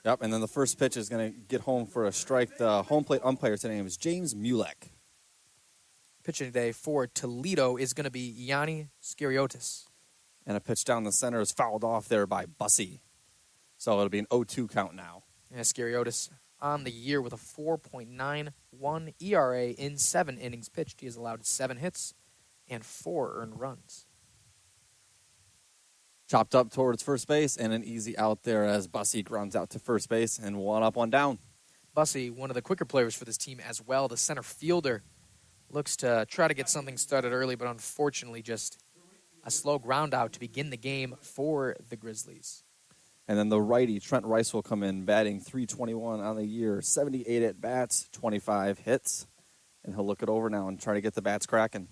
Yep, and then the first pitch is going to get home for a strike. The home plate umpire today is James Mulek. Pitching today for Toledo is going to be Yanni Skiriotis. And a pitch down the center is fouled off there by Bussy. So it'll be an 0-2 count now. Yeah, Skiriotis on the year with a 4.91 ERA in 7 innings pitched. He has allowed 7 hits and 4 earned runs. Chopped up towards first base and an easy out there as Bussy grounds out to first base and 1 up, 1 down. Bussy, one of the quicker players for this team as well, the center fielder, looks to try to get something started early, but unfortunately just a slow ground out to begin the game for the Grizzlies. And then the righty, Trent Rice, will come in batting .321 on the year, 78 at-bats, 25 hits. And he'll look it over now and try to get the bats cracking.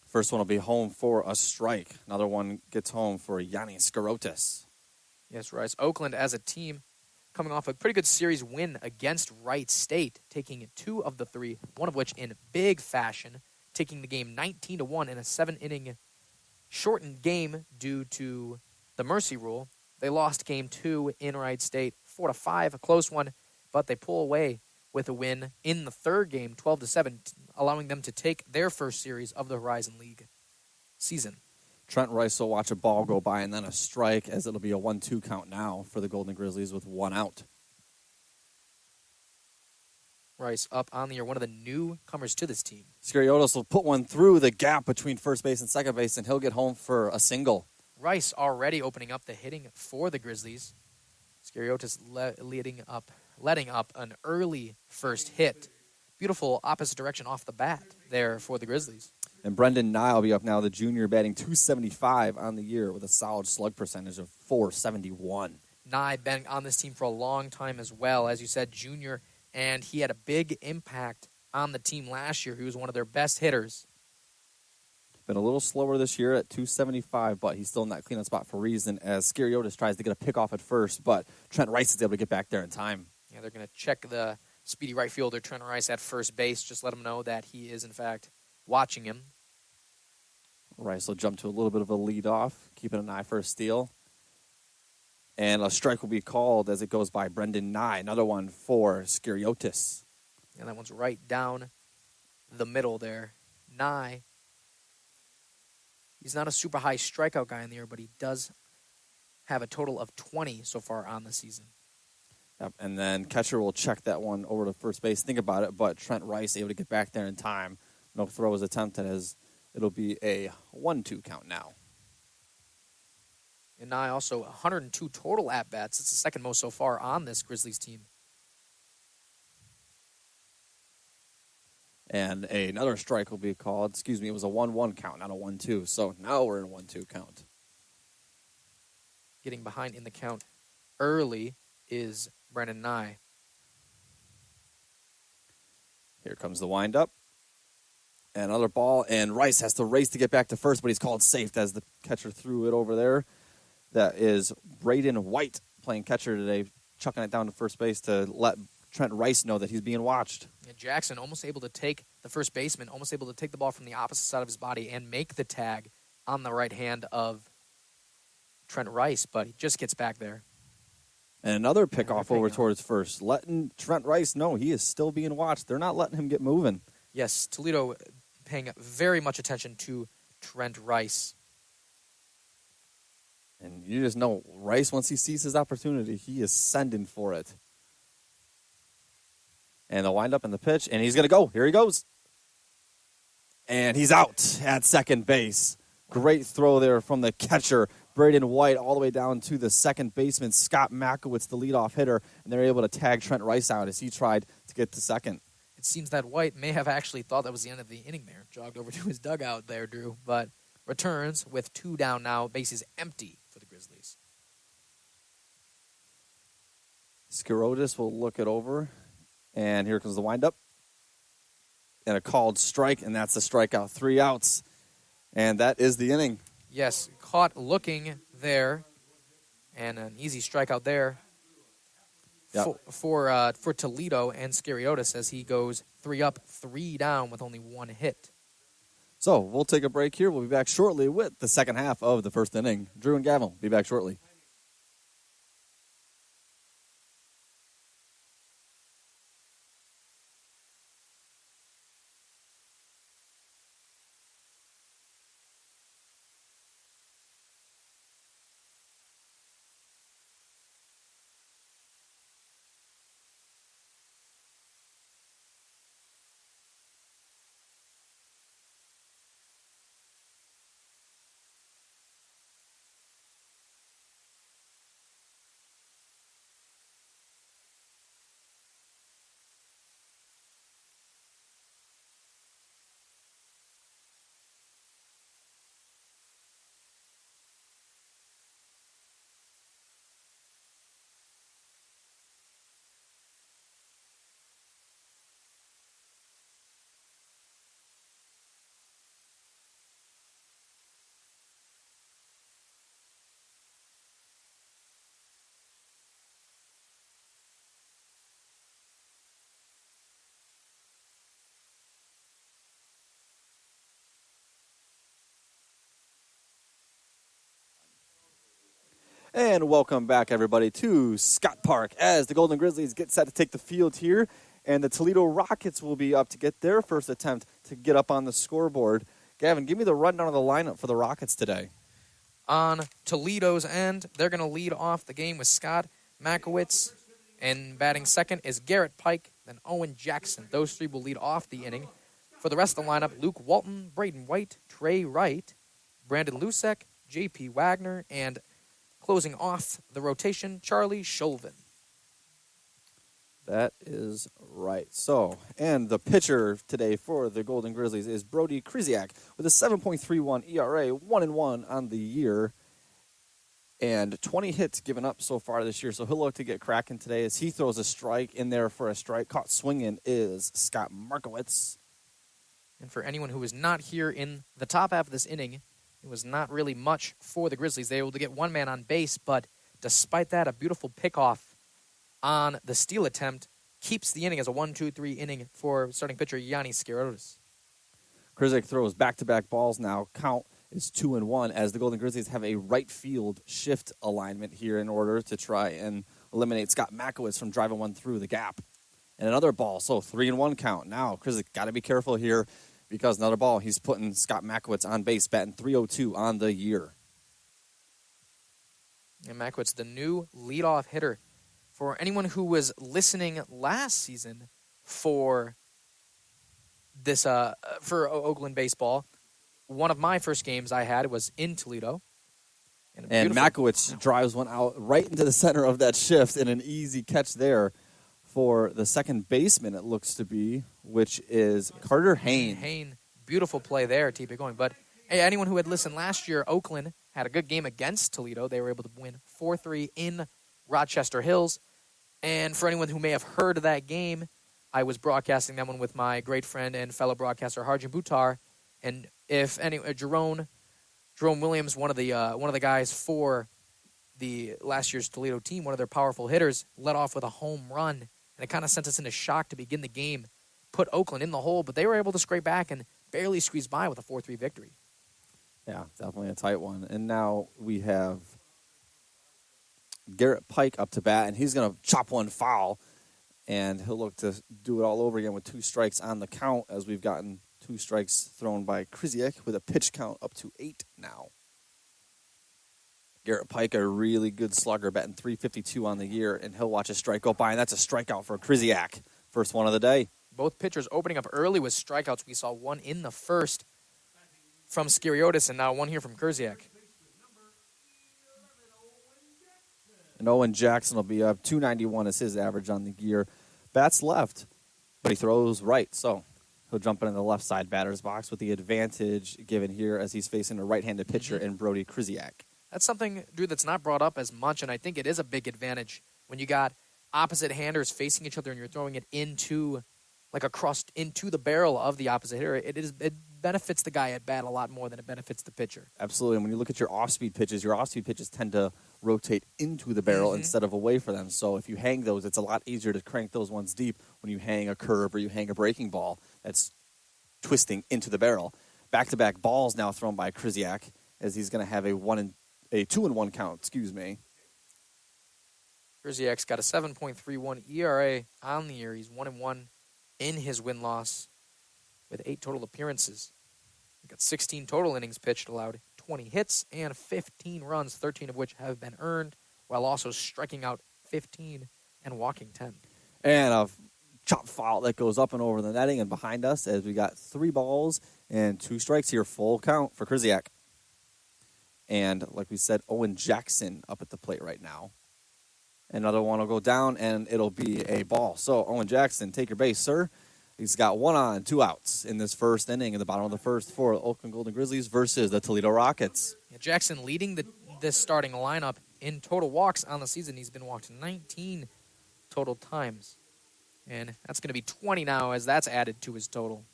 First one will be home for a strike. Another one gets home for Yanni Skiriotis. Yes, Rice. Oakland as a team coming off a pretty good series win against Wright State, taking 2 of the 3, one of which in big fashion, taking the game 19-1 in a 7-inning shortened game due to the mercy rule. They lost game 2 in Wright State 4-5, a close one, but they pull away with a win in the third game, 12-7, allowing them to take their first series of the Horizon League season. Trent Rice will watch a ball go by and then a strike, as it'll be a 1-2 count now for the Golden Grizzlies with 1 out. Rice up on the year, one of the newcomers to this team. Skiriotis will put one through the gap between first base and second base, and he'll get home for a single. Rice already opening up the hitting for the Grizzlies. Skiriotis letting up an early first hit. Beautiful opposite direction off the bat there for the Grizzlies. And Brendan Nye will be up now, the junior, batting .275 on the year with a solid slug percentage of .471. Nye been on this team for a long time as well, as you said, junior, and he had a big impact on the team last year. He was one of their best hitters. Been a little slower this year at .275, but he's still in that cleanup spot for a reason, as Skiriotis tries to get a pick off at first, but Trent Rice is able to get back there in time. Yeah, they're going to check the speedy right fielder, Trent Rice, at first base. Just let him know that he is, in fact, watching him. Rice will jump to a little bit of a lead off, keeping an eye for a steal. And a strike will be called as it goes by Brendan Nye. Another one for Skiriotis. And that one's right down the middle there. Nye, he's not a super high strikeout guy in the air, but he does have a total of 20 so far on the season. Yep. And then catcher will check that one over to first base. Think about it, but Trent Rice able to get back there in time. No throw is attempted, as it'll be a 1-2 count now. And Nye also 102 total at-bats. It's the second most so far on this Grizzlies team. And another strike will be called. Excuse me, it was a 1-1 count, not a 1-2. So now we're in a 1-2 count. Getting behind in the count early is Brendan Nye. Here comes the windup. Another ball, and Rice has to race to get back to first, but he's called safe as the catcher threw it over there. That is Braden White playing catcher today, chucking it down to first base to let Trent Rice know that he's being watched. And Jackson almost able to take the first baseman, almost able to take the ball from the opposite side of his body and make the tag on the right hand of Trent Rice, but he just gets back there. And another pickoff over towards first, letting Trent Rice know he is still being watched. They're not letting him get moving. Yes, Toledo paying very much attention to Trent Rice. And you just know, Rice, once he sees his opportunity, he is sending for it. And they'll wind up in the pitch, and he's going to go. Here he goes. And he's out at second base. Great throw there from the catcher, Braden White, all the way down to the second baseman, Scott Makowitz, the leadoff hitter. And they're able to tag Trent Rice out as he tried to get to second. It seems that White may have actually thought that was the end of the inning there. Jogged over to his dugout there, Drew. But returns with 2 down now. Bases empty for the Grizzlies. Skiriotis will look it over. And here comes the windup. And a called strike, and that's a strikeout. 3 outs. And that is the inning. Yes, caught looking there. And an easy strikeout there. Yep. For Toledo and Skiriotis as he goes 3 up, 3 down with only 1 hit. So we'll take a break here. We'll be back shortly with the second half of the first inning. Drew and Gavin will be back shortly. And welcome back, everybody, to Scott Park as the Golden Grizzlies get set to take the field here. And the Toledo Rockets will be up to get their first attempt to get up on the scoreboard. Gavin, give me the rundown of the lineup for the Rockets today. On Toledo's end, they're going to lead off the game with Scott Makowitz. And batting second is Garrett Pike, then Owen Jackson. Those three will lead off the inning. For the rest of the lineup, Luke Walton, Braden White, Trey Wright, Brandon Lusek, J.P. Wagner, and closing off the rotation, Charlie Sholvin. That is right. So, and the pitcher today for the Golden Grizzlies is Brody Krzyzak with a 7.31 ERA, 1-1 on the year, and 20 hits given up so far this year. So he'll look to get cracking today as he throws a strike in there for a strike. Caught swinging is Scott Markowitz. And for anyone who was not here in the top half of this inning, it was not really much for the Grizzlies. They were able to get one man on base, but despite that, a beautiful pickoff on the steal attempt keeps the inning as a 1-2-3 inning for starting pitcher Yanni Skiriotis. Krzyzak throws back-to-back balls now. Count is 2-1 as the Golden Grizzlies have a right field shift alignment here in order to try and eliminate Scott Makowitz from driving one through the gap. And another ball, so 3-1 count. Now Krzyzak got to be careful here because another ball, he's putting Scott Makowitz on base, batting .302 on the year. And Makowitz, the new leadoff hitter. For anyone who was listening last season for this for Oakland baseball, one of my first games I had was in Toledo. And Makowitz drives one out right into the center of that shift and an easy catch there for the second baseman, it looks to be, which is Carter Hain. Beautiful play there, keep it going. But hey, anyone who had listened last year, Oakland had a good game against Toledo. They were able to win 4-3 in Rochester Hills. And for anyone who may have heard of that game, I was broadcasting that one with my great friend and fellow broadcaster Harjun Buttar. And if any Jerome Williams, one of the guys for the last year's Toledo team, one of their powerful hitters, led off with a home run, and it kind of sent us into shock to begin the game, put Oakland in the hole, but they were able to scrape back and barely squeeze by with a 4-3 victory. Yeah, definitely a tight one. And now we have Garrett Pike up to bat, and he's going to chop one foul, and he'll look to do it all over again with 2 strikes on the count as we've gotten 2 strikes thrown by Krzyzak with a pitch count up to 8 now. Garrett Pike, a really good slugger, batting .352 on the year, and he'll watch a strike go by, and that's a strikeout for Krzyzak. First one of the day. Both pitchers opening up early with strikeouts. We saw one in the first from Skiriotis, and now one here from Krzyzak. And Owen Jackson will be up. 291 is his average on the year. Bats left, but he throws right, so he'll jump into the left side batter's box with the advantage given here as he's facing a right-handed pitcher in Brody Krzyzak. That's something, Drew, that's not brought up as much, and I think it is a big advantage when you got opposite handers facing each other and you're throwing it into, like across into the barrel of the opposite hitter. It benefits the guy at bat a lot more than it benefits the pitcher. Absolutely. And when you look at your off-speed pitches tend to rotate into the barrel instead of away from them. So if you hang those, it's a lot easier to crank those ones deep when you hang a curve or you hang a breaking ball that's twisting into the barrel. Back-to-back balls now thrown by Krzyzak as he's going to have a 2-1 count, Krzyzak's got a 7.31 ERA on the year. He's 1-1 in his win-loss with 8 total appearances. He's got 16 total innings pitched, allowed 20 hits and 15 runs, 13 of which have been earned, while also striking out 15 and walking 10. And a chop foul that goes up and over the netting and behind us as we got 3 balls and 2 strikes here, full count for Krzyzak. And like we said, Owen Jackson up at the plate right now. Another one will go down, and it'll be a ball. So, Owen Jackson, take your base, sir. He's got 1 on, 2 outs in this first inning in the bottom of the first for the Oakland Golden Grizzlies versus the Toledo Rockets. Yeah, Jackson leading this starting lineup in total walks on the season. He's been walked 19 total times. And that's going to be 20 now as that's added to his total.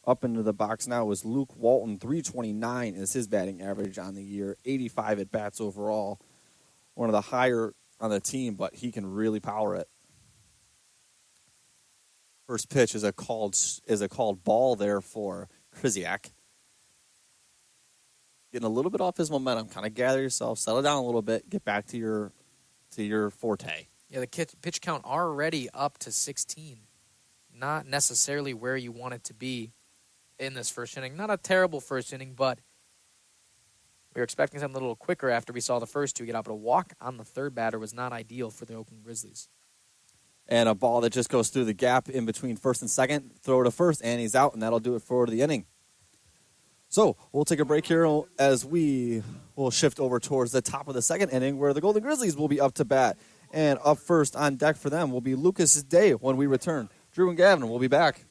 Up into the box now is Luke Walton. 329 is his batting average on the year. 85 at bats overall. One of the higher on the team, but he can really power it. First pitch is a called ball there for Krzyzak. getting a little bit off his momentum. Kind of gather yourself, settle down a little bit, get back to your forte. Yeah, the pitch count already up to 16. Not necessarily where you want it to be in this first inning. Not a terrible first inning, but we were expecting something a little quicker after we saw the first two get out. But a walk on the third batter was not ideal for the Oakland Grizzlies. And a ball that just goes through the gap in between first and second, throw to first, and he's out, and that'll do it for the inning. So we'll take a break here as we will shift over towards the top of the second inning where the Golden Grizzlies will be up to bat. And up first on deck for them will be Lucas Day when we return. Drew and Gavin will be back.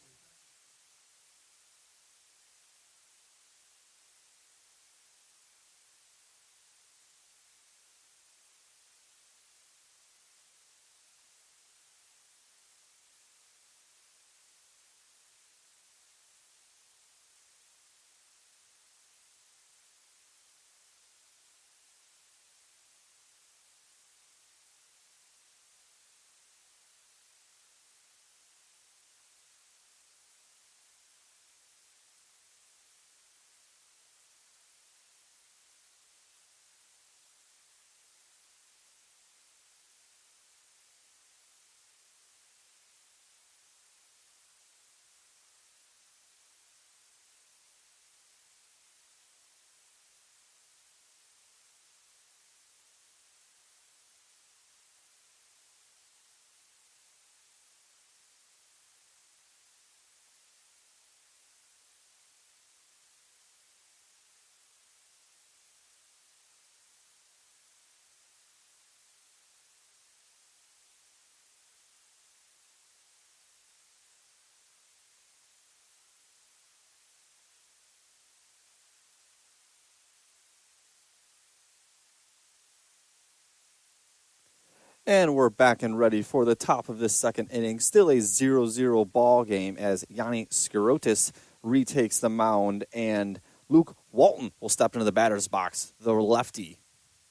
And we're back and ready for the top of this second inning. Still a 0-0 ball game as Yanni Skirotis retakes the mound, and Luke Walton will step into the batter's box, the lefty.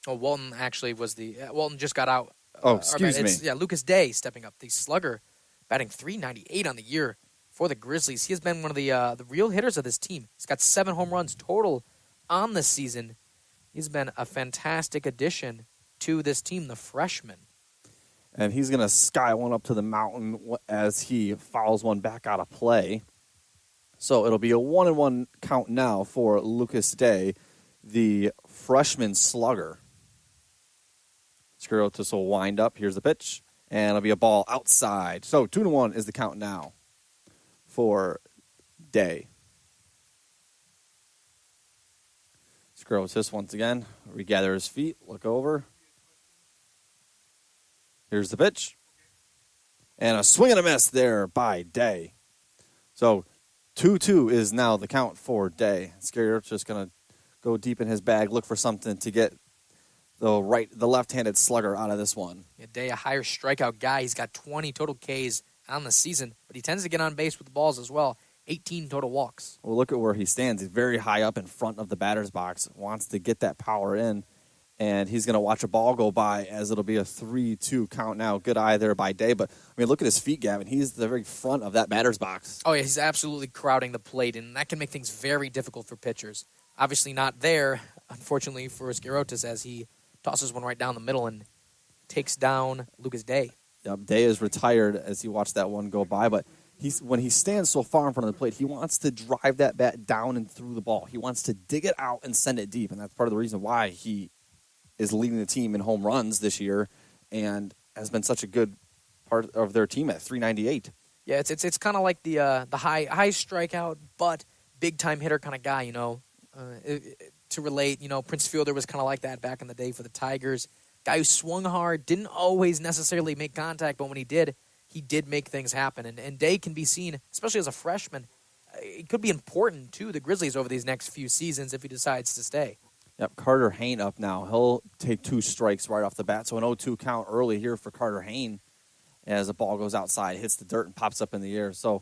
Oh, Walton actually was Walton just got out. Excuse me. Yeah, Lucas Day stepping up, the slugger, batting .398 on the year for the Grizzlies. He has been one of the real hitters of this team. He's got 7 home runs total on the season. He's been a fantastic addition to this team, the freshman. And he's going to sky one up to the mountain as he fouls one back out of play. So it'll be a 1-1 count now for Lucas Day, the freshman slugger. Skirotis will wind up. Here's the pitch. And it'll be a ball outside. So 2-1 is the count now for Day. Skirotis once again. Regather his feet. Look over. Here's the pitch. And a swing and a miss there by Day. So 2-2 is now the count for Day. Skirotis just going to go deep in his bag, look for something to get the left-handed slugger out of this one. Yeah, Day, a higher strikeout guy. He's got 20 total Ks on the season, but he tends to get on base with the balls as well. 18 total walks. Well, look at where he stands. He's very high up in front of the batter's box, wants to get that power in. And he's going to watch a ball go by as it'll be a 3-2 count now. Good eye there by Day. But, I mean, look at his feet, Gavin. He's the very front of that batter's box. Oh, yeah, he's absolutely crowding the plate, and that can make things very difficult for pitchers. Obviously not there, unfortunately, for Skirotis as he tosses one right down the middle and takes down Lucas Day. Yep, Day is retired as you watch that one go by. But when he stands so far in front of the plate, he wants to drive that bat down and through the ball. He wants to dig it out and send it deep, and that's part of the reason why he is leading the team in home runs this year and has been such a good part of their team at 398. Yeah, it's kind of like the high strikeout but big time hitter kind of guy, you know. To relate, you know, Prince Fielder was kind of like that back in the day for the Tigers. Guy who swung hard, didn't always necessarily make contact, but when he did make things happen. And Day can be seen, especially as a freshman, it could be important to the Grizzlies over these next few seasons if he decides to stay. Yep, Carter Hayne up now. He'll take 2 strikes right off the bat. So an 0-2 count early here for Carter Hayne as the ball goes outside, hits the dirt, and pops up in the air. So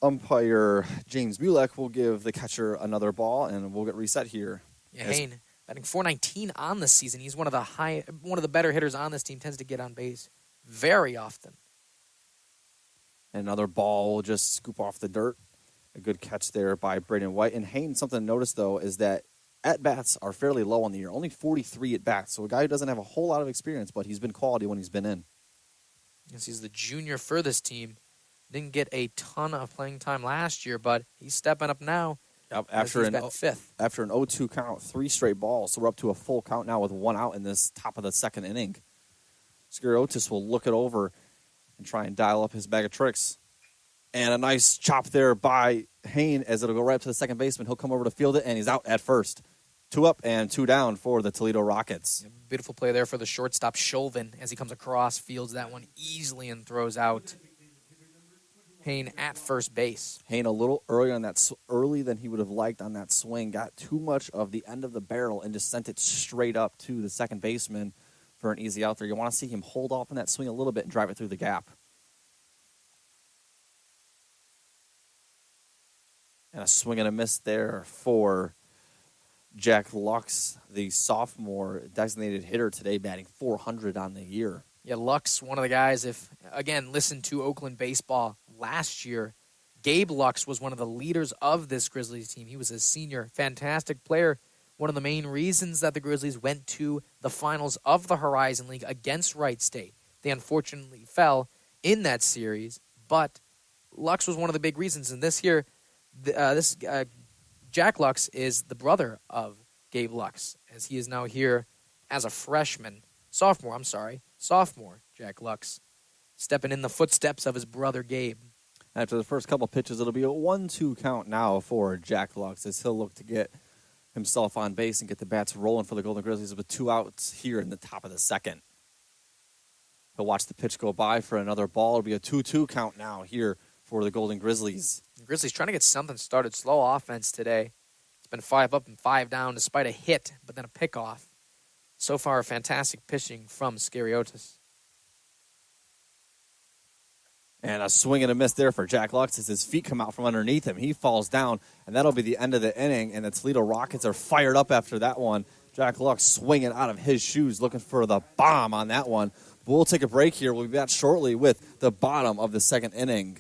umpire James Mulek will give the catcher another ball, and we'll get reset here. Yeah, Hayne batting .419 on this season. He's one of the better hitters on this team. Tends to get on base very often. Another ball will just scoop off the dirt. A good catch there by Braden White. And Hayne, something to notice, though, is that at-bats are fairly low on the year, only 43 at-bats. So a guy who doesn't have a whole lot of experience, but he's been quality when he's been in. Yes, he's the junior for this team. Didn't get a ton of playing time last year, but he's stepping up now. After he's batting fifth. After an 0-2 count, 3 straight balls. So we're up to a full count now with 1 out in this top of the second inning. Skiriotis will look it over and try and dial up his bag of tricks. And a nice chop there by Hain as it'll go right up to the second baseman. He'll come over to field it, and he's out at first. 2 up and 2 down for the Toledo Rockets. Yeah, beautiful play there for the shortstop, Chauvin, as he comes across, fields that one easily and throws out Hain at first base. Hain a little earlier on that, early than he would have liked on that swing. Got too much of the end of the barrel and just sent it straight up to the second baseman for an easy out there. You want to see him hold off on that swing a little bit and drive it through the gap. And a swing and a miss there for Jack Lux, the sophomore designated hitter today, batting .400 on the year. Yeah, Lux, one of the guys, if, again, listen to Oakland baseball last year, Gabe Lux was one of the leaders of this Grizzlies team. He was a senior, fantastic player. One of the main reasons that the Grizzlies went to the finals of the Horizon League against Wright State. They unfortunately fell in that series, but Lux was one of the big reasons. And this year, Jack Lux is the brother of Gabe Lux, as he is now here as a sophomore, Jack Lux, stepping in the footsteps of his brother Gabe. After the first couple pitches, it'll be a 1-2 count now for Jack Lux as he'll look to get himself on base and get the bats rolling for the Golden Grizzlies with 2 outs here in the top of the second. He'll watch the pitch go by for another ball. It'll be a 2-2 count now here for the Golden Grizzlies. The Grizzlies trying to get something started. Slow offense today. It's been 5 up and 5 down despite a hit, but then a pickoff. So far, fantastic pitching from Skiriotis. And a swing and a miss there for Jack Lux as his feet come out from underneath him. He falls down, and that'll be the end of the inning, and the Toledo Rockets are fired up after that one. Jack Lux swinging out of his shoes, looking for the bomb on that one. But we'll take a break here. We'll be back shortly with the bottom of the second inning.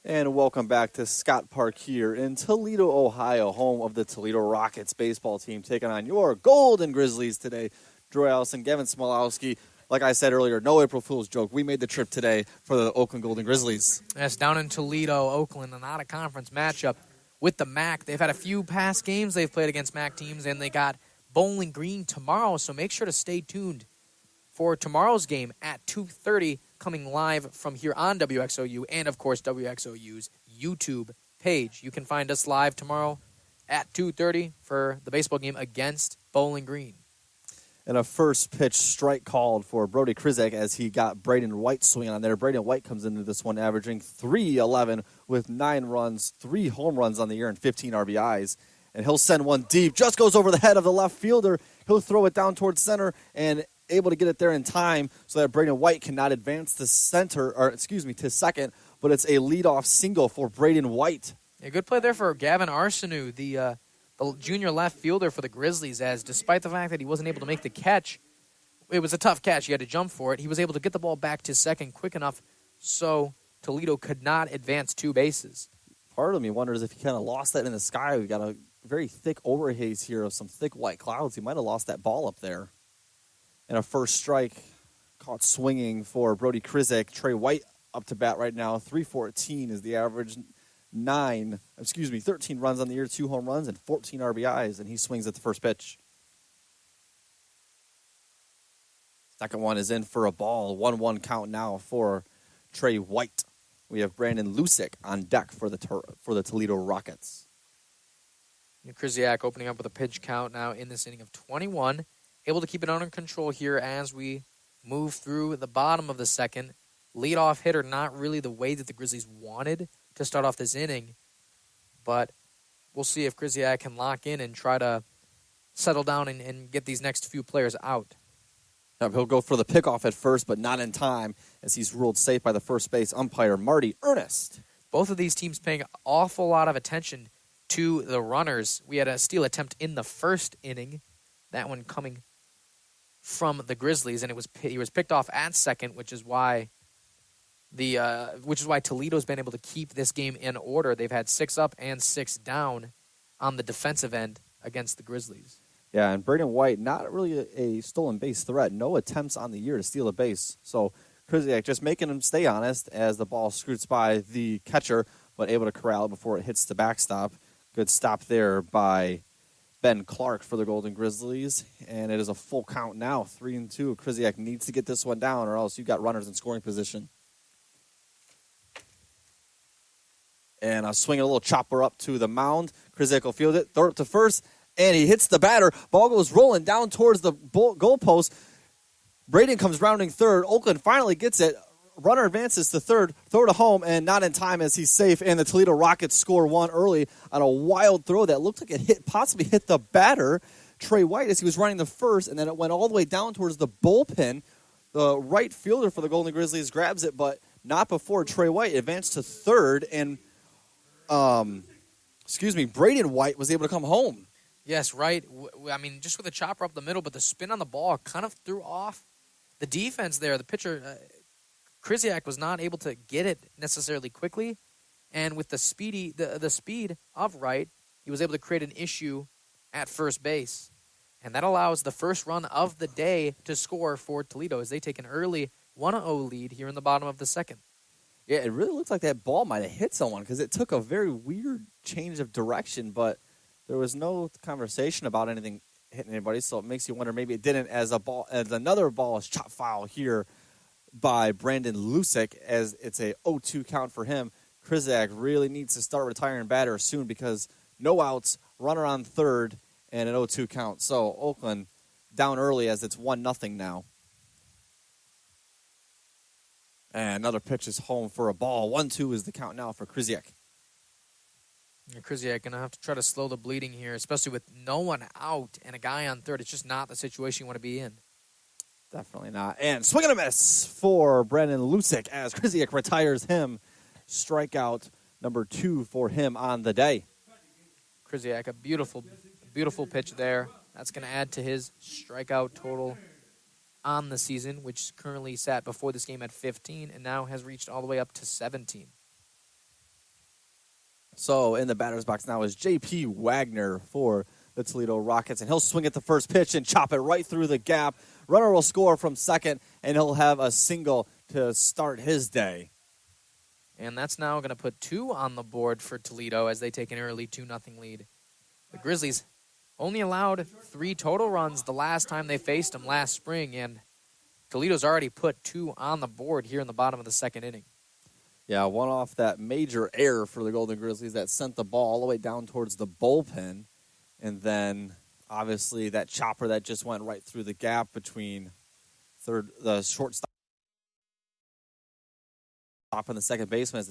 And welcome back to Scott Park here in Toledo, Ohio, home of the Toledo Rockets baseball team, taking on your Golden Grizzlies today. Drew Allison, Gavin Smilowski. Like I said earlier, no April Fool's joke. We made the trip today for the Oakland Golden Grizzlies. Yes, down in Toledo, Oakland, an out-of-conference matchup with the MAC. They've had a few past games they've played against MAC teams, and they got Bowling Green tomorrow, so make sure to stay tuned for tomorrow's game at 2:30, coming live from here on WXOU and, of course, WXOU's YouTube page. You can find us live tomorrow at 2:30 for the baseball game against Bowling Green. And a first pitch strike called for Brody Krizak as he got Braden White swinging on there. Braden White comes into this one averaging .311 with 9 runs, 3 home runs on the year, and 15 RBIs. And he'll send one deep, just goes over the head of the left fielder. He'll throw it down towards center and able to get it there in time so that Braden White cannot advance to to second, but it's a leadoff single for Braden White. A good play there for Gavin Arsenault, the junior left fielder for the Grizzlies, as despite the fact that he wasn't able to make the catch, it was a tough catch. He had to jump for it. He was able to get the ball back to second quick enough so Toledo could not advance 2 bases. Part of me wonders if he kind of lost that in the sky. We got a very thick overhaze here of some thick white clouds. He might have lost that ball up there. And a first strike caught swinging for Brody Krizik. Trey White up to bat right now. 314 is the average. 13 runs on the year, 2 home runs, and 14 RBIs, and he swings at the first pitch. Second one is in for a ball. 1-1 count now for Trey White. We have Brandon Lusick on deck for the Toledo Rockets. Kriziak opening up with a pitch count now in this inning of 21. Able to keep it under control here as we move through the bottom of the second. Leadoff hitter, not really the way that the Grizzlies wanted to start off this inning. But we'll see if Kriziak can lock in and try to settle down and get these next few players out. He'll go for the pickoff at first, but not in time as he's ruled safe by the first base umpire, Marty Ernest. Both of these teams paying an awful lot of attention to the runners. We had a steal attempt in the first inning, that one coming from the Grizzlies, and he was picked off at second, which is why Toledo's been able to keep this game in order. They've had 6 up and 6 down on the defensive end against the Grizzlies. Yeah, and Braden White, not really a stolen base threat. No attempts on the year to steal a base. So Kriziak just making him stay honest as the ball scoots by the catcher, but able to corral it before it hits the backstop. Good stop there by Ben Clark for the Golden Grizzlies. And it is a full count now, 3-2. Kriziak needs to get this one down or else you've got runners in scoring position. And a swing, a little chopper up to the mound. Kriziak will field it, throw it to first. And he hits the batter. Ball goes rolling down towards the goalpost. Braden comes rounding third. Oakland finally gets it. Runner advances to third. Throw to home, and not in time as he's safe. And the Toledo Rockets score one early on a wild throw that looked like it possibly hit the batter, Trey White, as he was running the first. And then it went all the way down towards the bullpen. The right fielder for the Golden Grizzlies grabs it, but not before Trey White advanced to third. And, Braden White was able to come home. Yes, right. I mean, just with a chopper up the middle, but the spin on the ball kind of threw off the defense there. The pitcher, Kriziak, was not able to get it necessarily quickly, and with the speed of Wright, he was able to create an issue at first base, and that allows the first run of the day to score for Toledo as they take an early 1-0 lead here in the bottom of the second. Yeah, it really looks like that ball might have hit someone because it took a very weird change of direction, but there was no conversation about anything hitting anybody, so it makes you wonder maybe it didn't as another ball is chopped foul here by Brandon Lusick as it's a 0-2 count for him. Kriziak really needs to start retiring batters soon because no outs, runner on third, and an 0-2 count. So Oakland down early as it's 1-0 now. And another pitch is home for a ball. 1-2 is the count now for Kriziak. Kriziak going to have to try to slow the bleeding here, especially with no one out and a guy on third. It's just not the situation you want to be in. Definitely not. And swing and a miss for Brandon Lusick as Kriziak retires him. Strikeout number 2 for him on the day. Kriziak, a beautiful pitch there. That's going to add to his strikeout total on the season, which currently sat before this game at 15 and now has reached all the way up to 17. So in the batter's box now is J.P. Wagner for the Toledo Rockets, and he'll swing at the first pitch and chop it right through the gap. Runner will score from second, and he'll have a single to start his day. And that's now going to put 2 on the board for Toledo as they take an early 2-0 lead. The Grizzlies only allowed 3 total runs the last time they faced them last spring, and Toledo's already put 2 on the board here in the bottom of the second inning. Yeah, one off that major error for the Golden Grizzlies that sent the ball all the way down towards the bullpen. And then, obviously, that chopper that just went right through the gap between the shortstop and the second baseman.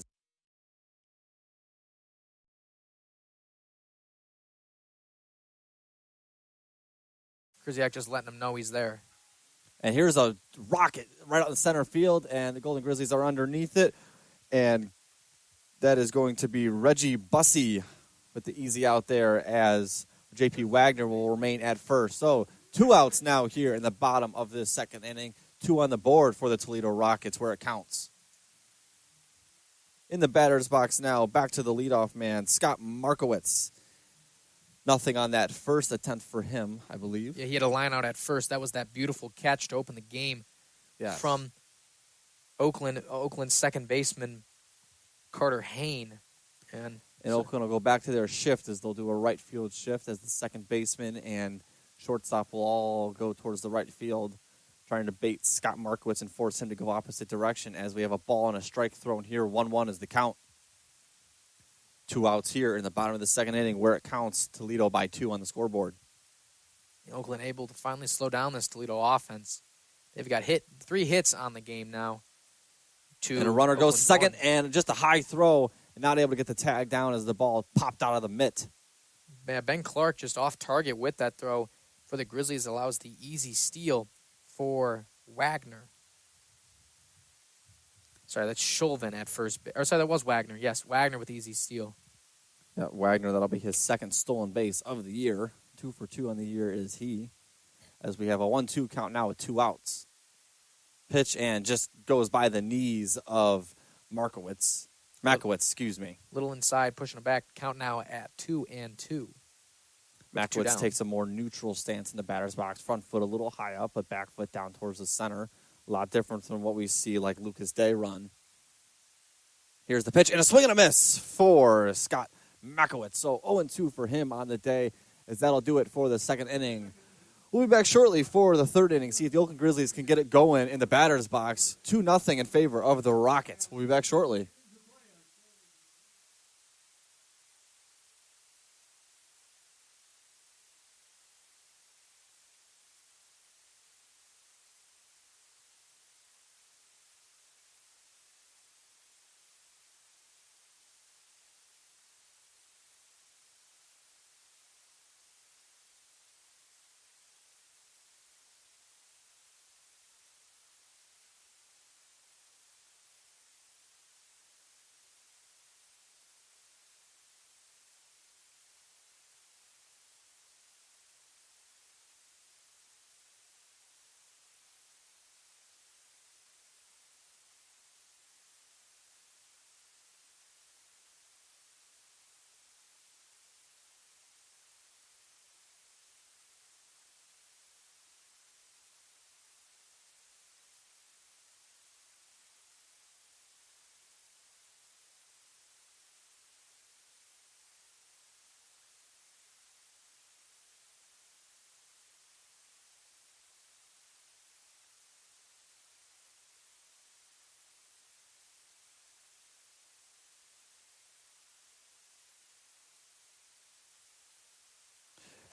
Kriziak just letting him know he's there. And here's a rocket right out in center field, and the Golden Grizzlies are underneath it. And that is going to be Reggie Bussey with the easy out there as J.P. Wagner will remain at first. So 2 outs now here in the bottom of this second inning. 2 on the board for the Toledo Rockets where it counts. In the batter's box now, back to the leadoff man, Scott Markowitz. Nothing on that first attempt for him, I believe. Yeah, he had a line out at first. That was that beautiful catch to open the game from Oakland's second baseman, Carter Hayne. And Oakland will go back to their shift as they'll do a right field shift as the second baseman and shortstop will all go towards the right field, trying to bait Scott Markowitz and force him to go opposite direction as we have a ball and a strike thrown here. 1-1 is the count. 2 outs here in the bottom of the second inning where it counts Toledo by 2 on the scoreboard. Oakland able to finally slow down this Toledo offense. They've got 3 hits on the game now. And a runner goes to second, and just a high throw, and not able to get the tag down as the ball popped out of the mitt. Ben Clark just off target with that throw for the Grizzlies, allows the easy steal for Wagner. Sorry, that's Shulvin at first. Or sorry, that was Wagner. Yes, Wagner with easy steal. Yeah, Wagner, that'll be his second stolen base of the year. 2 for 2 on the year is he. As we have a 1-2 count now with 2 outs. Pitch and just goes by the knees of Makowitz, excuse me. Little inside, pushing it back. Count now at 2-2. Makowitz takes a more neutral stance in the batter's box. Front foot a little high up, but back foot down towards the center. A lot different than what we see like Lucas Day run. Here's the pitch, and a swing and a miss for Scott Makowitz. So 0-2 for him on the day, as that'll do it for the second inning. We'll be back shortly for the third inning, see if the Oakland Grizzlies can get it going in the batter's box. 2-0 in favor of the Rockets. We'll be back shortly.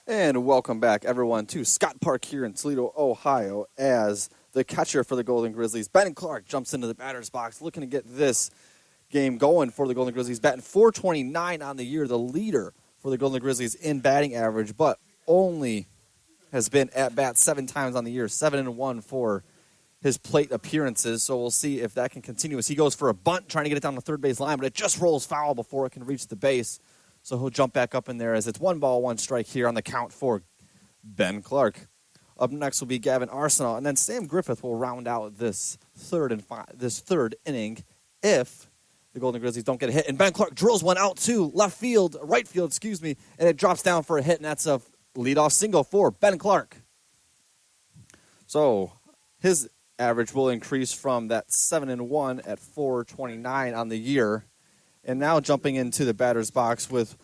And welcome back, everyone, to Scott Park here in Toledo, Ohio, as the catcher for the Golden Grizzlies, Ben Clark, jumps into the batter's box, looking to get this game going for the Golden Grizzlies, batting .429 on the year, the leader for the Golden Grizzlies in batting average, but only has been at bat 7 times on the year, 7-1 for his plate appearances. So we'll see if that can continue as he goes for a bunt, trying to get it down the third base line, but it just rolls foul before it can reach the base. So he'll jump back up in there as it's 1 ball, 1 strike here on the count for Ben Clark. Up next will be Gavin Arsenal, and then Sam Griffith will round out this third inning if the Golden Grizzlies don't get a hit. And Ben Clark drills one out to right field, and it drops down for a hit, and that's a leadoff single for Ben Clark. So his average will increase from that 7-1 at .429 on the year. And now jumping into the batter's box with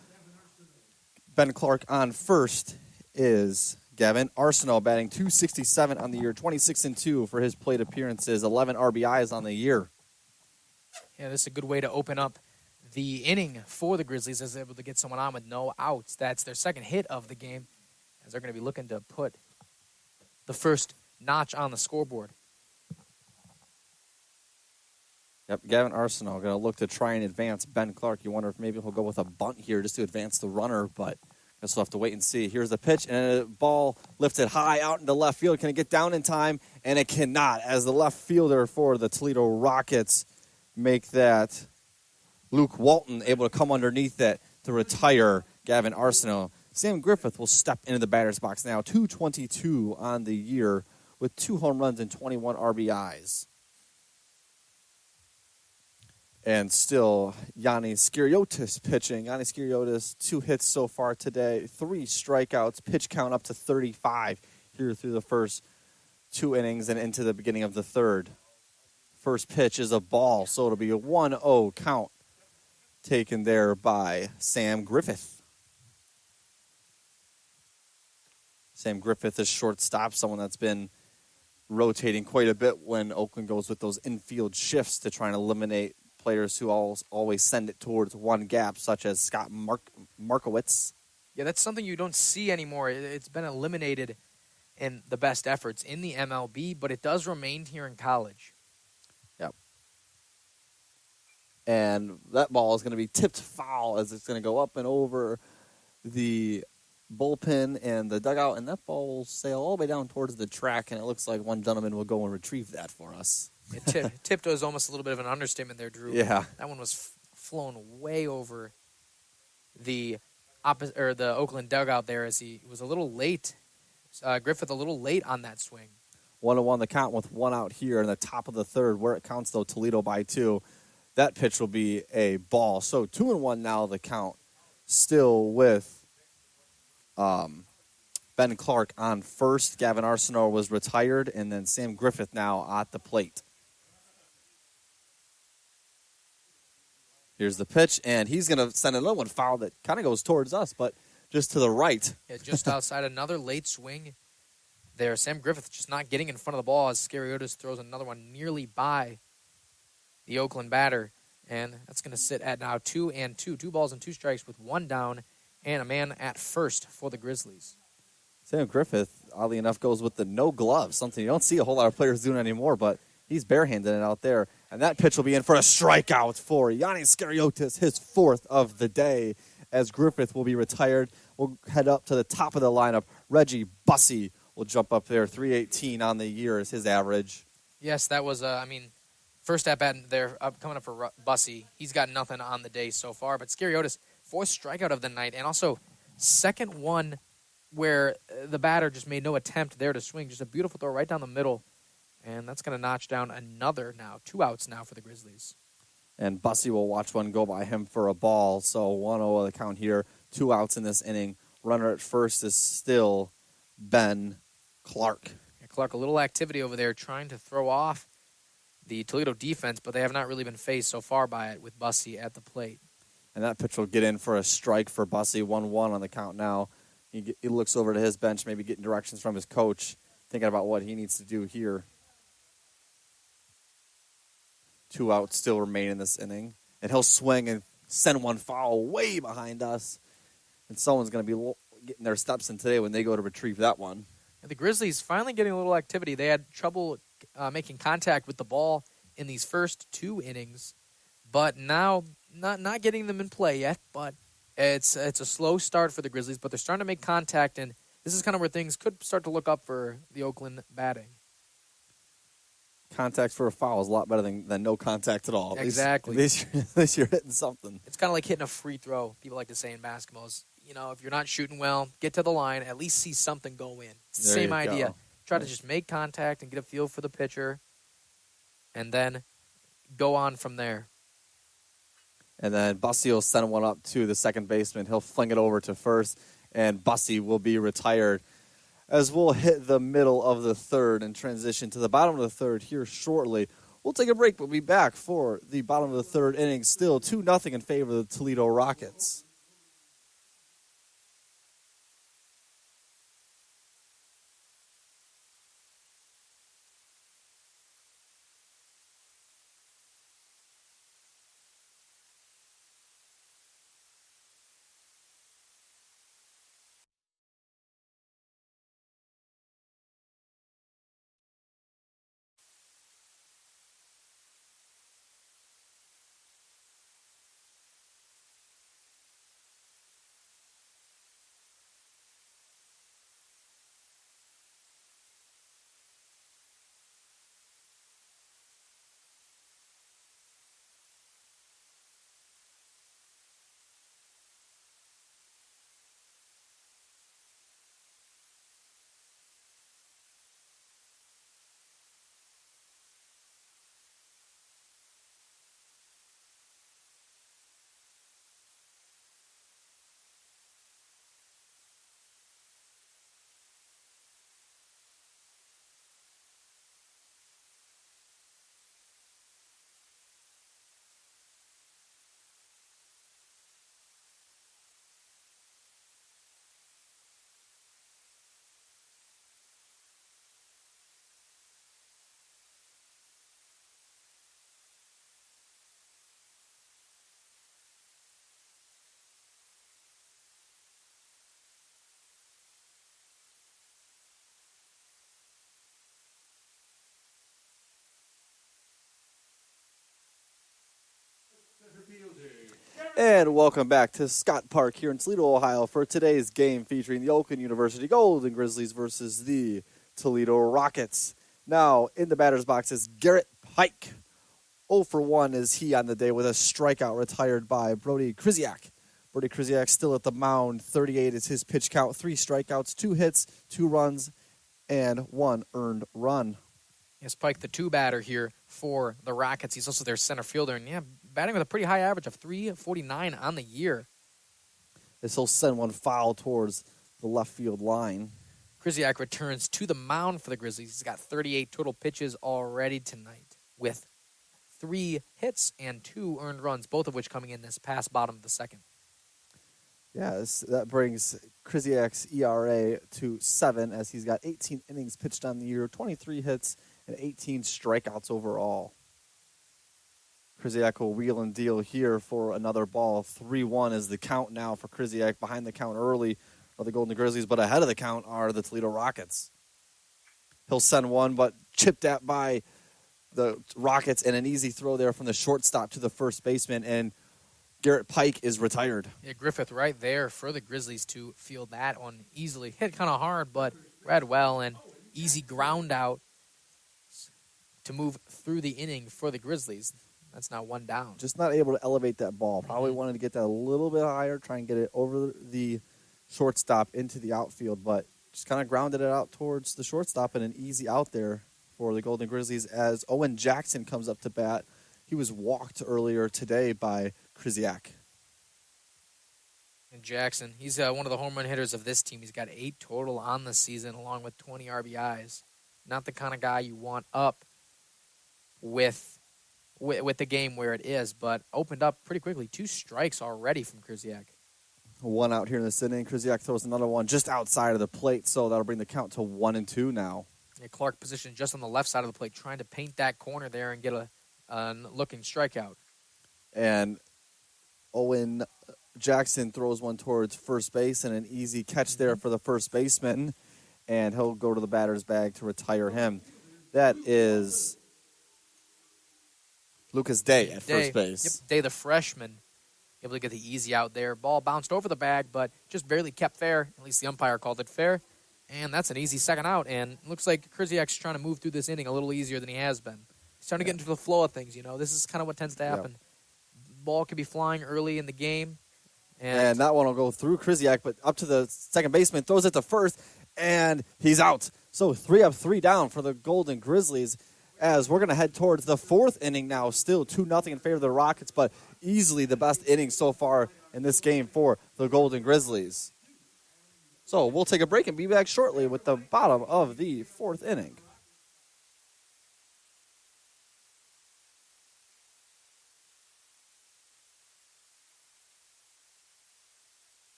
Ben Clark on first is Gavin Arsenal, batting .267 on the year, 26-2 for his plate appearances, 11 RBIs on the year. Yeah, this is a good way to open up the inning for the Grizzlies, as they're able to get someone on with no outs. That's their second hit of the game, as they're going to be looking to put the first notch on the scoreboard. Yep, Gavin Arsenal going to look to try and advance Ben Clark. You wonder if maybe he'll go with a bunt here just to advance the runner, but guess we'll have to wait and see. Here's the pitch, and a ball lifted high out into left field. Can it get down in time? And it cannot, as the left fielder for the Toledo Rockets make that Luke Walton able to come underneath that to retire Gavin Arsenal. Sam Griffith will step into the batter's box now, .222 on the year with 2 home runs and 21 RBIs. And still, Yanni Skiriotis pitching. Yanni Skiriotis, 2 hits so far today, 3 strikeouts, pitch count up to 35 here through the first 2 innings and into the beginning of the third. First pitch is a ball, so it'll be a 1-0 count taken there by Sam Griffith. Sam Griffith is shortstop, someone that's been rotating quite a bit when Oakland goes with those infield shifts to try and eliminate players who always send it towards one gap, such as Scott Markowitz. Yeah, that's something you don't see anymore. It's been eliminated in the best efforts in the MLB, but it does remain here in college. Yep. And that ball is going to be tipped foul as it's going to go up and over the bullpen and the dugout, and that ball will sail all the way down towards the track, and it looks like one gentleman will go and retrieve that for us. Tipped was almost a little bit of an understatement there, Drew. Yeah. That one was flown way over the the Oakland dugout there as he was a little late. Griffith a little late on that swing. 1-1 the count with 1 out here in the top of the third. Where it counts, though, Toledo by 2. That pitch will be a ball. So 2-1 now the count. Still with Ben Clark on first. Gavin Arsenault was retired, and then Sam Griffith now at the plate. Here's the pitch, and he's going to send another one foul that kind of goes towards us, but just to the right. Yeah, just outside another late swing there. Sam Griffith just not getting in front of the ball as Skiriotis throws another one nearly by the Oakland batter. And that's going to sit at now 2-2. 2 balls and 2 strikes with 1 down and a man at first for the Grizzlies. Sam Griffith, oddly enough, goes with the no gloves, something you don't see a whole lot of players doing anymore, but he's barehanded it out there. And that pitch will be in for a strikeout for Yanni Skiriotis, his 4th of the day, as Griffith will be retired. We'll head up to the top of the lineup. Reggie Bussey will jump up there. 318 on the year is his average. Yes, that was, first at-bat there coming up for Bussey. He's got nothing on the day so far, but Skiriotis, 4th strikeout of the night, and also second one where the batter just made no attempt there to swing. Just a beautiful throw right down the middle. And that's going to notch down another now. 2 outs now for the Grizzlies. And Bussey will watch one go by him for a ball. So 1-0 the count here. 2 outs in this inning. Runner at first is still Ben Clark. Yeah, Clark, a little activity over there trying to throw off the Toledo defense, but they have not really been faced so far by it with Bussey at the plate. And that pitch will get in for a strike for Bussey. 1-1 on the count now. He looks over to his bench, maybe getting directions from his coach, thinking about what he needs to do here. 2 outs still remain in this inning. And he'll swing and send one foul way behind us. And someone's going to be getting their steps in today when they go to retrieve that one. And the Grizzlies finally getting a little activity. They had trouble making contact with the ball in these first 2 innings. But now, not getting them in play yet. But it's a slow start for the Grizzlies. But they're starting to make contact. And this is kind of where things could start to look up for the Oakland batting. Contact for a foul is a lot better than no contact at all. Exactly. At least you're hitting something. It's kind of like hitting a free throw. People like to say in basketball is, if you're not shooting well, get to the line, at least see something go in. It's the same idea. Go. Try to just make contact and get a feel for the pitcher, and then go on from there. And then Bussey will send one up to the second baseman. He'll fling it over to first, and Bussey will be retired. As we'll hit the middle of the third and transition to the bottom of the third here shortly. We'll take a break, but we'll be back for the bottom of the third inning. Still 2-0 in favor of the Toledo Rockets. And welcome back to Scott Park here in Toledo, Ohio for today's game featuring the Oakland University Golden Grizzlies versus the Toledo Rockets. Now, in the batter's box is Garrett Pike. 0 for 1 is he on the day with a strikeout retired by Brody Krzyzak. Brody Krzyzak still at the mound. 38 is his pitch count. 3 strikeouts, 2 hits, 2 runs, and 1 earned run. Yes, Pike, the 2-batter here for the Rockets. He's also their center fielder, and batting with a pretty high average of .349 on the year. This will send one foul towards the left field line. Krzyzak returns to the mound for the Grizzlies. He's got 38 total pitches already tonight with 3 hits and 2 earned runs, both of which coming in this past bottom of the second. Yes, that brings Krzyzak's ERA to 7 as he's got 18 innings pitched on the year, 23 hits, and 18 strikeouts overall. Krzyzak will wheel and deal here for another ball. 3-1 is the count now for Krzyzak. Behind the count early are the Golden Grizzlies, but ahead of the count are the Toledo Rockets. He'll send one, but chipped at by the Rockets, and an easy throw there from the shortstop to the first baseman, and Garrett Pike is retired. Yeah, Griffith right there for the Grizzlies to field that one easily. Hit kind of hard, but read well, and easy ground out to move through the inning for the Grizzlies. That's now 1 down. Just not able to elevate that ball. Probably wanted to get that a little bit higher, try and get it over the shortstop into the outfield, but just kind of grounded it out towards the shortstop and an easy out there for the Golden Grizzlies as Owen Jackson comes up to bat. He was walked earlier today by Krzyzak. And Jackson, he's one of the home run hitters of this team. He's got 8 total on the season along with 20 RBIs. Not the kind of guy you want up with the game where it is, but opened up pretty quickly. 2 strikes already from Krzyzak. 1 out here in this inning. Krzyzak throws another one just outside of the plate, so that'll bring the count to 1-2 now. Yeah, Clark positioned just on the left side of the plate, trying to paint that corner there and get a looking strikeout. And Owen Jackson throws one towards first base and an easy catch there for the first baseman, and he'll go to the batter's bag to retire him. That is Lucas Day at first base. Yep, Day, the freshman, able to get the easy out there. Ball bounced over the bag, but just barely kept fair. At least the umpire called it fair. And that's an easy second out. And it looks like Krzyzak's trying to move through this inning a little easier than he has been. He's trying to get into the flow of things, This is kind of what tends to happen. Ball could be flying early in the game. And that one will go through Krzyzak, but up to the second baseman, throws it to first, and he's out. So 3 up, 3 down for the Golden Grizzlies as we're going to head towards the 4th inning now. Still 2-0 in favor of the Rockets, but easily the best inning so far in this game for the Golden Grizzlies. So we'll take a break and be back shortly with the bottom of the 4th inning.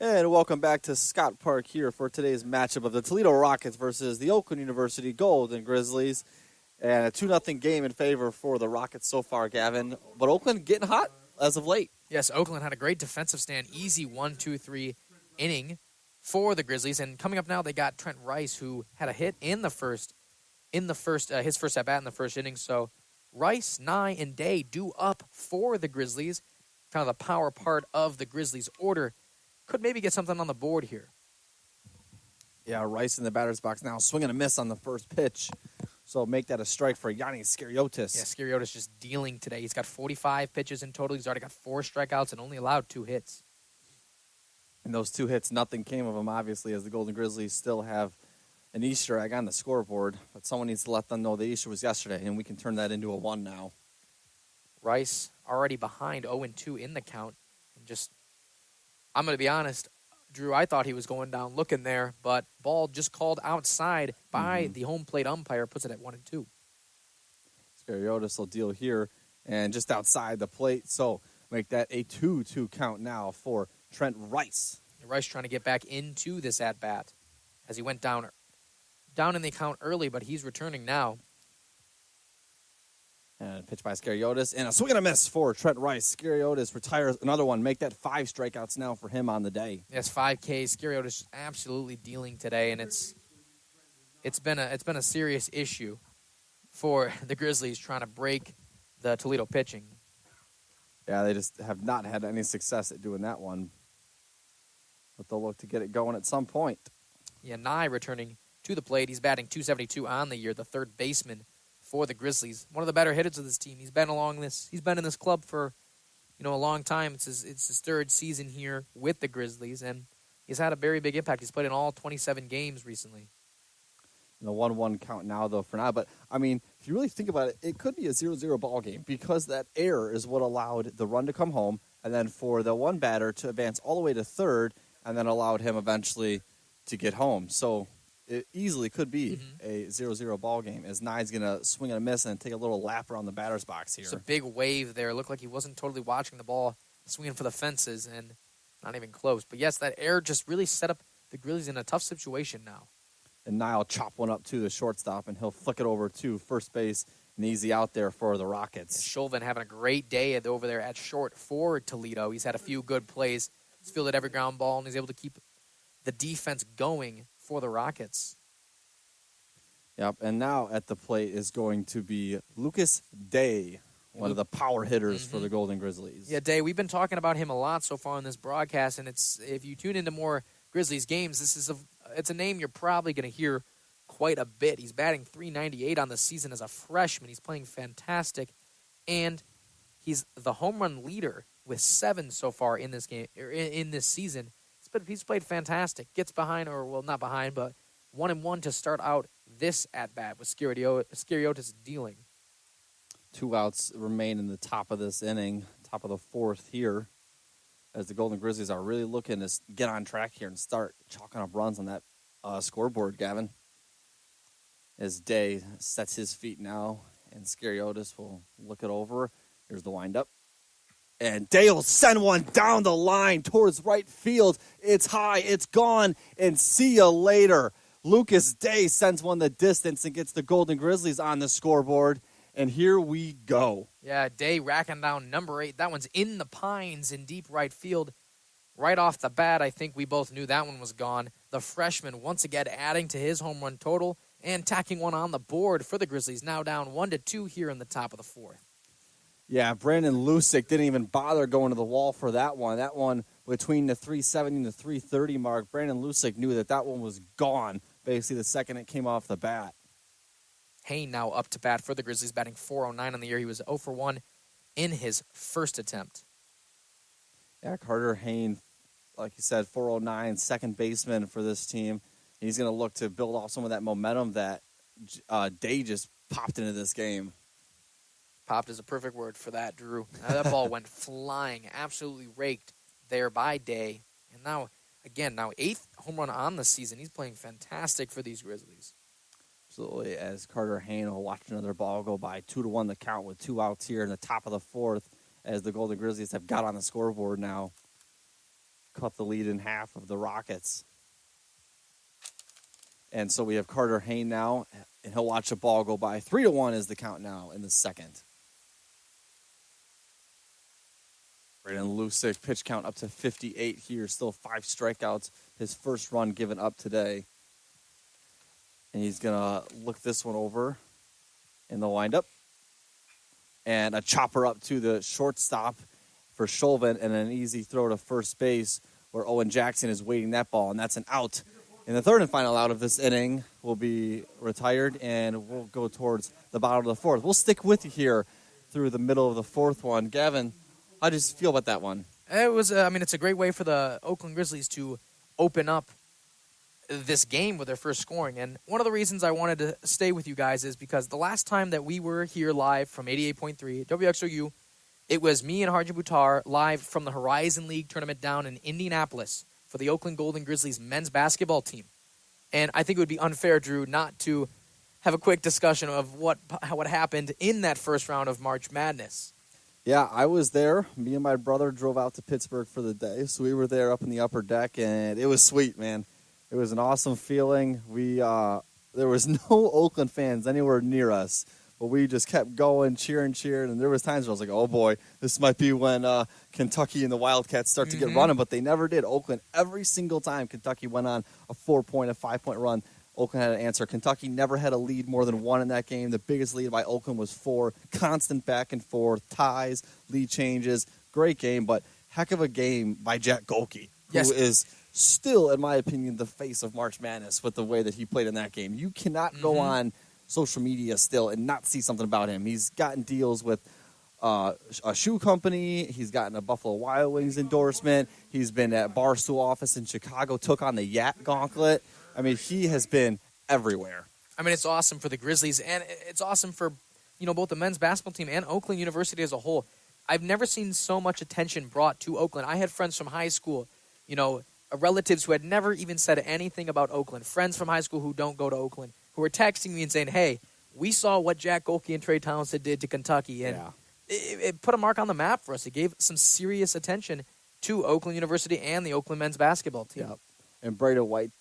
And welcome back to Scott Park here for today's matchup of the Toledo Rockets versus the Oakland University Golden Grizzlies. And a 2-0 game in favor for the Rockets so far, Gavin. But Oakland getting hot as of late. Yes, Oakland had a great defensive stand. Easy 1-2-3 inning for the Grizzlies. And coming up now, they got Trent Rice, who had a hit in the first his first at-bat in the first inning. So Rice, Nye, and Day due up for the Grizzlies. Kind of the power part of the Grizzlies' order. Could maybe get something on the board here. Yeah, Rice in the batter's box now, swinging a miss on the first pitch. So make that a strike for Yanni Skiriotis. Yeah, Skiriotis just dealing today. He's got 45 pitches in total. He's already got 4 strikeouts and only allowed 2 hits. And those 2 hits, nothing came of them, obviously, as the Golden Grizzlies still have an Easter egg on the scoreboard. But someone needs to let them know the Easter was yesterday, and we can turn that into a 1 now. Rice already behind 0-2 in the count. And just I'm going to be honest, Drew, I thought he was going down looking there, but ball just called outside by the home plate umpire, puts it at 1-2. Scariotis will deal here and just outside the plate. So make that a 2-2 count now for Trent Rice. Rice trying to get back into this at-bat as he went down in the count early, but he's returning now. And pitch by Scariotis, and a swing and a miss for Trent Rice. Scariotis retires another one. Make that 5 strikeouts now for him on the day. Yes, 5 Ks. Scariotis absolutely dealing today, and it's been a serious issue for the Grizzlies trying to break the Toledo pitching. Yeah, they just have not had any success at doing that one. But they'll look to get it going at some point. Yeah, Nye returning to the plate. He's batting .272 on the year, the third baseman for the Grizzlies. One of the better hitters of this team. He's been in this club for, a long time. It's his third season here with the Grizzlies, and he's had a very big impact. He's played in all 27 games recently. The 1-1 count now, though, for now. But, I mean, if you really think about it, it could be a 0-0 ball game because that error is what allowed the run to come home and then for the one batter to advance all the way to third and then allowed him eventually to get home. So it easily could be a 0-0 ball game as Nye's going to swing and a miss and take a little lap around the batter's box here. It's a big wave there. It looked like he wasn't totally watching the ball, swinging for the fences, and not even close. But, yes, that error just really set up the Grizzlies in a tough situation now. And Nye will chop one up to the shortstop, and he'll flick it over to first base. An easy out there for the Rockets. Chauvin having a great day over there at short for Toledo. He's had a few good plays. He's fielded every ground ball, and he's able to keep the defense going for the Rockets. Yep, and now at the plate is going to be Lucas Day, one of the power hitters for the Golden Grizzlies. Yeah, Day, we've been talking about him a lot so far in this broadcast, and if you tune into more Grizzlies games, it's a name you're probably going to hear quite a bit. He's batting .398 on the season as a freshman. He's playing fantastic, and he's the home run leader with 7 so far in this game in this season. He's played fantastic. Gets behind, not behind, but 1-1 to start out this at bat with Scariotis dealing. 2 outs remain in the top of this inning, top of the 4th here, as the Golden Grizzlies are really looking to get on track here and start chalking up runs on that scoreboard, Gavin. As Day sets his feet now, and Scariotis will look it over. Here's the windup. And Day will send one down the line towards right field. It's high, it's gone, and see you later. Lucas Day sends one the distance and gets the Golden Grizzlies on the scoreboard. And here we go. Yeah, Day racking down number 8. That one's in the pines in deep right field. Right off the bat, I think we both knew that one was gone. The freshman once again adding to his home run total and tacking one on the board for the Grizzlies. Now down 1-2 here in the top of the 4th. Yeah, Brandon Lusick didn't even bother going to the wall for that one. That one between the 370 and the 330 mark, Brandon Lusick knew that one was gone basically the second it came off the bat. Hain now up to bat for the Grizzlies, batting .409 on the year. He was 0 for 1 in his first attempt. Yeah, Carter Hain, like you said, .409, second baseman for this team. He's going to look to build off some of that momentum that Day just popped into this game. Popped is a perfect word for that, Drew. That ball went flying, absolutely raked there by Day. And now 8th home run on the season. He's playing fantastic for these Grizzlies. Absolutely, as Carter Hain will watch another ball go by. 2-1 the count with 2 outs here in the top of the 4th as the Golden Grizzlies have got on the scoreboard now. Cut the lead in half of the Rockets. And so we have Carter Hain now, and he'll watch a ball go by. 3-1 is the count now in the second. Brandon Lusick, pitch count up to 58 here. Still 5 strikeouts. His first run given up today. And he's going to look this one over in the windup. And a chopper up to the shortstop for Chauvin, and an easy throw to first base where Owen Jackson is waiting that ball, and that's an out. And the third and final out of this inning will be retired, and we'll go towards the bottom of the 4th. We'll stick with you here through the middle of the 4th one. Gavin, how did you feel about that one? It was, it's a great way for the Oakland Grizzlies to open up this game with their first scoring. And one of the reasons I wanted to stay with you guys is because the last time that we were here live from 88.3 WXOU, It was me and Harjun Buttar live from the Horizon League tournament down in Indianapolis for the Oakland Golden Grizzlies men's basketball team. And I think it would be unfair, Drew, not to have a quick discussion of what happened in that first round of March Madness. Yeah, I was there. Me and my brother drove out to Pittsburgh for the day, so we were there up in the upper deck, and it was sweet, man. It was an awesome feeling. There was no Oakland fans anywhere near us, but we just kept going, cheering, and there was times where I was like, oh boy, this might be when Kentucky and the Wildcats start to get running, but they never did. Oakland, every single time Kentucky went on a 4-point, a 5-point run, Oakland had an answer. Kentucky never had a lead more than 1 in that game. The biggest lead by Oakland was 4. Constant back and forth, ties, lead changes. Great game, but heck of a game by Jack Golke, who is still, in my opinion, the face of March Madness with the way that he played in that game. You cannot go on social media still and not see something about him. He's gotten deals with a shoe company. He's gotten a Buffalo Wild Wings endorsement. He's been at Barstool office in Chicago, took on the Yak Gauntlet. I mean, he has been everywhere. I mean, it's awesome for the Grizzlies, and it's awesome for, both the men's basketball team and Oakland University as a whole. I've never seen so much attention brought to Oakland. I had friends from high school, relatives who had never even said anything about Oakland, friends from high school who don't go to Oakland, who were texting me and saying, hey, we saw what Jack Golke and Trey Townsend did to Kentucky, and it put a mark on the map for us. It gave some serious attention to Oakland University and the Oakland men's basketball team. Yep. And Braden White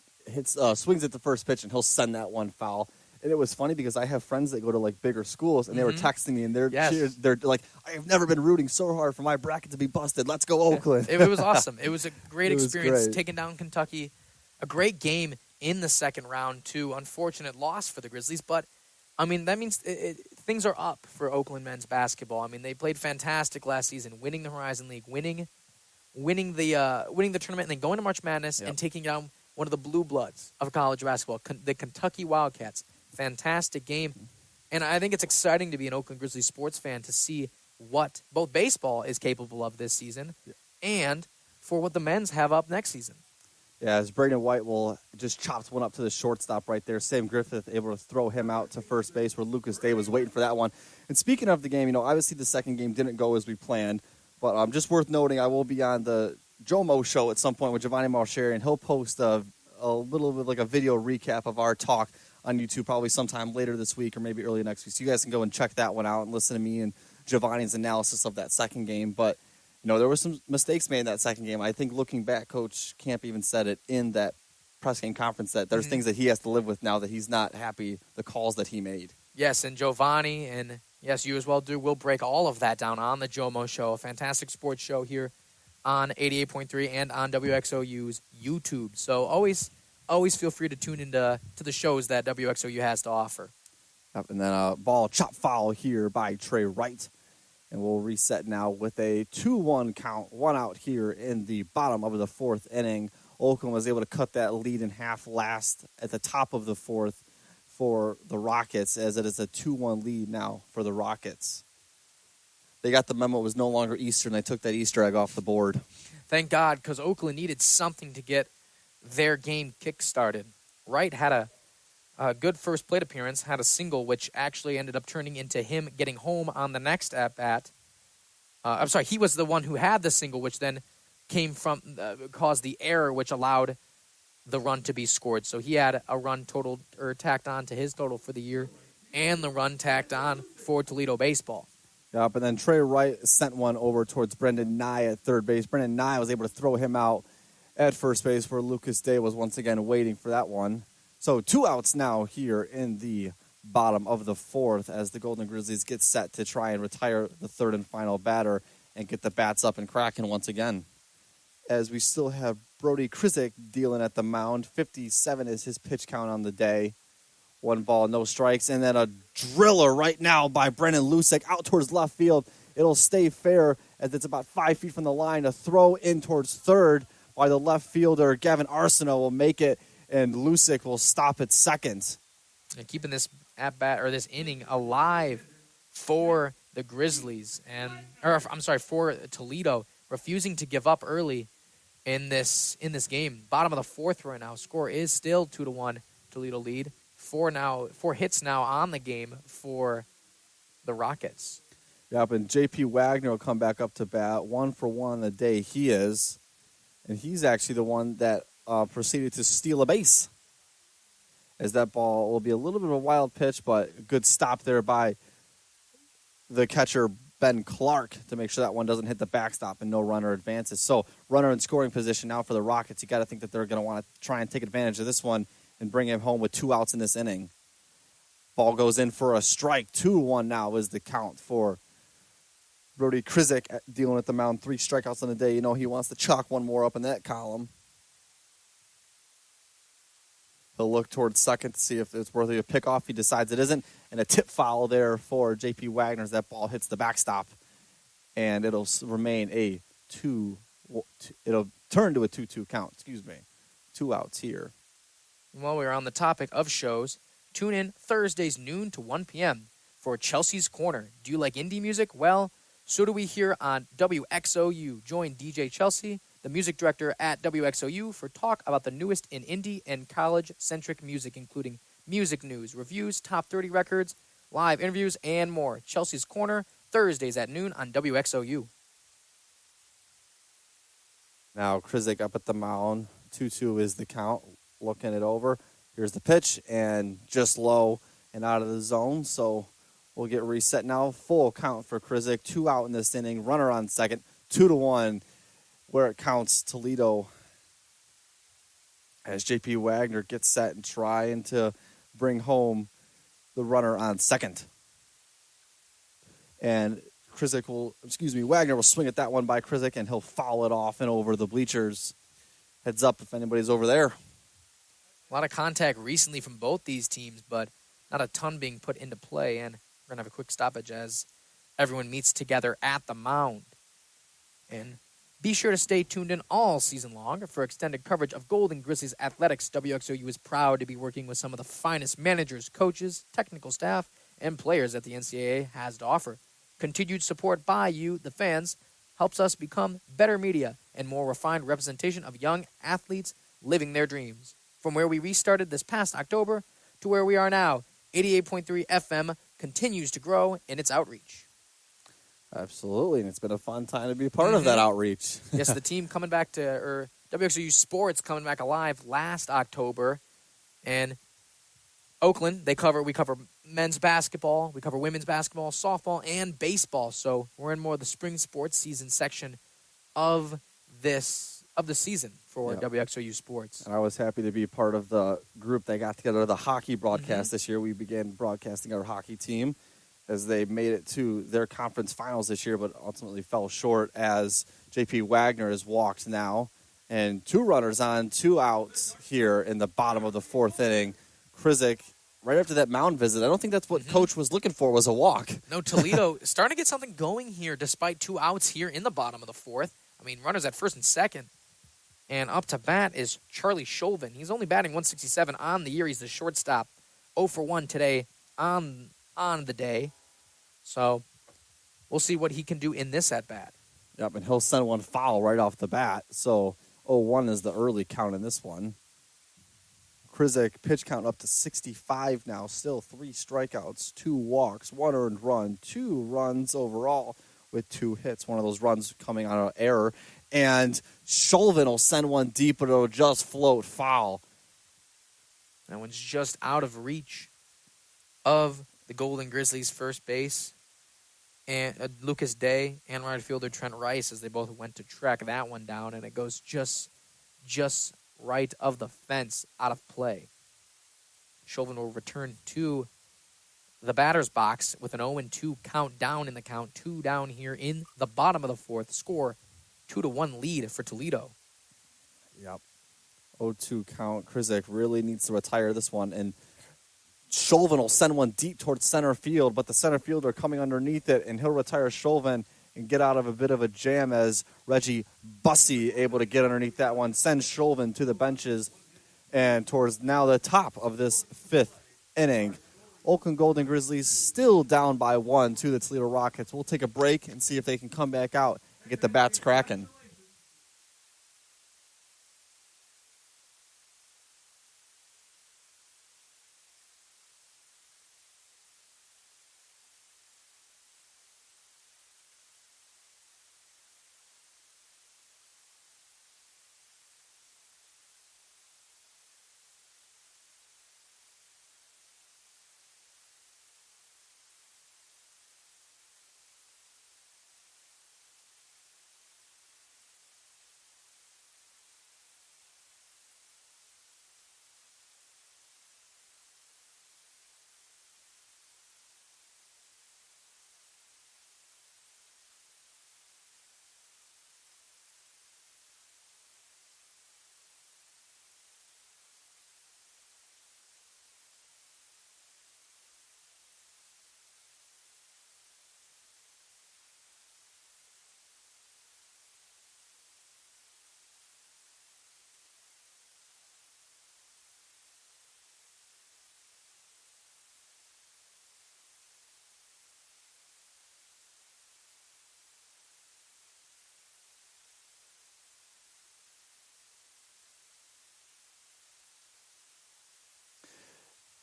swings at the first pitch, and he'll send that one foul. And it was funny because I have friends that go to bigger schools, and they were texting me, and they're like, I have never been rooting so hard for my bracket to be busted. Let's go Oakland. It was awesome. It was a great experience taking down Kentucky. A great game in the second round, too. Unfortunate loss for the Grizzlies, but I mean that means things are up for Oakland men's basketball. I mean they played fantastic last season, winning the Horizon League, winning the tournament, and then going to March Madness and taking down one of the blue bloods of college basketball, the Kentucky Wildcats. Fantastic game. And I think it's exciting to be an Oakland Grizzlies sports fan to see what both baseball is capable of this season and for what the men's have up next season. Yeah, as Braden White will just chopped one up to the shortstop right there. Sam Griffith able to throw him out to first base where Lucas Day was waiting for that one. And speaking of the game, obviously the second game didn't go as we planned, but just worth noting, I will be on the JOMO show at some point with Giovanni Malcheri, and he'll post a little bit like a video recap of our talk on YouTube probably sometime later this week or maybe early next week. So you guys can go and check that one out and listen to me and Giovanni's analysis of that second game. But, there were some mistakes made in that second game. I think looking back, Coach Camp even said it in that press game conference that there's things that he has to live with now that he's not happy, the calls that he made. Yes, and Giovanni, and yes, you as well, Drew, we'll break all of that down on the JOMO show, a fantastic sports show here on 88.3 and on WXOU's YouTube. So always feel free to tune into the shows that WXOU has to offer. Yep, and then a ball chop foul here by Trey Wright. And we'll reset now with a 2-1 count, 1 out here in the bottom of the fourth inning. Oakland was able to cut that lead in half last at the top of the fourth for the Rockets, as it is a 2-1 lead now for the Rockets. They got the memo. It was no longer Easter, and they took that Easter egg off the board. Thank God, because Oakland needed something to get their game kick-started. Wright had a good first plate appearance, had a single, which actually ended up turning into him getting home on the next at-bat. I'm sorry, he was the one who had the single, which then caused the error, which allowed the run to be scored. So he had a run totaled or tacked on to his total for the year, and the run tacked on for Toledo baseball. Yeah, but then Trey Wright sent one over towards Brendan Nye at third base. Brendan Nye was able to throw him out at first base, where Lucas Day was once again waiting for that one. So 2 outs now here in the bottom of the fourth as the Golden Grizzlies get set to try and retire the third and final batter and get the bats up and cracking once again. As we still have Brody Krizik dealing at the mound. 57 is his pitch count on the day. 1 ball, no strikes. And then a driller right now by Brennan Lusick out towards left field. It'll stay fair as it's about 5 feet from the line. A throw in towards third by the left fielder. Gavin Arsenault will make it, and Lusick will stop at second. And keeping this at-bat or this inning alive for the Grizzlies, for Toledo, refusing to give up early in this game. Bottom of the fourth right now. Score is still 2-1 Toledo lead. 4 hits now on the game for the Rockets. Yep, and J.P. Wagner will come back up to bat. 1 for 1 the day he is. And he's actually the one that proceeded to steal a base. As that ball will be a little bit of a wild pitch, but a good stop there by the catcher, Ben Clark, to make sure that one doesn't hit the backstop and no runner advances. So runner in scoring position now for the Rockets. You got to think that they're going to want to try and take advantage of this one and bring him home with 2 outs in this inning. Ball goes in for a strike. 2-1 now is the count for Brody Krizik dealing at the mound. 3 strikeouts on the day. You know he wants to chalk one more up in that column. He'll look towards second to see if it's worthy of pickoff. He decides it isn't. And a tip foul there for J.P. Wagner as that ball hits the backstop. And it'll remain a 2. It'll turn to a 2-2 count. 2 outs here. While we're on the topic of shows, tune in Thursdays noon to 1 p.m. for Chelsea's Corner. Do you like indie music? Well, so do we here on WXOU. Join DJ Chelsea, the music director at WXOU, for talk about the newest in indie and college-centric music, including music news, reviews, top 30 records, live interviews, and more. Chelsea's Corner, Thursdays at noon on WXOU. Now Krizik up at the mound. 2-2 is the count. Looking it over. Here's the pitch, and just low and out of the zone. So we'll get reset now. Full count for Krizik. 2 out in this inning. Runner on second. 2-1. Where it counts Toledo as J.P. Wagner gets set and trying to bring home the runner on second. And Wagner will swing at that one by Krizik, and he'll foul it off and over the bleachers. Heads up if anybody's over there. A lot of contact recently from both these teams, but not a ton being put into play. And we're going to have a quick stoppage as everyone meets together at the mound. And be sure to stay tuned in all season long for extended coverage of Golden Grizzlies athletics. WXOU is proud to be working with some of the finest managers, coaches, technical staff, and players that the NCAA has to offer. Continued support by you, the fans, helps us become better media and more refined representation of young athletes living their dreams. From where we restarted this past October to where we are now, 88.3 FM continues to grow in its outreach. Absolutely, and it's been a fun time to be a part of that outreach. Yes, the team coming back to WXOU Sports coming back alive last October. And Oakland, we cover men's basketball, we cover women's basketball, softball, and baseball. So we're in more of the spring sports season section of the season for WXOU Sports. And I was happy to be part of the group that got together, the hockey broadcast this year. We began broadcasting our hockey team as they made it to their conference finals this year, but ultimately fell short as J.P. Wagner has walked now. And 2 runners on, 2 outs here in the bottom of the 4th inning. Krizik, right after that mound visit, I don't think that's what Coach was looking for, was a walk. No, Toledo starting to get something going here despite 2 outs here in the bottom of the 4th. I mean, runners at first and second. And up to bat is Charlie Chauvin. He's only batting 167 on the year. He's the shortstop. 0 for 1 today on the day. So we'll see what he can do in this at-bat. Yep, and he'll send one foul right off the bat. So 0-1 is the early count in this one. Krizik pitch count up to 65 now. Still 3 strikeouts, 2 walks, 1 earned run, 2 runs overall with 2 hits. One of those runs coming on an error. And Chauvin will send one deep, but it'll just float foul. That one's just out of reach of the Golden Grizzlies' first base, and Lucas Day and right fielder Trent Rice, as they both went to track that one down, and it goes just right of the fence, out of play. Chauvin will return to the batter's box with an 0-2 count down in the count, 2 down here in the bottom of the 4th. Score 2-1 lead for Toledo. Yep. 0-2 count. Krizik really needs to retire this one, and Chauvin will send one deep towards center field, but the center fielder coming underneath it, and he'll retire Chauvin and get out of a bit of a jam as Reggie Bussey able to get underneath that one, send Chauvin to the benches, and towards now the top of this 5th inning. Oakland Golden Grizzlies still down by 1 to the Toledo Rockets. We'll take a break and see if they can come back out and get the bats cracking.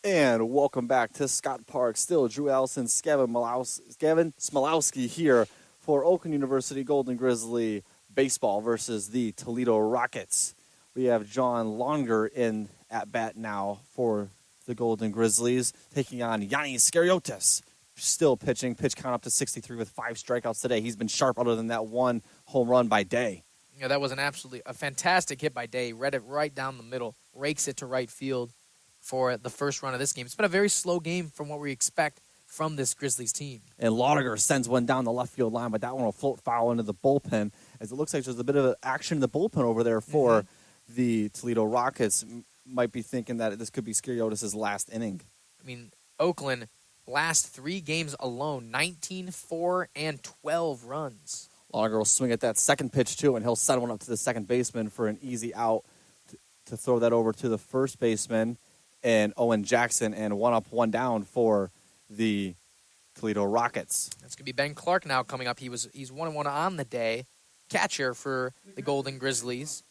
And welcome back to Scott Park. Still Drew Allison, Gavin Smilowski here for Oakland University Golden Grizzly baseball versus the Toledo Rockets. We have John Longer in at bat now for the Golden Grizzlies, taking on Yanni Skariotis. Still pitching. Pitch count up to 63 with 5 strikeouts today. He's been sharp other than that one home run by Day. Yeah, that was a fantastic hit by Day. Read it right down the middle, rakes it to right field for the first run of this game. It's been a very slow game from what we expect from this Grizzlies team. And Laudiger sends one down the left field line, but that one will float foul into the bullpen, as it looks like there's a bit of action in the bullpen over there for the Toledo Rockets. Might be thinking that this could be Skariotis' last inning. I mean, Oakland, last 3 games alone, 19, 4, and 12 runs. Laudiger will swing at that second pitch, too, and he'll send one up to the second baseman for an easy out to throw that over to the first baseman and Owen Jackson, and 1 up, 1 down for the Toledo Rockets. That's going to be Ben Clark now coming up. He's 1-1 on the day, catcher for the Golden Grizzlies.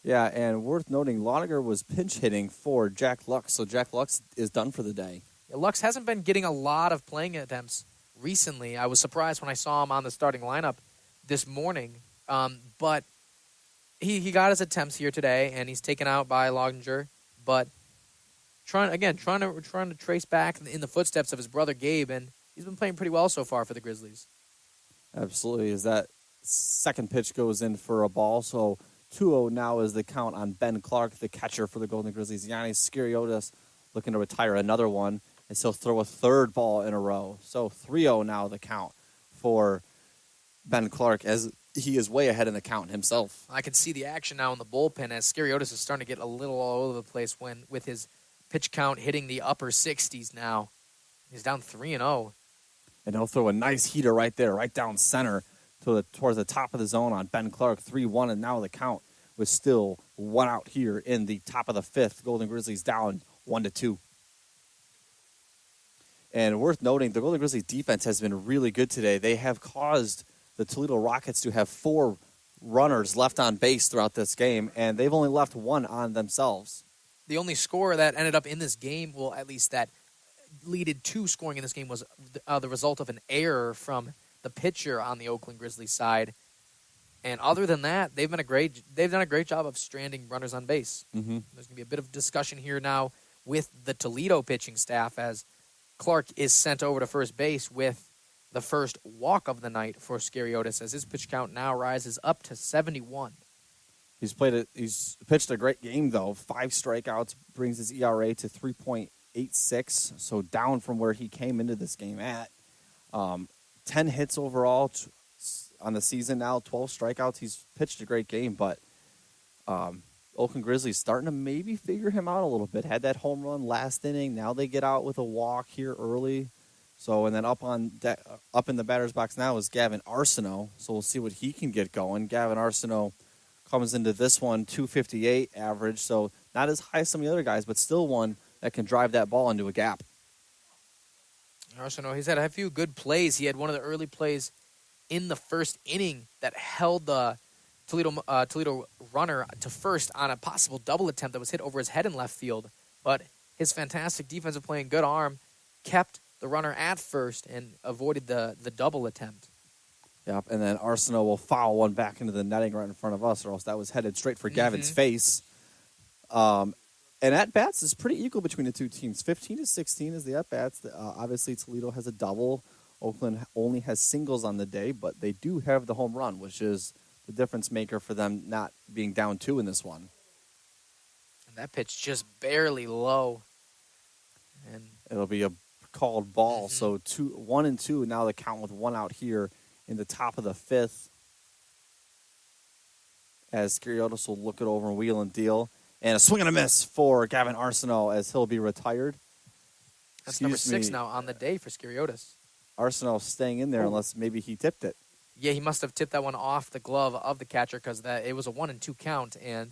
Yeah, and worth noting, Laudiger was pinch hitting for Jack Lux, so Jack Lux is done for the day. Yeah, Lux hasn't been getting a lot of playing attempts recently. I was surprised when I saw him on the starting lineup this morning, but he got his attempts here today, and he's taken out by Loginger, but trying to trace back in the footsteps of his brother Gabe, and he's been playing pretty well so far for the Grizzlies. Absolutely. As that second pitch goes in for a ball, so 2-0 now is the count on Ben Clark, the catcher for the Golden Grizzlies. Yanni Skariotis looking to retire another one, and he'll throw a third ball in a row. So 3-0 now the count for Ben Clark, as he is way ahead in the count himself. I can see the action now in the bullpen as Skariotis is starting to get a little all over the place with his pitch count hitting the upper 60s now. He's down 3-0. And he'll throw a nice heater right there, right down center towards the top of the zone on Ben Clark, 3-1, and now the count was still 1 out here in the top of the 5th. Golden Grizzlies down 1-2. And worth noting, the Golden Grizzlies defense has been really good today. They have caused the Toledo Rockets to have 4 runners left on base throughout this game, and they've only left 1 on themselves. The only score that ended up in this game, well, at least that leaded to scoring in this game, was the result of an error from the pitcher on the Oakland Grizzlies side. And other than that, they've done a great job of stranding runners on base. Mm-hmm. There's going to be a bit of discussion here now with the Toledo pitching staff, as Clark is sent over to first base with the first walk of the night for Skariotis, as his pitch count now rises up to 71. He's pitched a great game, though. 5 strikeouts brings his ERA to 3.86, so down from where he came into this game at. 10 hits overall on the season now, 12 strikeouts. He's pitched a great game, but Oakland Grizzlies starting to maybe figure him out a little bit. Had that home run last inning. Now they get out with a walk here early. So, and then up in the batter's box now is Gavin Arsenault. So we'll see what he can get going. Gavin Arsenault comes into this one, 258 average, so not as high as some of the other guys, but still one that can drive that ball into a gap. Arsenault, he's had a few good plays. He had one of the early plays in the first inning that held the Toledo runner to first on a possible double attempt that was hit over his head in left field. But his fantastic defensive play and good arm kept the runner at first and avoided the double attempt. Yep, and then Arsenault will foul one back into the netting right in front of us, or else that was headed straight for Gavin's face. And at-bats is pretty equal between the two teams. 15-16 is the at-bats. Obviously, Toledo has a double. Oakland only has singles on the day, but they do have the home run, which is the difference maker for them not being down 2 in this one. And that pitch just barely low. And it'll be a called ball. So 1-2, now the count with 1 out here in the top of the 5th. As Skariotis will look it over and wheel and deal. And a swing and a miss for Gavin Arsenault as he'll be retired. That's number 6 now on the day for Skariotis. Arsenault staying in there unless maybe he tipped it. Yeah, he must have tipped that one off the glove of the catcher because it was a 1-2 count, and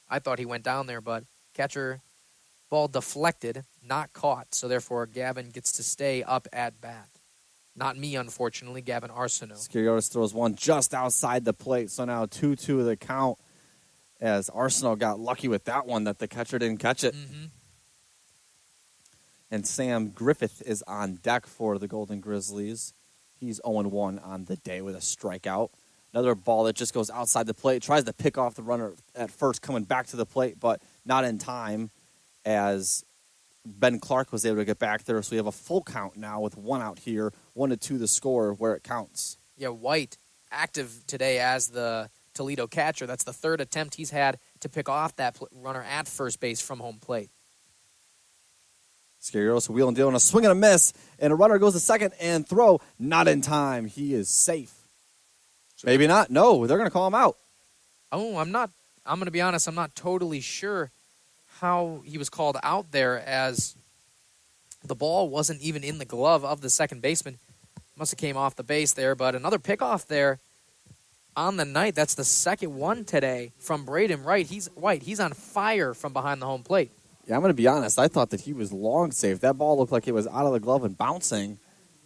I thought he went down there, but catcher ball deflected, not caught, so therefore Gavin gets to stay up at bat. Not me, unfortunately, Gavin Arsenault. Skariotis throws one just outside the plate, so now 2-2 the count as Arsenault got lucky with that one that the catcher didn't catch it. Mm-hmm. And Sam Griffith is on deck for the Golden Grizzlies. He's 0-1 on the day with a strikeout. Another ball that just goes outside the plate. Tries to pick off the runner at first, coming back to the plate, but not in time as Ben Clark was able to get back there. So we have a full count now with 1 out here. 1-2 the score where it counts. Yeah, White active today as the Toledo catcher. That's the 3rd attempt he's had to pick off that runner at first base from home plate. Scarios wheel and deal and a swing and a miss, and a runner goes to second and throw. Not in time. He is safe. Maybe not. No, they're going to call him out. Oh, I'm going to be honest, I'm not totally sure how he was called out there, as the ball wasn't even in the glove of the second baseman. Must have came off the base there, but another pickoff there on the night. That's the second one today from Braden Wright. He's on fire from behind the home plate. Yeah, I'm going to be honest. I thought that he was long safe. That ball looked like it was out of the glove and bouncing,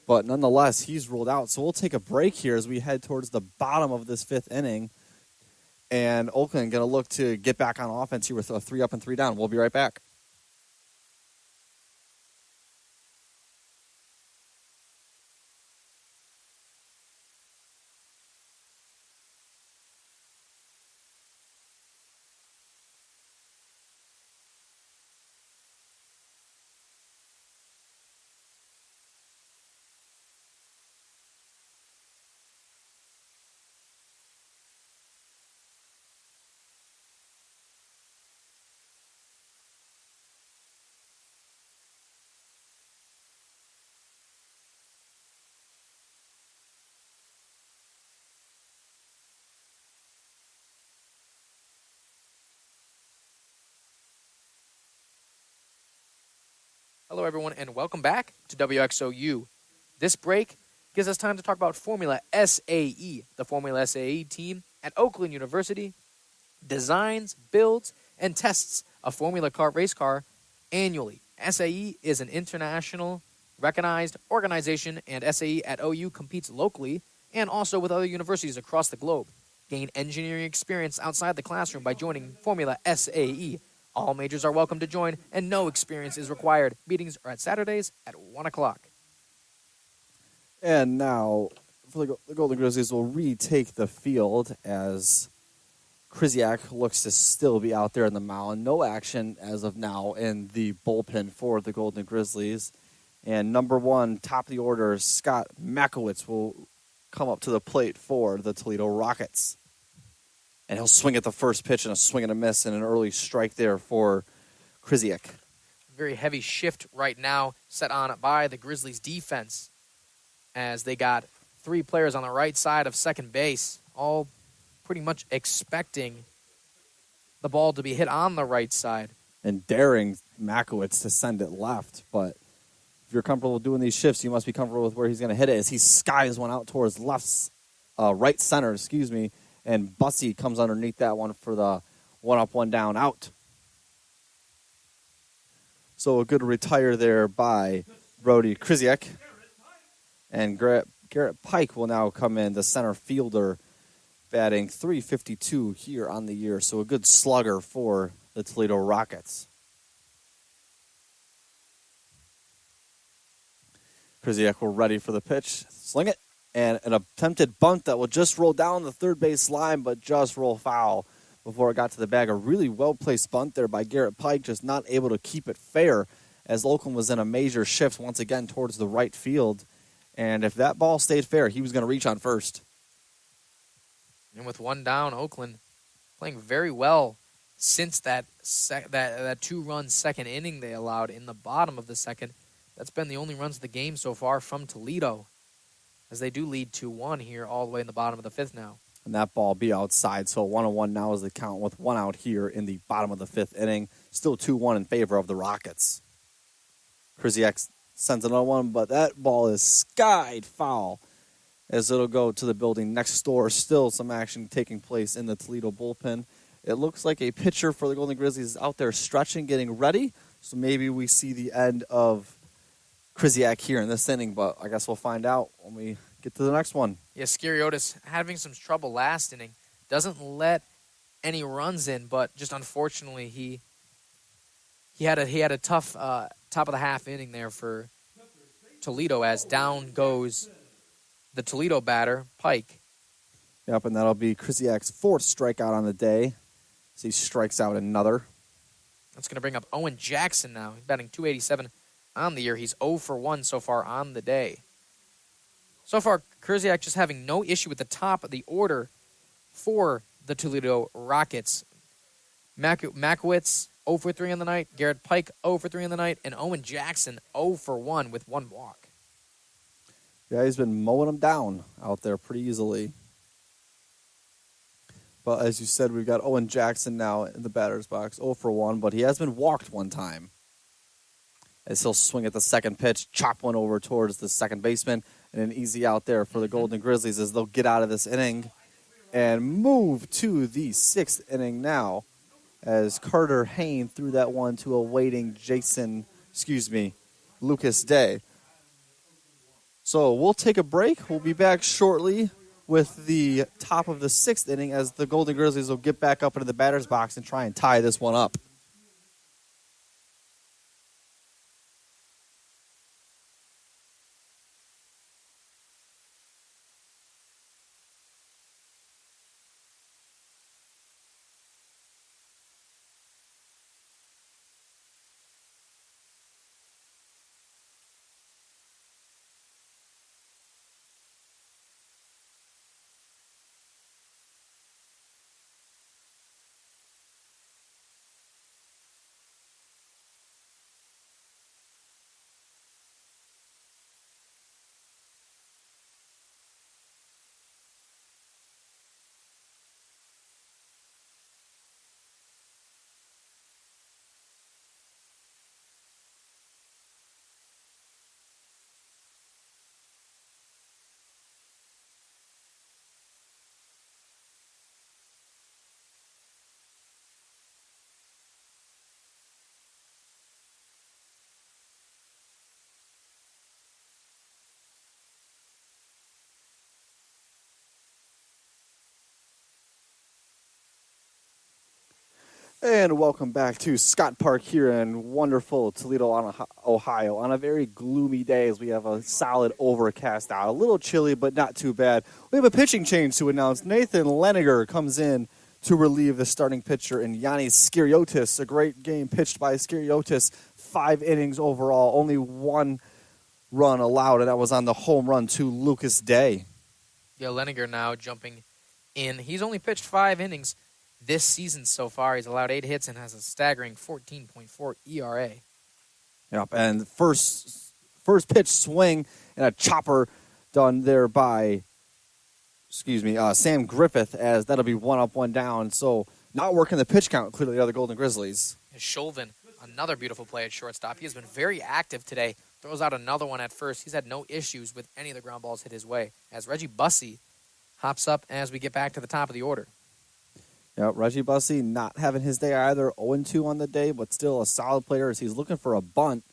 but nonetheless, he's ruled out. So we'll take a break here as we head towards the bottom of this 5th inning. And Oakland going to look to get back on offense here with a 3 up and 3 down. We'll be right back. Hello, everyone, and welcome back to WXOU. This break gives us time to talk about Formula SAE. The Formula SAE team at Oakland University designs, builds, and tests a Formula car race car annually. SAE is an international recognized organization, and SAE at OU competes locally and also with other universities across the globe. Gain engineering experience outside the classroom by joining Formula SAE. All majors are welcome to join, and no experience is required. Meetings are at Saturdays at 1 o'clock. And now for the Golden Grizzlies will retake the field as Krzyzak looks to still be out there in the mound. No action as of now in the bullpen for the Golden Grizzlies. And number 1, top of the order, Scott Makowitz will come up to the plate for the Toledo Rockets. And he'll swing at the first pitch and a swing and a miss and an early strike there for Krzyzak. Very heavy shift right now set on by the Grizzlies defense, as they got 3 players on the right side of second base, all pretty much expecting the ball to be hit on the right side. And daring Makowitz to send it left. But if you're comfortable doing these shifts, you must be comfortable with where he's going to hit it as he skies one out towards right center, and Bussy comes underneath that one for the 1 up, 1 down out. So a good retire there by Brody Krzyzak. And Garrett Pike will now come in, the center fielder, batting .352 here on the year. So a good slugger for the Toledo Rockets. Krzyzak will ready for the pitch. Sling it. And an attempted bunt that will just roll down the third base line, but just roll foul before it got to the bag. A really well-placed bunt there by Garrett Pike, just not able to keep it fair as Oakland was in a major shift once again towards the right field. And if that ball stayed fair, he was going to reach on first. And with 1 down, Oakland playing very well since that 2-run second inning they allowed in the bottom of the second. That's been the only runs of the game so far from Toledo, as they do lead 2-1 here all the way in the bottom of the 5th now. And that ball be outside, so 1-1 now is the count with 1 out here in the bottom of the 5th inning. Still 2-1 in favor of the Rockets. Krzyzak sends another one, but that ball is skied foul as it'll go to the building next door. Still some action taking place in the Toledo bullpen. It looks like a pitcher for the Golden Grizzlies is out there stretching, getting ready. So maybe we see the end of Krzyzak here in this inning, but I guess we'll find out when we get to the next one. Yeah, Scarios having some trouble last inning. Doesn't let any runs in, but just unfortunately he he had a tough top of the half inning there for Toledo as down goes the Toledo batter, Pike. Yep, and that'll be Krzyzak's 4th strikeout on the day as he strikes out another. That's going to bring up Owen Jackson now. He's batting .287 on the year. He's 0 for 1 so far on the day. So far, Krzyzak just having no issue with the top of the order for the Toledo Rockets. Makowitz 0 for 3 on the night. Garrett Pike 0 for 3 on the night. And Owen Jackson 0 for 1 with 1 walk. Yeah, he's been mowing them down out there pretty easily. But as you said, we've got Owen Jackson now in the batter's box, 0 for 1, but he has been walked one time. As he'll swing at the second pitch, chop one over towards the second baseman, and an easy out there for the Golden Grizzlies as they'll get out of this inning and move to the 6th inning now as Carter Hain threw that one to a waiting Lucas Day. So we'll take a break. We'll be back shortly with the top of the 6th inning as the Golden Grizzlies will get back up into the batter's box and try and tie this one up. And welcome back to Scott Park here in wonderful Toledo, Ohio, on a very gloomy day as we have a solid overcast out. A little chilly, but not too bad. We have a pitching change to announce. Nathan Leniger comes in to relieve the starting pitcher in Yannis Skiriotis. A great game pitched by Skiriotis. 5 innings overall, only 1 run allowed, and that was on the home run to Lucas Day. Yeah, Leniger now jumping in. He's only pitched 5 innings this season so far. He's allowed 8 hits and has a staggering 14.4 ERA. Yep, and first pitch swing and a chopper done there by, Sam Griffith, as that'll be 1 up, 1 down. So not working the pitch count, clearly, the other Golden Grizzlies. Sholvin, another beautiful play at shortstop. He has been very active today. Throws out another one at first. He's had no issues with any of the ground balls hit his way, as Reggie Bussey hops up as we get back to the top of the order. Yeah, Reggie Bussey not having his day either, 0-2 on the day, but still a solid player as he's looking for a bunt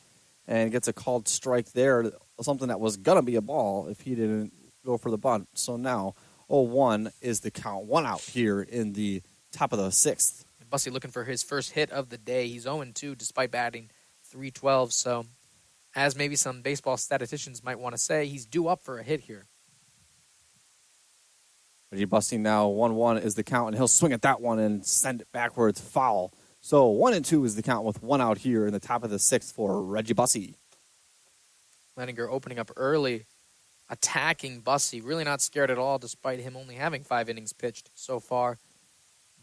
and gets a called strike there, something that was going to be a ball if he didn't go for the bunt. So now 0-1 is the count, 1 out here in the top of the 6th. Bussey looking for his first hit of the day. He's 0-2 despite batting .312, so as maybe some baseball statisticians might want to say, he's due up for a hit here. Reggie Bussey now 1-1 is the count, and he'll swing at that one and send it backwards, foul. So 1-2 is the count with 1 out here in the top of the 6th for Reggie Bussey. Leniger opening up early, attacking Bussey, really not scared at all despite him only having 5 innings pitched so far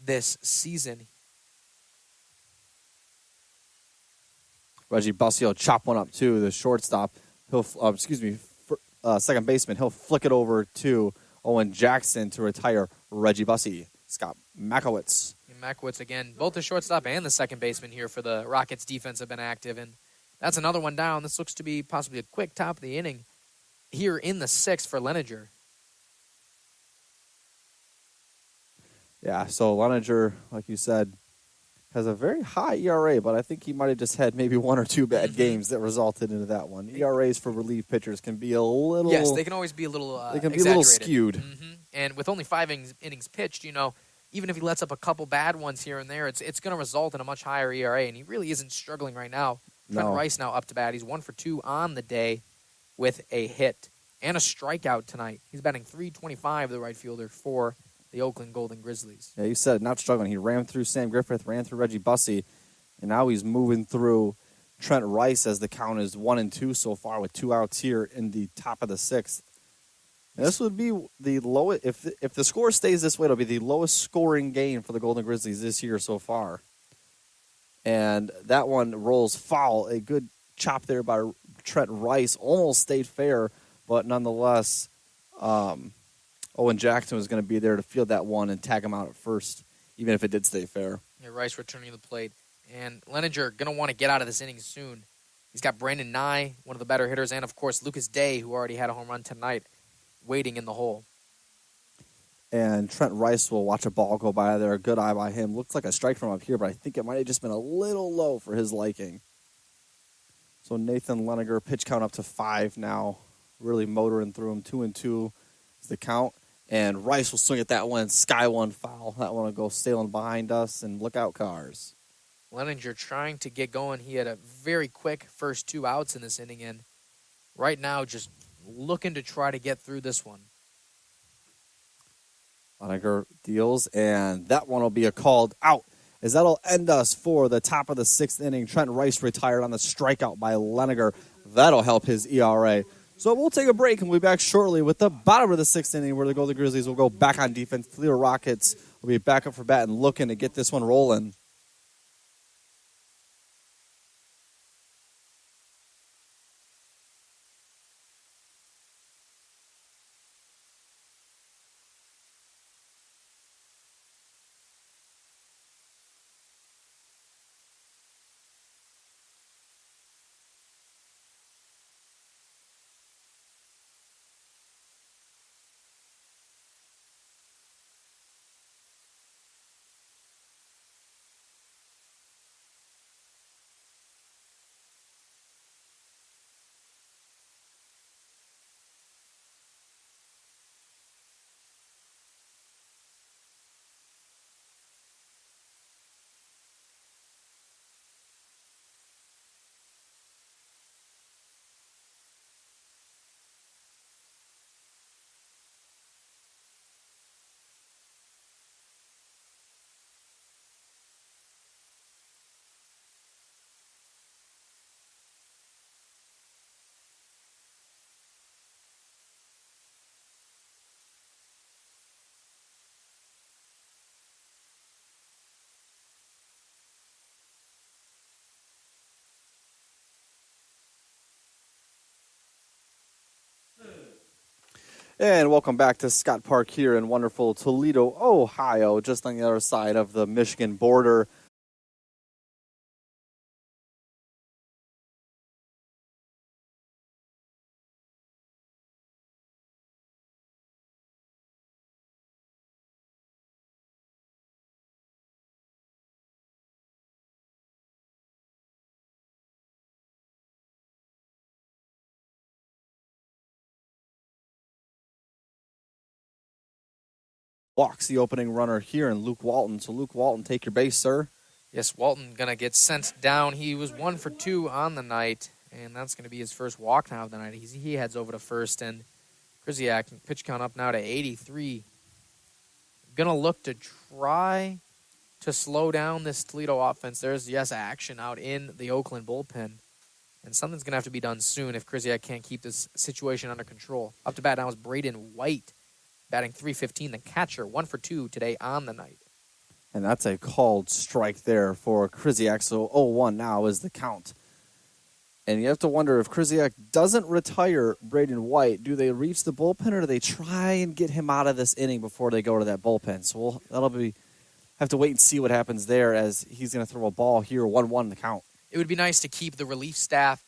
this season. Reggie Bussey will chop one up to the shortstop. He'll, second baseman. He'll flick it over to Owen Jackson to retire Reggie Bussey. Scott Makowitz. Makowitz again, both the shortstop and the second baseman here for the Rockets defense have been active, and that's another one down. This looks to be possibly a quick top of the inning here in the 6th for Leniger. Yeah, so Leniger, like you said, has a very high ERA, but I think he might have just had maybe 1 or 2 bad games that resulted into that one. ERAs for relief pitchers can be a little... Yes, they can always be a little they can be a little skewed. And with only 5 innings pitched, even if he lets up a couple bad ones here and there, it's going to result in a much higher ERA, and he really isn't struggling right now. Trent Rice now up to bat. He's 1 for 2 on the day with a hit and a strikeout tonight. He's batting .325, the right fielder for the Oakland Golden Grizzlies. Yeah, you said not struggling. He ran through Sam Griffith, ran through Reggie Bussey, and now he's moving through Trent Rice as the count is 1-2 so far with 2 outs here in the top of the 6th. And this would be the lowest, if the score stays this way, it'll be the lowest scoring game for the Golden Grizzlies this year so far. And that one rolls foul. A good chop there by Trent Rice. Almost stayed fair, but nonetheless, Owen Jackson was going to be there to field that one and tag him out at first, even if it did stay fair. Yeah, Rice returning to the plate. And Leninger going to want to get out of this inning soon. He's got Brandon Nye, one of the better hitters, and, of course, Lucas Day, who already had a home run tonight, waiting in the hole. And Trent Rice will watch a ball go by there. A good eye by him. Looks like a strike from up here, but I think it might have just been a little low for his liking. So Nathan Leninger, pitch count up to 5 now. Really motoring through him. 2-2 is the count. And Rice will swing at that one. Sky one foul. That one will go sailing behind us, and look out, cars. Leninger trying to get going. He had a very quick first 2 outs in this inning, and right now just looking to try to get through this one. Leninger deals, and that one will be a called out, as that'll end us for the top of the 6th inning. Trent Rice retired on the strikeout by Leninger. That'll help his ERA. So we'll take a break, and we'll be back shortly with the bottom of the 6th inning, where the Golden Grizzlies will go back on defense. Toledo Rockets will be back up for bat and looking to get this one rolling. And welcome back to Scott Park here in wonderful Toledo, Ohio, just on the other side of the Michigan border. Walks the opening runner here in Luke Walton. So Luke Walton, take your base, sir. Yes, Walton going to get sent down. He was 1 for 2 on the night, and that's going to be his first walk now of the night. He heads over to first, and Krzyzak, pitch count up now to 83. Going to look to try to slow down this Toledo offense. There's, yes, action out in the Oakland bullpen, and something's going to have to be done soon if Krzyzak can't keep this situation under control. Up to bat now is Braden White, batting .315, the catcher, 1 for 2 today on the night. And that's a called strike there for Krzyzak. So 0-1 now is the count. And you have to wonder, if Krzyzak doesn't retire Braden White, do they reach the bullpen, or do they try and get him out of this inning before they go to that bullpen? So have to wait and see what happens there, as he's going to throw a ball here, 1-1 in the count. It would be nice to keep the relief staff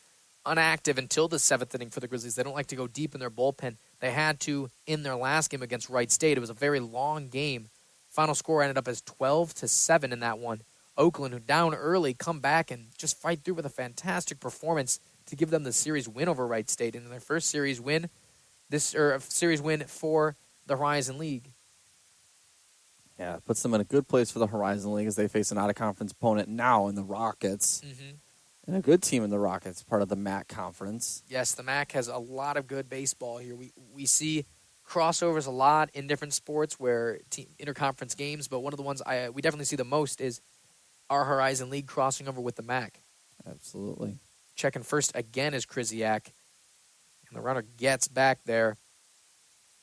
unactive until the 7th inning for the Grizzlies. They don't like to go deep in their bullpen. They had to in their last game against Wright State. It was a very long game. Final score ended up as 12-7 in that one. Oakland, who down early, come back and just fight through with a fantastic performance to give them the series win over Wright State. And their first series win, series win for the Horizon League. Yeah, it puts them in a good place for the Horizon League as they face an out-of-conference opponent now in the Rockets. Mm-hmm. And a good team in the Rockets, part of the MAC conference. Yes, the MAC has a lot of good baseball here. We see crossovers a lot in different sports where interconference games, but one of the ones we definitely see the most is our Horizon League crossing over with the MAC. Absolutely. Checking first again is Krzyzak. And the runner gets back there,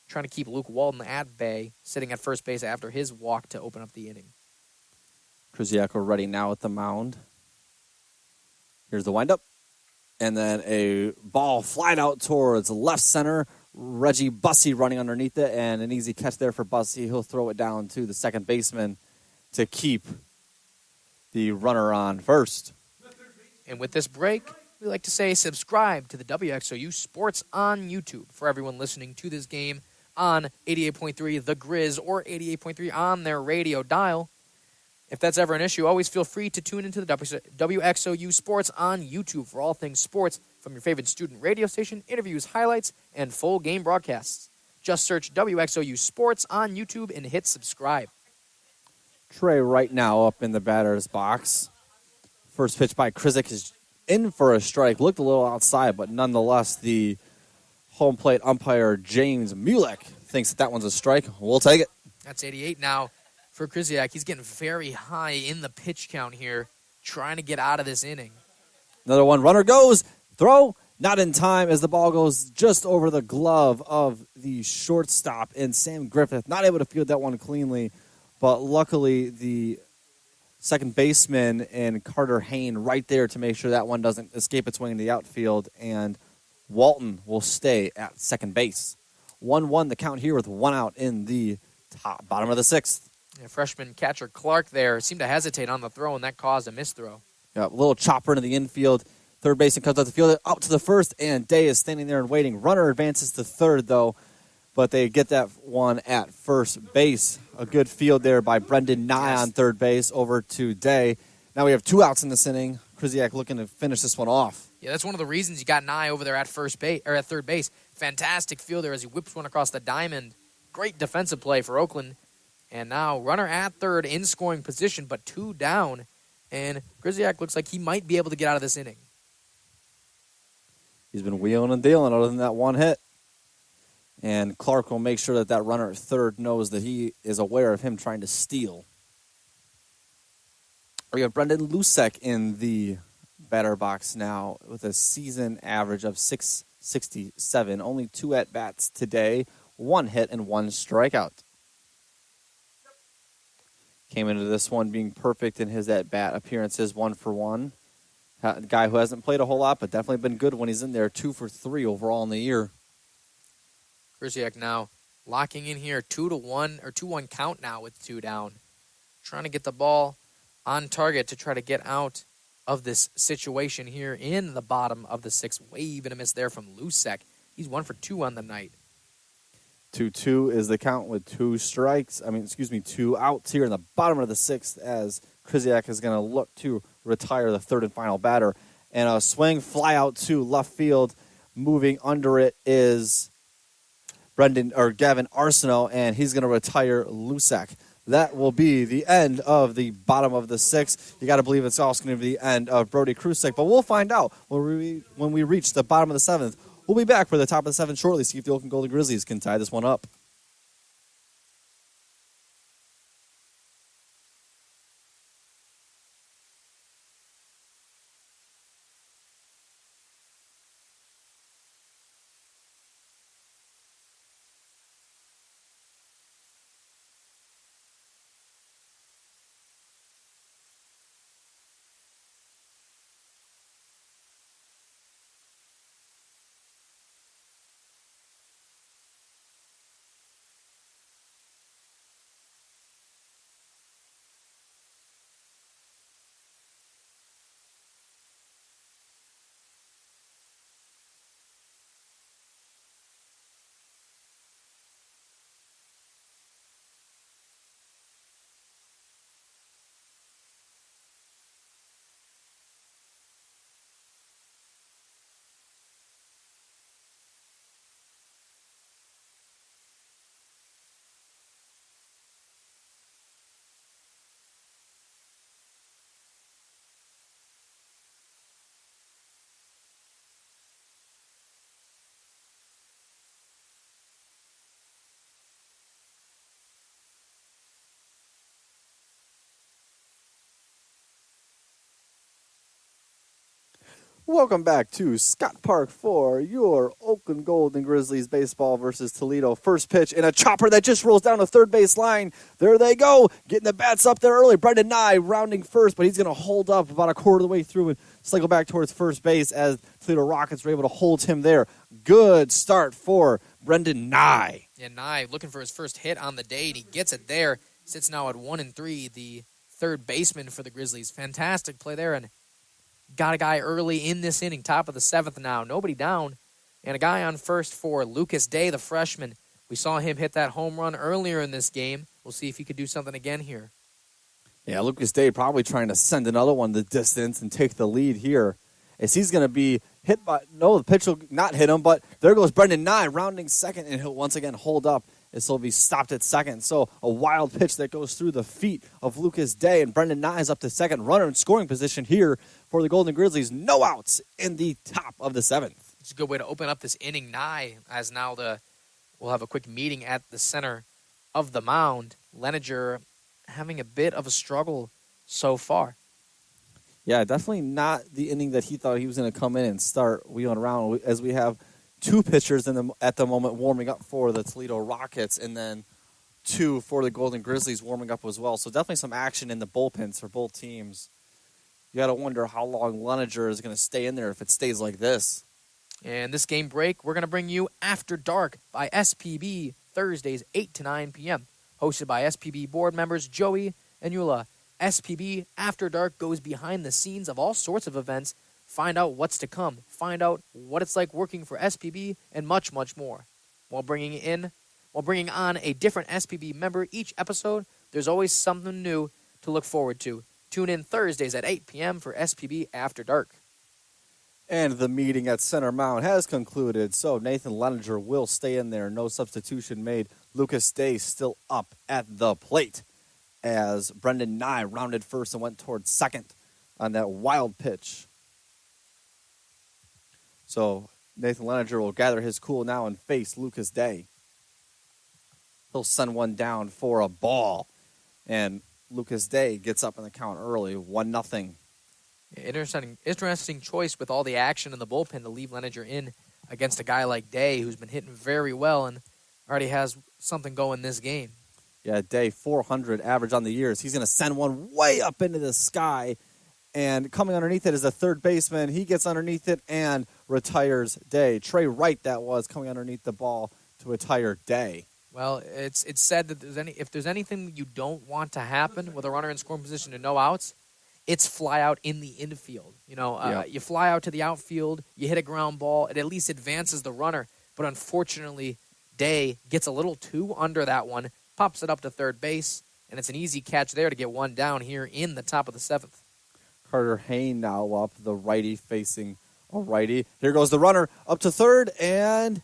trying to keep Luke Walden at bay, sitting at first base after his walk to open up the inning. Krzyzak ready now at the mound. Here's the windup. And then a ball flying out towards left center. Reggie Bussey running underneath it, and an easy catch there for Bussey. He'll throw it down to the second baseman to keep the runner on first. And with this break, we like to say subscribe to the WXOU Sports on YouTube for everyone listening to this game on 88.3 The Grizz or 88.3 on their radio dial. If that's ever an issue, always feel free to tune into the WXOU Sports on YouTube for all things sports from your favorite student radio station, interviews, highlights, and full game broadcasts. Just search WXOU Sports on YouTube and hit subscribe. Trey right now up in the batter's box. First pitch by Krzyzak is in for a strike. Looked a little outside, but nonetheless, the home plate umpire, James Mulek, thinks that one's a strike. We'll take it. That's 88 now for Krzyzak. He's getting very high in the pitch count here, trying to get out of this inning. Another one. Runner goes. Throw. Not in time as the ball goes just over the glove of the shortstop. And Sam Griffith not able to field that one cleanly. But luckily, the second baseman and Carter Hain right there to make sure that one doesn't escape its way in the outfield. And Walton will stay at second base. 1-1 the count here with one out in the bottom of the sixth. Yeah, freshman catcher Clark there seemed to hesitate on the throw, and that caused a misthrow. Yeah, a little chopper into the infield. Third baseman comes out the field, out to the first, and Day is standing there and waiting. Runner advances to third, though, but they get that one at first base. A good field there by Brendan Nye on third base over to Day. Now we have two outs in this inning. Krzyzak looking to finish this one off. Yeah, that's one of the reasons you got Nye over there at first base or at third base. Fantastic fielder as he whips one across the diamond. Great defensive play for Oakland. And now runner at third in scoring position, but two down. And Krzyzak looks like he might be able to get out of this inning. He's been wheeling and dealing other than that one hit. And Clark will make sure that that runner at third knows that he is aware of him trying to steal. We have Brendan Lusek in the batter box now with a season average of .667. Only two at-bats today, one hit and one strikeout. Came into this one being perfect in his at-bat appearances, 1 for 1. A guy who hasn't played a whole lot, but definitely been good when he's in there, 2 for 3 overall in the year. Krzyzak now locking in here, 2-1 or 2-1 count now with two down. Trying to get the ball on target to try to get out of this situation here in the bottom of the sixth. Wave and a miss there from Lusek. He's 1 for 2 on the night. 2-2 is the count with two outs here in the bottom of the sixth as Krzyzak is going to look to retire the third and final batter. And a swing, fly out to left field. Moving under it is Gavin Arsenault, and he's going to retire Lusek. That will be the end of the bottom of the sixth. You got to believe it's also going to be the end of Brody Krusek, but we'll find out when we reach the bottom of the seventh. We'll be back for the top of the seventh shortly, see if the Oakland Golden Grizzlies can tie this one up. Welcome back to Scott Park for your Oakland Golden Grizzlies baseball versus Toledo. First pitch and a chopper that just rolls down the third base line. There they go, getting the bats up there early. Brendan Nye rounding first, but he's going to hold up about a quarter of the way through and cycle back towards first base as Toledo Rockets were able to hold him there. Good start for Brendan Nye. Yeah, Nye looking for his first hit on the day, and he gets it there. Sits now at 1-3, the third baseman for the Grizzlies. Fantastic play there, and got a guy early in this inning, top of the seventh now. Nobody down. And a guy on first for Lucas Day, the freshman. We saw him hit that home run earlier in this game. We'll see if he could do something again here. Yeah, Lucas Day probably trying to send another one the distance and take the lead here. As he's going to be hit by, no, the pitch will not hit him, but there goes Brendan Nye rounding second, and he'll once again hold up. This will be stopped at second. So a wild pitch that goes through the feet of Lucas Day, and Brendan Nye is up to second. Runner in scoring position here for the Golden Grizzlies. No outs in the top of the seventh. It's a good way to open up this inning. Nye, as now we'll have a quick meeting at the center of the mound. Leninger having a bit of a struggle so far. Yeah, definitely not the inning that he thought he was going to come in and start wheeling around, as we have two pitchers at the moment warming up for the Toledo Rockets, and then two for the Golden Grizzlies warming up as well. So definitely some action in the bullpens for both teams. You got to wonder how long Leninger is going to stay in there if it stays like this. And this game break, we're going to bring you After Dark by SPB, Thursdays 8 to 9 p.m., hosted by SPB board members Joey and Eula. SPB After Dark goes behind the scenes of all sorts of events. Find out what's to come. Find out what it's like working for SPB and much, much more. While bringing on a different SPB member each episode, there's always something new to look forward to. Tune in Thursdays at 8 p.m. for SPB After Dark. And the meeting at Center Mound has concluded, so Nathan Leninger will stay in there. No substitution made. Lucas Day still up at the plate as Brendan Nye rounded first and went towards second on that wild pitch. So Nathan Leninger will gather his cool now and face Lucas Day. He'll send one down for a ball. And Lucas Day gets up in the count early, 1-0. Interesting choice with all the action in the bullpen to leave Leninger in against a guy like Day, who's been hitting very well and already has something going this game. Yeah, Day, 400 average on the years. He's going to send one way up into the sky. And coming underneath it is a third baseman. He gets underneath it and retires Day. Trey Wright, that was, coming underneath the ball to retire Day. Well, it's said that if there's anything you don't want to happen with a runner in scoring position to no outs, it's fly out in the infield. You fly out to the outfield, you hit a ground ball, it at least advances the runner. But unfortunately, Day gets a little too under that one, pops it up to third base, and it's an easy catch there to get one down here in the top of the seventh. Carter Hayne now up, the righty facing a righty. Here goes the runner up to third, and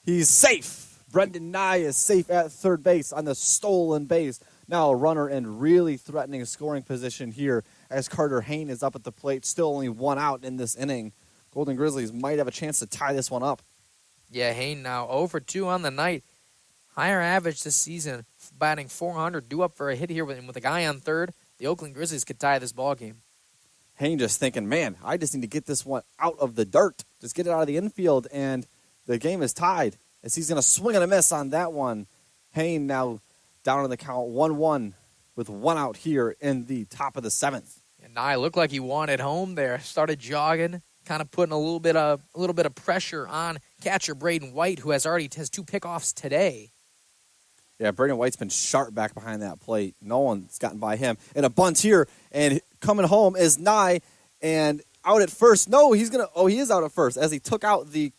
he's safe. Brendan Nye is safe at third base on the stolen base. Now a runner in really threatening scoring position here as Carter Hayne is up at the plate. Still only one out in this inning. Golden Grizzlies might have a chance to tie this one up. Yeah, Hayne now 0 for 2 on the night. Higher average this season, batting .400, due up for a hit here with a guy on third. The Oakland Grizzlies could tie this ball game. Hayne just thinking, man, I just need to get this one out of the dirt. Just get it out of the infield, and the game is tied as he's going to swing and a miss on that one. Hayne now down in the count 1-1 with one out here in the top of the seventh. And Nye looked like he wanted home there. Started jogging, kind of putting a little bit of pressure on catcher Braden White, who has two pickoffs today. Yeah, Braden White's been sharp back behind that plate. No one's gotten by him. And a bunt here, and coming home is Nye, and out at first. No, he is out at first, as he took out the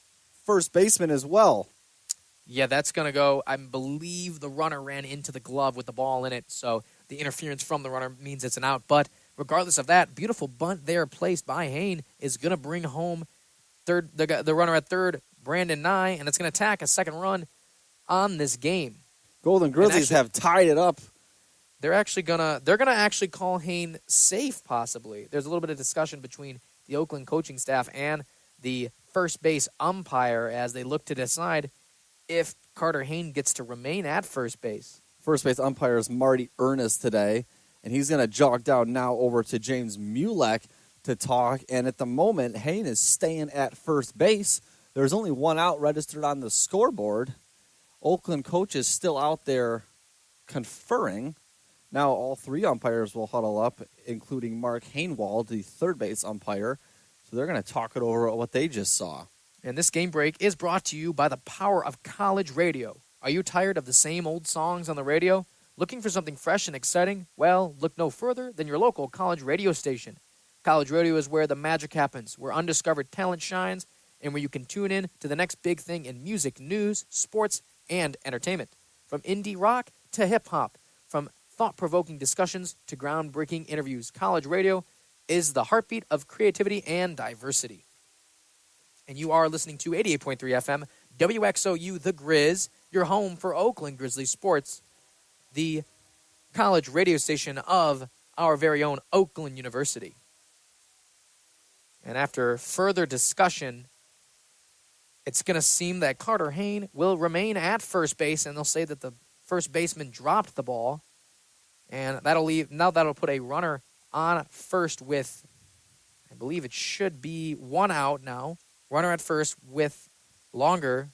first baseman as well. Yeah, that's going to go. I believe the runner ran into the glove with the ball in it, so the interference from the runner means it's an out. But regardless of that, beautiful bunt there placed by Hayne is going to bring home the runner at third, Brandon Nye, and it's going to tack a second run on this game. Golden Grizzlies have tied it up. They're gonna actually call Hayne safe, possibly. There's a little bit of discussion between the Oakland coaching staff and the first base umpire as they look to decide if Carter Hayne gets to remain at first base. First base umpire is Marty Ernest today, and he's going to jog down now over to James Mulek to talk. And at the moment, Hain is staying at first base. There's only one out registered on the scoreboard. Oakland coach is still out there conferring. Now all three umpires will huddle up, including Mark Hainwald, the third base umpire. So they're going to talk it over what they just saw. And this game break is brought to you by the power of college radio. Are you tired of the same old songs on the radio? Looking for something fresh and exciting? Well, look no further than your local college radio station. College radio is where the magic happens, where undiscovered talent shines, and where you can tune in to the next big thing in music, news, sports, and entertainment. From indie rock to hip-hop, from thought-provoking discussions to groundbreaking interviews, college radio is the heartbeat of creativity and diversity. And you are listening to 88.3 FM, WXOU The Grizz, your home for Oakland Grizzlies sports, the college radio station of our very own Oakland University. And after further discussion, it's going to seem that Carter Hain will remain at first base, and they'll say that the first baseman dropped the ball. And that'll put a runner on first with, I believe it should be one out now. Runner at first with Longer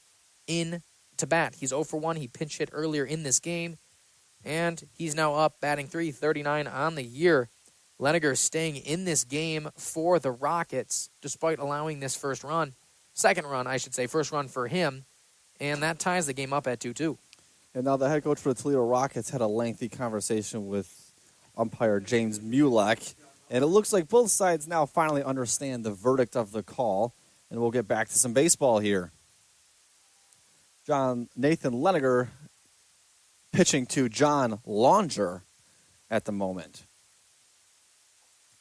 in to bat. He's 0 for 1. He pinch hit earlier in this game. And he's now up batting .339 on the year. Leniger staying in this game for the Rockets despite allowing this first run. Second run, I should say. First run for him. And that ties the game up at 2-2. And now the head coach for the Toledo Rockets had a lengthy conversation with umpire James Mulek. And it looks like both sides now finally understand the verdict of the call. And we'll get back to some baseball here. Nathan Leniger pitching to John Longer at the moment.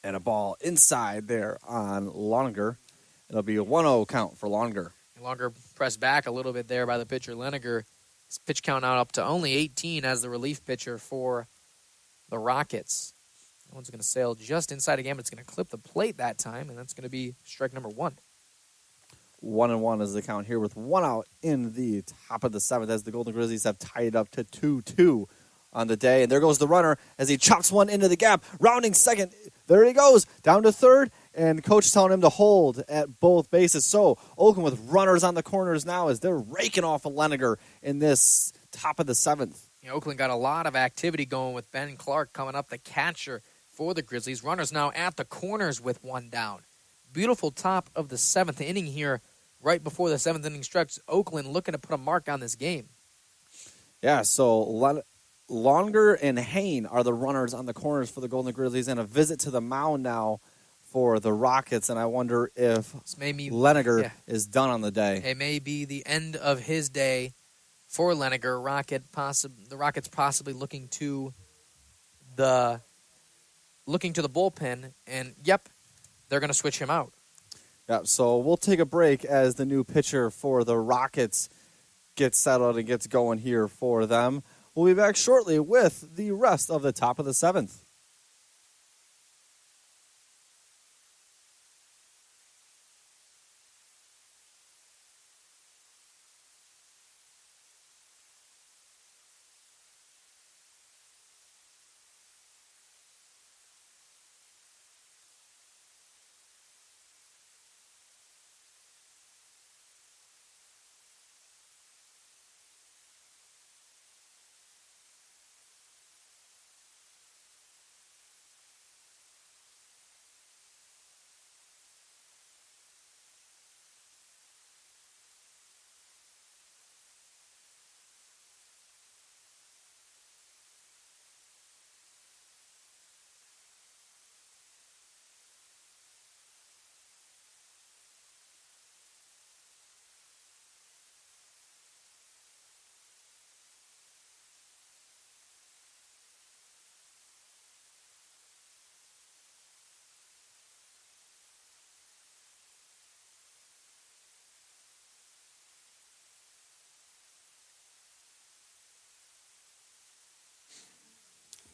And a ball inside there on Longer. It'll be a 1-0 count for Longer. Longer pressed back a little bit there by the pitcher Leniger. His pitch count out up to only 18 as the relief pitcher for the Rockets. That one's going to sail just inside again, but it's going to clip the plate that time, and that's going to be strike number 1. 1-1 is the count here with one out in the top of the seventh as the Golden Grizzlies have tied up to 2-2 on the day. And there goes the runner as he chops one into the gap, rounding second. There he goes, down to third, and coach telling him to hold at both bases. So Oakland with runners on the corners now as they're raking off a Leniger in this top of the seventh. Oakland got a lot of activity going with Ben Clark coming up, the catcher for the Grizzlies. Runners now at the corners with one down. Beautiful top of the seventh inning here. Right before the seventh inning stretch, Oakland looking to put a mark on this game. Yeah, so Longer and Hain are the runners on the corners for the Golden Grizzlies, and a visit to the mound now for the Rockets, and I wonder if Leniger is done on the day. It may be the end of his day for Leniger. The Rockets possibly looking to the bullpen, and they're going to switch him out. Yeah, so we'll take a break as the new pitcher for the Rockets gets settled and gets going here for them. We'll be back shortly with the rest of the top of the seventh.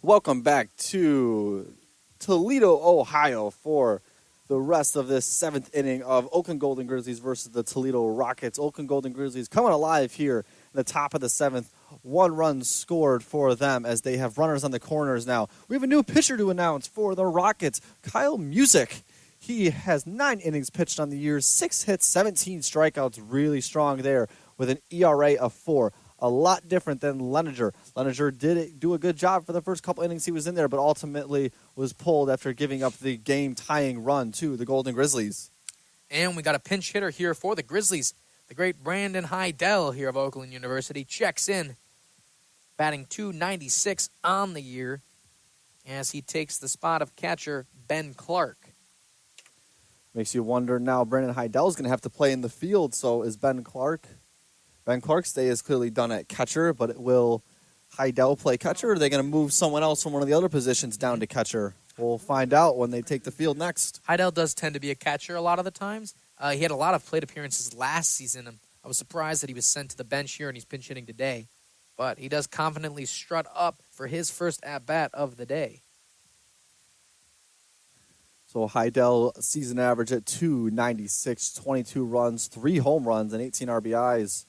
Welcome back to Toledo, Ohio for the rest of this seventh inning of Oakland Golden Grizzlies versus the Toledo Rockets. Oakland Golden Grizzlies coming alive here in the top of the seventh. 1 run scored for them as they have runners on the corners now. We have a new pitcher to announce for the Rockets, Kyle Music. He has 9 innings pitched on the year, 6 hits, 17 strikeouts, really strong there with an ERA of 4. A lot different than Leninger. Leninger did do a good job for the first couple innings he was in there, but ultimately was pulled after giving up the game-tying run to the Golden Grizzlies. And we got a pinch hitter here for the Grizzlies. The great Brandon Heidel here of Oakland University checks in, batting .296 on the year as he takes the spot of catcher Ben Clark. Makes you wonder now, Brandon Heidel's going to have to play in the field, so is Ben Clark? Ben Clark's day is clearly done at catcher, but will Heidel play catcher, or are they going to move someone else from one of the other positions down to catcher? We'll find out when they take the field next. Heidel does tend to be a catcher a lot of the times. He had a lot of plate appearances last season. I was surprised that he was sent to the bench here and he's pinch hitting today. But he does confidently strut up for his first at-bat of the day. So Heidel, season average at .296, 22 runs, 3 home runs, and 18 RBIs.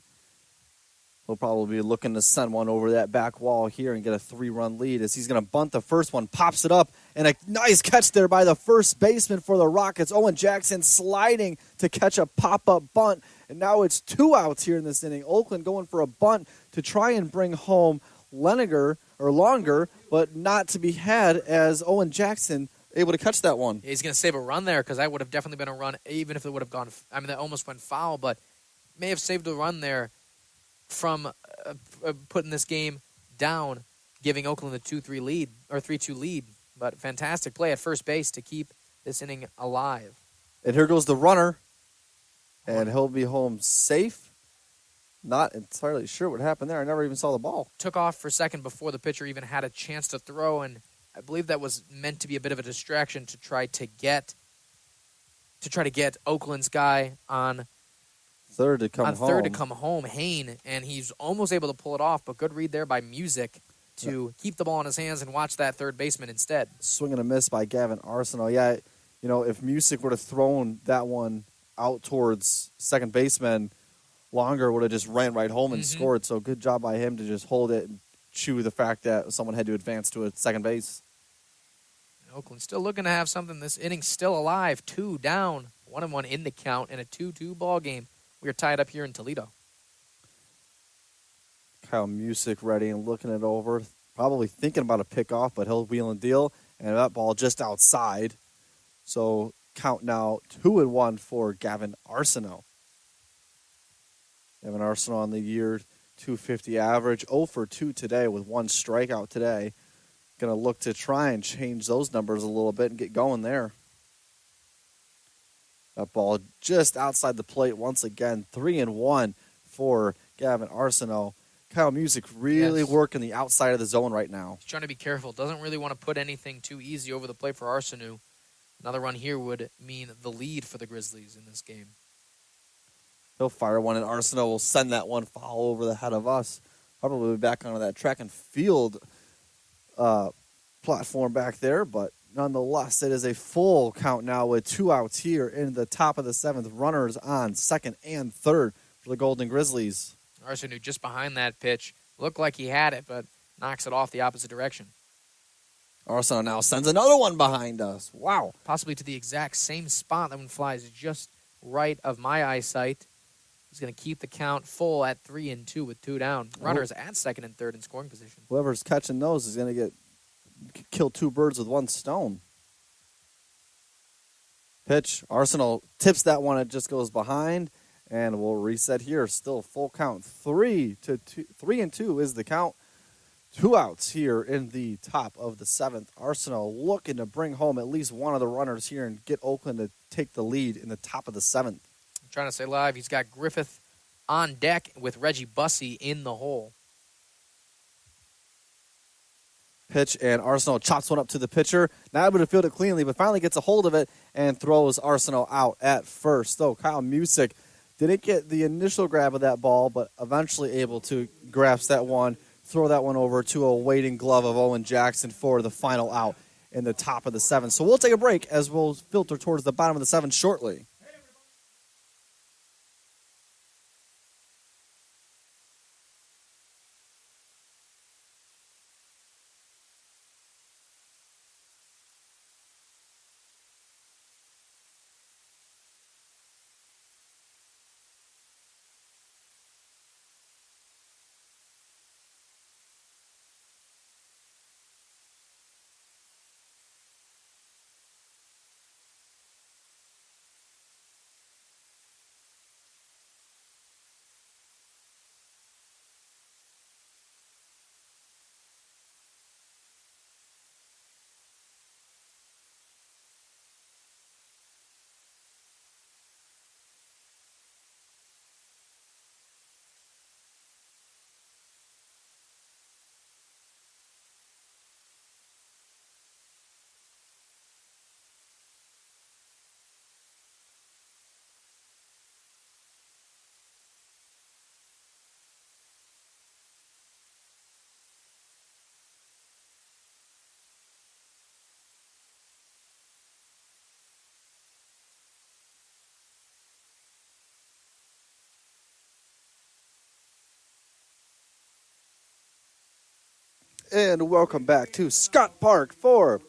He'll probably be looking to send one over that back wall here and get a 3-run lead as he's going to bunt the first one, pops it up, and a nice catch there by the first baseman for the Rockets. Owen Jackson sliding to catch a pop-up bunt, and now it's 2 outs here in this inning. Oakland going for a bunt to try and bring home Leninger or Longer, but not to be had as Owen Jackson able to catch that one. He's going to save a run there because that would have definitely been a run, even if it would have gone. I mean, that almost went foul, but may have saved a run there from putting this game down, giving Oakland a 2-3 lead or 3-2 lead. But fantastic play at first base to keep this inning alive. And here goes the runner, and he'll be home safe. Not entirely sure what happened there. I never even saw the ball. Took off for second before the pitcher even had a chance to throw, and I believe that was meant to be a bit of a distraction to try to get Oakland's guy on third to come home, Hain, and he's almost able to pull it off, but good read there by Music to keep the ball in his hands and watch that third baseman instead. Swing and a miss by Gavin Arsenal. Yeah, if Music would have thrown that one out towards second baseman, Longer would have just ran right home and scored. So good job by him to just hold it and chew the fact that someone had to advance to a second base. Oakland still looking to have something. This inning's still alive. 2 down, 1-1 in the count, in a 2-2 ball game. We are tied up here in Toledo. Kyle Music ready and looking it over. Probably thinking about a pickoff, but he'll wheel and deal. And that ball just outside. So count now 2-1 for Gavin Arsenault. Gavin Arsenault on the year, .250 average. 0 for 2 today with 1 strikeout today. Going to look to try and change those numbers a little bit and get going there. That ball just outside the plate once again. 3-1 for Gavin Arsenault. Kyle Music really working the outside of the zone right now. He's trying to be careful. Doesn't really want to put anything too easy over the plate for Arsenault. Another run here would mean the lead for the Grizzlies in this game. He'll fire one, and Arsenault will send that one foul over the head of us. Probably back onto that track and field platform back there, but nonetheless, it is a full count now with 2 outs here in the top of the 7th. Runners on second and third for the Golden Grizzlies. Arsenault just behind that pitch. Looked like he had it, but knocks it off the opposite direction. Arsenault now sends another one behind us. Wow. Possibly to the exact same spot. That one flies just right of my eyesight. He's going to keep the count full at 3-2 with 2 down. Runners at second and third in scoring position. Whoever's catching those is going to kill 2 birds with 1 stone. Pitch. Arsenault tips that one. It just goes behind, and we'll reset here. Still full count. 3-2 is the count. 2 outs here in the top of the 7th. Arsenault looking to bring home at least one of the runners here and get Oakland to take the lead in the top of the 7th. I'm trying to say live, he's got Griffith on deck with Reggie Bussey in the hole. Pitch, and Arsenault chops one up to the pitcher. Not able to field it cleanly, but finally gets a hold of it and throws Arsenault out at first. So Kyle Music didn't get the initial grab of that ball, but eventually able to grasp that one, throw that one over to a waiting glove of Owen Jackson for the final out in the top of the 7th. So we'll take a break as we'll filter towards the bottom of the 7th shortly. And welcome back to Scott Park for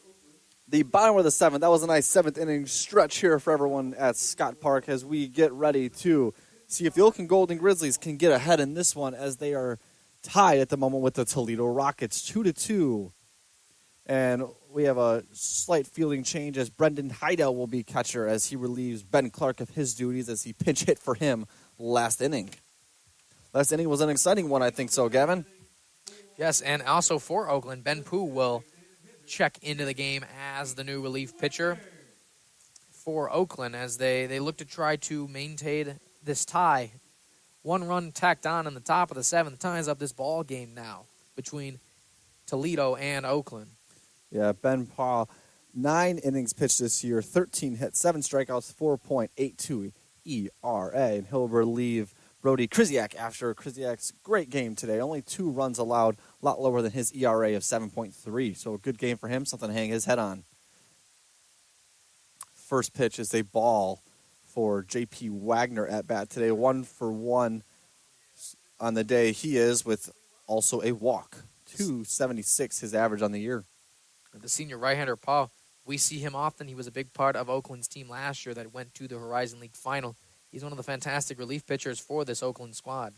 the bottom of the seventh. That was a nice seventh inning stretch here for everyone at Scott Park as we get ready to see if the Oakland Golden Grizzlies can get ahead in this one as they are tied at the moment with the Toledo Rockets 2-2. And we have a slight fielding change as Brendan Heidel will be catcher as he relieves Ben Clark of his duties as he pinch hit for him last inning. Last inning was an exciting one, I think so, Gavin. Yes, and also for Oakland, Ben Pooh will check into the game as the new relief pitcher for Oakland as they look to try to maintain this tie. 1 run tacked on in the top of the seventh ties up this ball game now between Toledo and Oakland. Yeah, Ben Paul, 9 innings pitched this year, 13 hits, 7 strikeouts, 4.82 ERA, and he'll relieve Brody Krzyzak after Krzyzak's great game today. Only 2 runs allowed, a lot lower than his ERA of 7.3. So a good game for him, something to hang his head on. First pitch is a ball for J.P. Wagner at bat today. 1 for 1 on the day he is with also a walk. 276 his average on the year. The senior right-hander, Paul, we see him often. He was a big part of Oakland's team last year that went to the Horizon League final. He's one of the fantastic relief pitchers for this Oakland squad.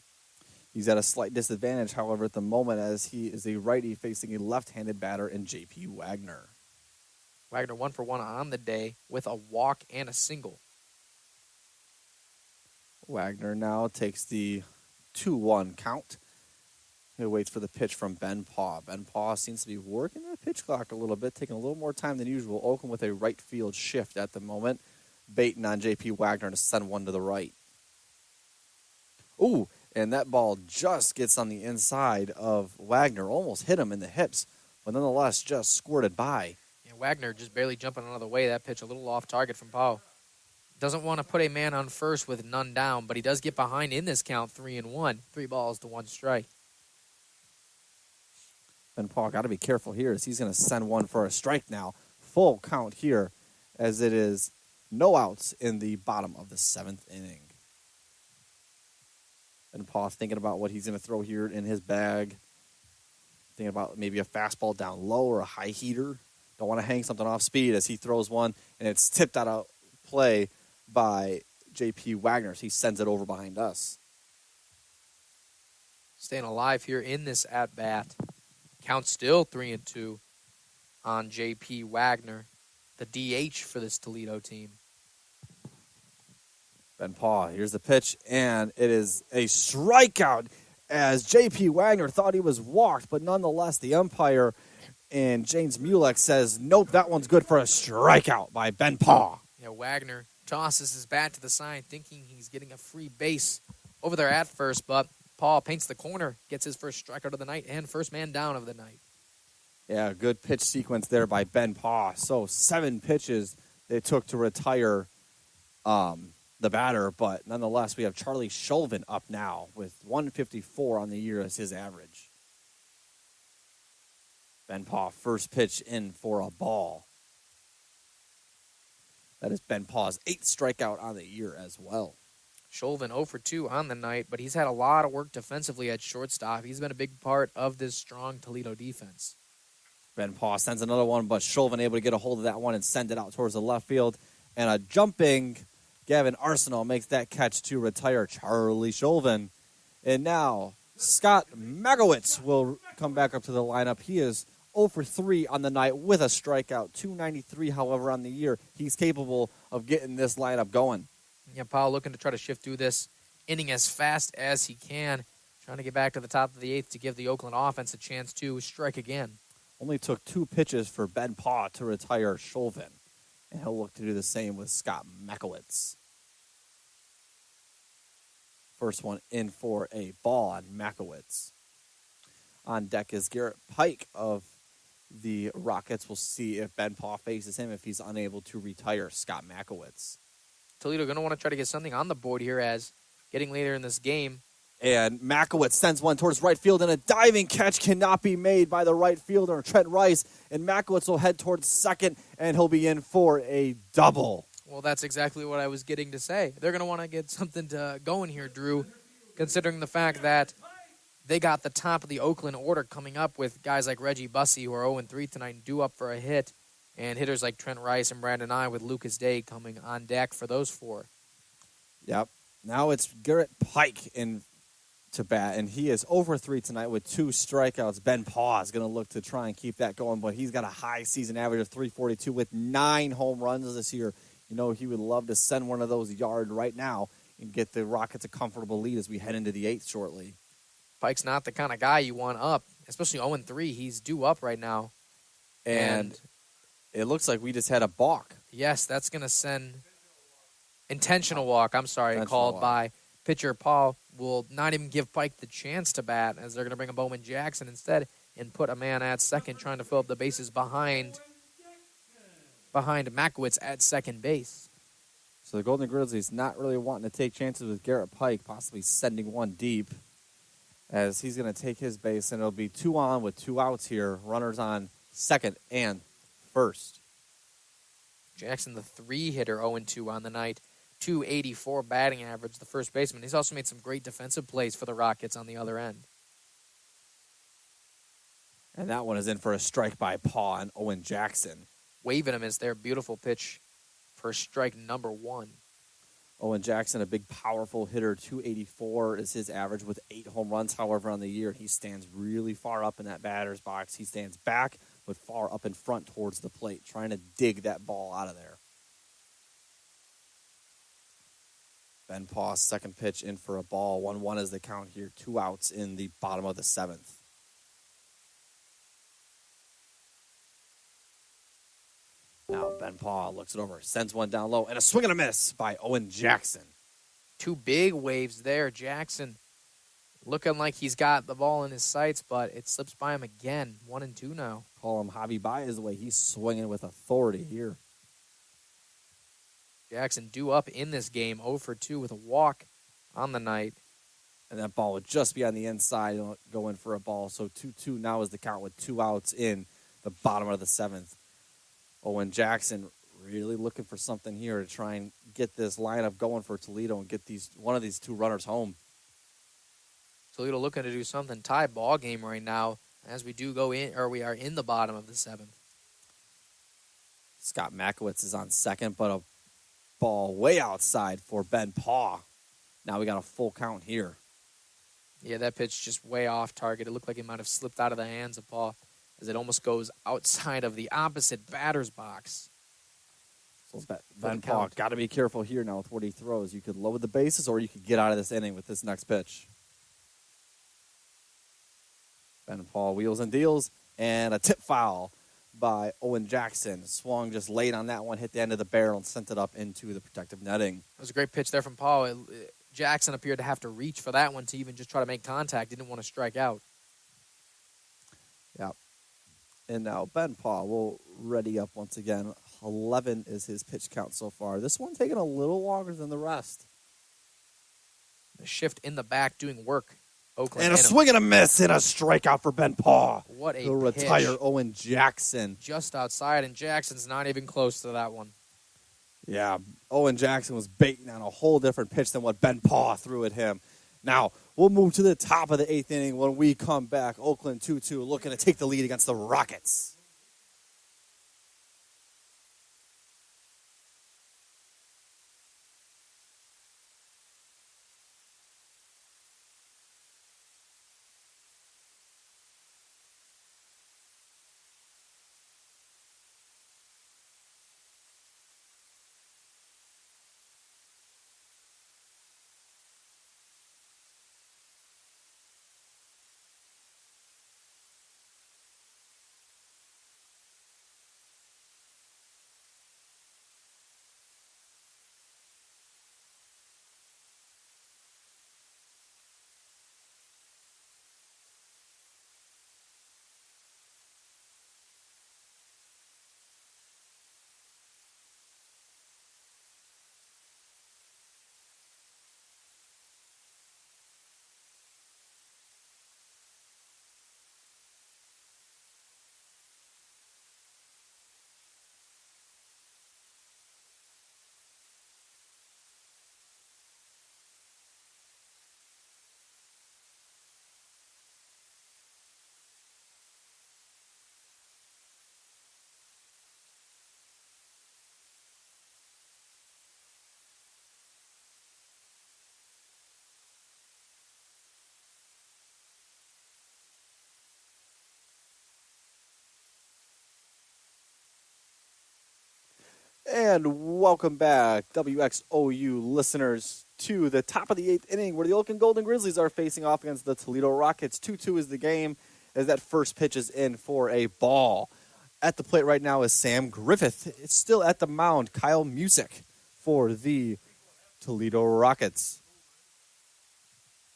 He's at a slight disadvantage, however, at the moment as he is a righty facing a left-handed batter in J.P. Wagner. Wagner 1 for 1 on the day with a walk and a single. Wagner now takes the 2-1 count. He waits for the pitch from Ben Paw. Ben Paw seems to be working the pitch clock a little bit, taking a little more time than usual. Oakland with a right field shift at the moment. Baiting on J.P. Wagner to send one to the right. Ooh, and that ball just gets on the inside of Wagner. Almost hit him in the hips, but nonetheless just squirted by. Yeah, Wagner just barely jumping out of the way. That pitch a little off target from Paul. Doesn't want to put a man on first with none down, but he does get behind in this count 3-1. 3 balls to 1 strike. Ben Paul got to be careful here as he's going to send one for a strike now. Full count here as it is no outs in the bottom of the 7th inning. Ben Paul thinking about what he's going to throw here in his bag. Thinking about maybe a fastball down low or a high heater. Don't want to hang something off speed as he throws one, and it's tipped out of play by J.P. Wagner. So he sends it over behind us. Staying alive here in this at-bat. Count still 3-2 on J.P. Wagner, the DH for this Toledo team. Ben Paw, here's the pitch, and it is a strikeout as J.P. Wagner thought he was walked, but nonetheless the umpire and James Mulek says, nope, that one's good for a strikeout by Ben Paw. Yeah, Wagner tosses his bat to the side thinking he's getting a free base over there at first, but Paul paints the corner, gets his first strikeout of the night, and first man down of the night. Yeah, good pitch sequence there by Ben Paw. So 7 pitches they took to retire the batter, but nonetheless, we have Charlie Shulvin up now with 154 on the year as his average. Ben Paw, first pitch in for a ball. That is Ben Paw's 8th strikeout on the year as well. Shulvin 0 for 2 on the night, but he's had a lot of work defensively at shortstop. He's been a big part of this strong Toledo defense. Ben Paw sends another one, but Shulvin able to get a hold of that one and send it out towards the left field. And a jumping Gavin Arsenal makes that catch to retire Charlie Shulvin. And now Scott Magowitz will come back up to the lineup. He is 0 for 3 on the night with a strikeout. 293, however, on the year. He's capable of getting this lineup going. Yeah, Paul looking to try to shift through this inning as fast as he can. Trying to get back to the top of the 8th to give the Oakland offense a chance to strike again. Only took 2 pitches for Ben Paw to retire Shulvin. And he'll look to do the same with Scott Makowitz. First one in for a ball on Makowitz. On deck is Garrett Pike of the Rockets. We'll see if Ben Paw faces him if he's unable to retire Scott Makowitz. Toledo going to want to try to get something on the board here as getting later in this game. And Makowitz sends one towards right field, and a diving catch cannot be made by the right fielder, Trent Rice. And Makowitz will head towards second, and he'll be in for a double. Well, that's exactly what I was getting to say. They're going to want to get something going here, Drew, considering the fact that they got the top of the Oakland order coming up with guys like Reggie Bussey, who are 0-3 tonight and due up for a hit, and hitters like Trent Rice and Brandon I with Lucas Day coming on deck for those four. Yep. Now it's Garrett Pike in to bat, and he is over 3 tonight with 2 strikeouts. Ben Paw is going to look to try and keep that going, but he's got a high season average of 342 with 9 home runs this year. You know, he would love to send one of those yard right now and get the Rockets a comfortable lead as we head into the 8th shortly. Pike's not the kind of guy you want up, especially 0-3. He's due up right now. And it looks like we just had a balk. Yes, that's going to send intentional walk. I'm sorry, Intentional called walk. by pitcher Paul. Will not even give Pike the chance to bat, as they're going to bring a Bowman Jackson instead and put a man at second, trying to fill up the bases behind Makowitz at second base. So the Golden Grizzlies not really wanting to take chances with Garrett Pike, possibly sending one deep, as he's going to take his base, and it'll be 2 on with 2 outs here. Runners on second and first. Jackson, the 3-hitter, 0-2 on the night. 284 batting average, the first baseman. He's also made some great defensive plays for the Rockets on the other end. And that one is in for a strike by Paw and Owen Jackson. Waving him as their beautiful pitch for strike number 1. Owen Jackson, a big, powerful hitter. 284 is his average with 8 home runs, however, on the year. He stands really far up in that batter's box. He stands back, but far up in front towards the plate, trying to dig that ball out of there. Ben Paw, second pitch in for a ball. 1-1 is the count here. 2 outs in the bottom of the 7th. Now Ben Paw looks it over, sends one down low, and a swing and a miss by Owen Jackson. 2 big waves there. Jackson looking like he's got the ball in his sights, but it slips by him again. 1-2 now. Call him Javi Baez the way he's swinging with authority here. Jackson due up in this game, 0-2 with a walk on the night. And that ball would just be on the inside and go in for a ball. So 2-2 now is the count with 2 outs in the bottom of the 7th. Owen Jackson really looking for something here to try and get this lineup going for Toledo and get one of these 2 runners home. Toledo looking to do something. Tie ball game right now as we are in the bottom of the 7th. Scott Makowitz is on second, but a ball way outside for Ben Paw. Now we got a full count here. Yeah, that pitch just way off target. It looked like it might have slipped out of the hands of Paw as it almost goes outside of the opposite batter's box. So Ben Paw got to be careful here now with what he throws. You could load the bases or you could get out of this inning with this next pitch. Ben Paw wheels and deals, and a tip foul by Owen Jackson. Swung just late on that one, hit the end of the barrel, and sent it up into the protective netting. It was a great pitch there from Paul. Jackson appeared to have to reach for that one to even just try to make contact. He didn't want to strike out. Yep. And now Ben Paw will ready up once again. 11 is his pitch count so far. This one taking a little longer than the rest. The shift in the back doing work. Oakland. And a swing and a miss and a strikeout for Ben Paw. What a He'll pitch. retire Owen Jackson. Just outside, and Jackson's not even close to that one. Yeah, Owen Jackson was baiting on a whole different pitch than what Ben Paw threw at him. Now, we'll move to the top of the 8th inning when we come back. Oakland 2-2 looking to take the lead against the Rockets. And welcome back, WXOU listeners, to the top of the 8th inning where the Oakland Golden Grizzlies are facing off against the Toledo Rockets. 2-2 is the game as that first pitch is in for a ball. At the plate right now is Sam Griffith. It's still at the mound, Kyle Music for the Toledo Rockets.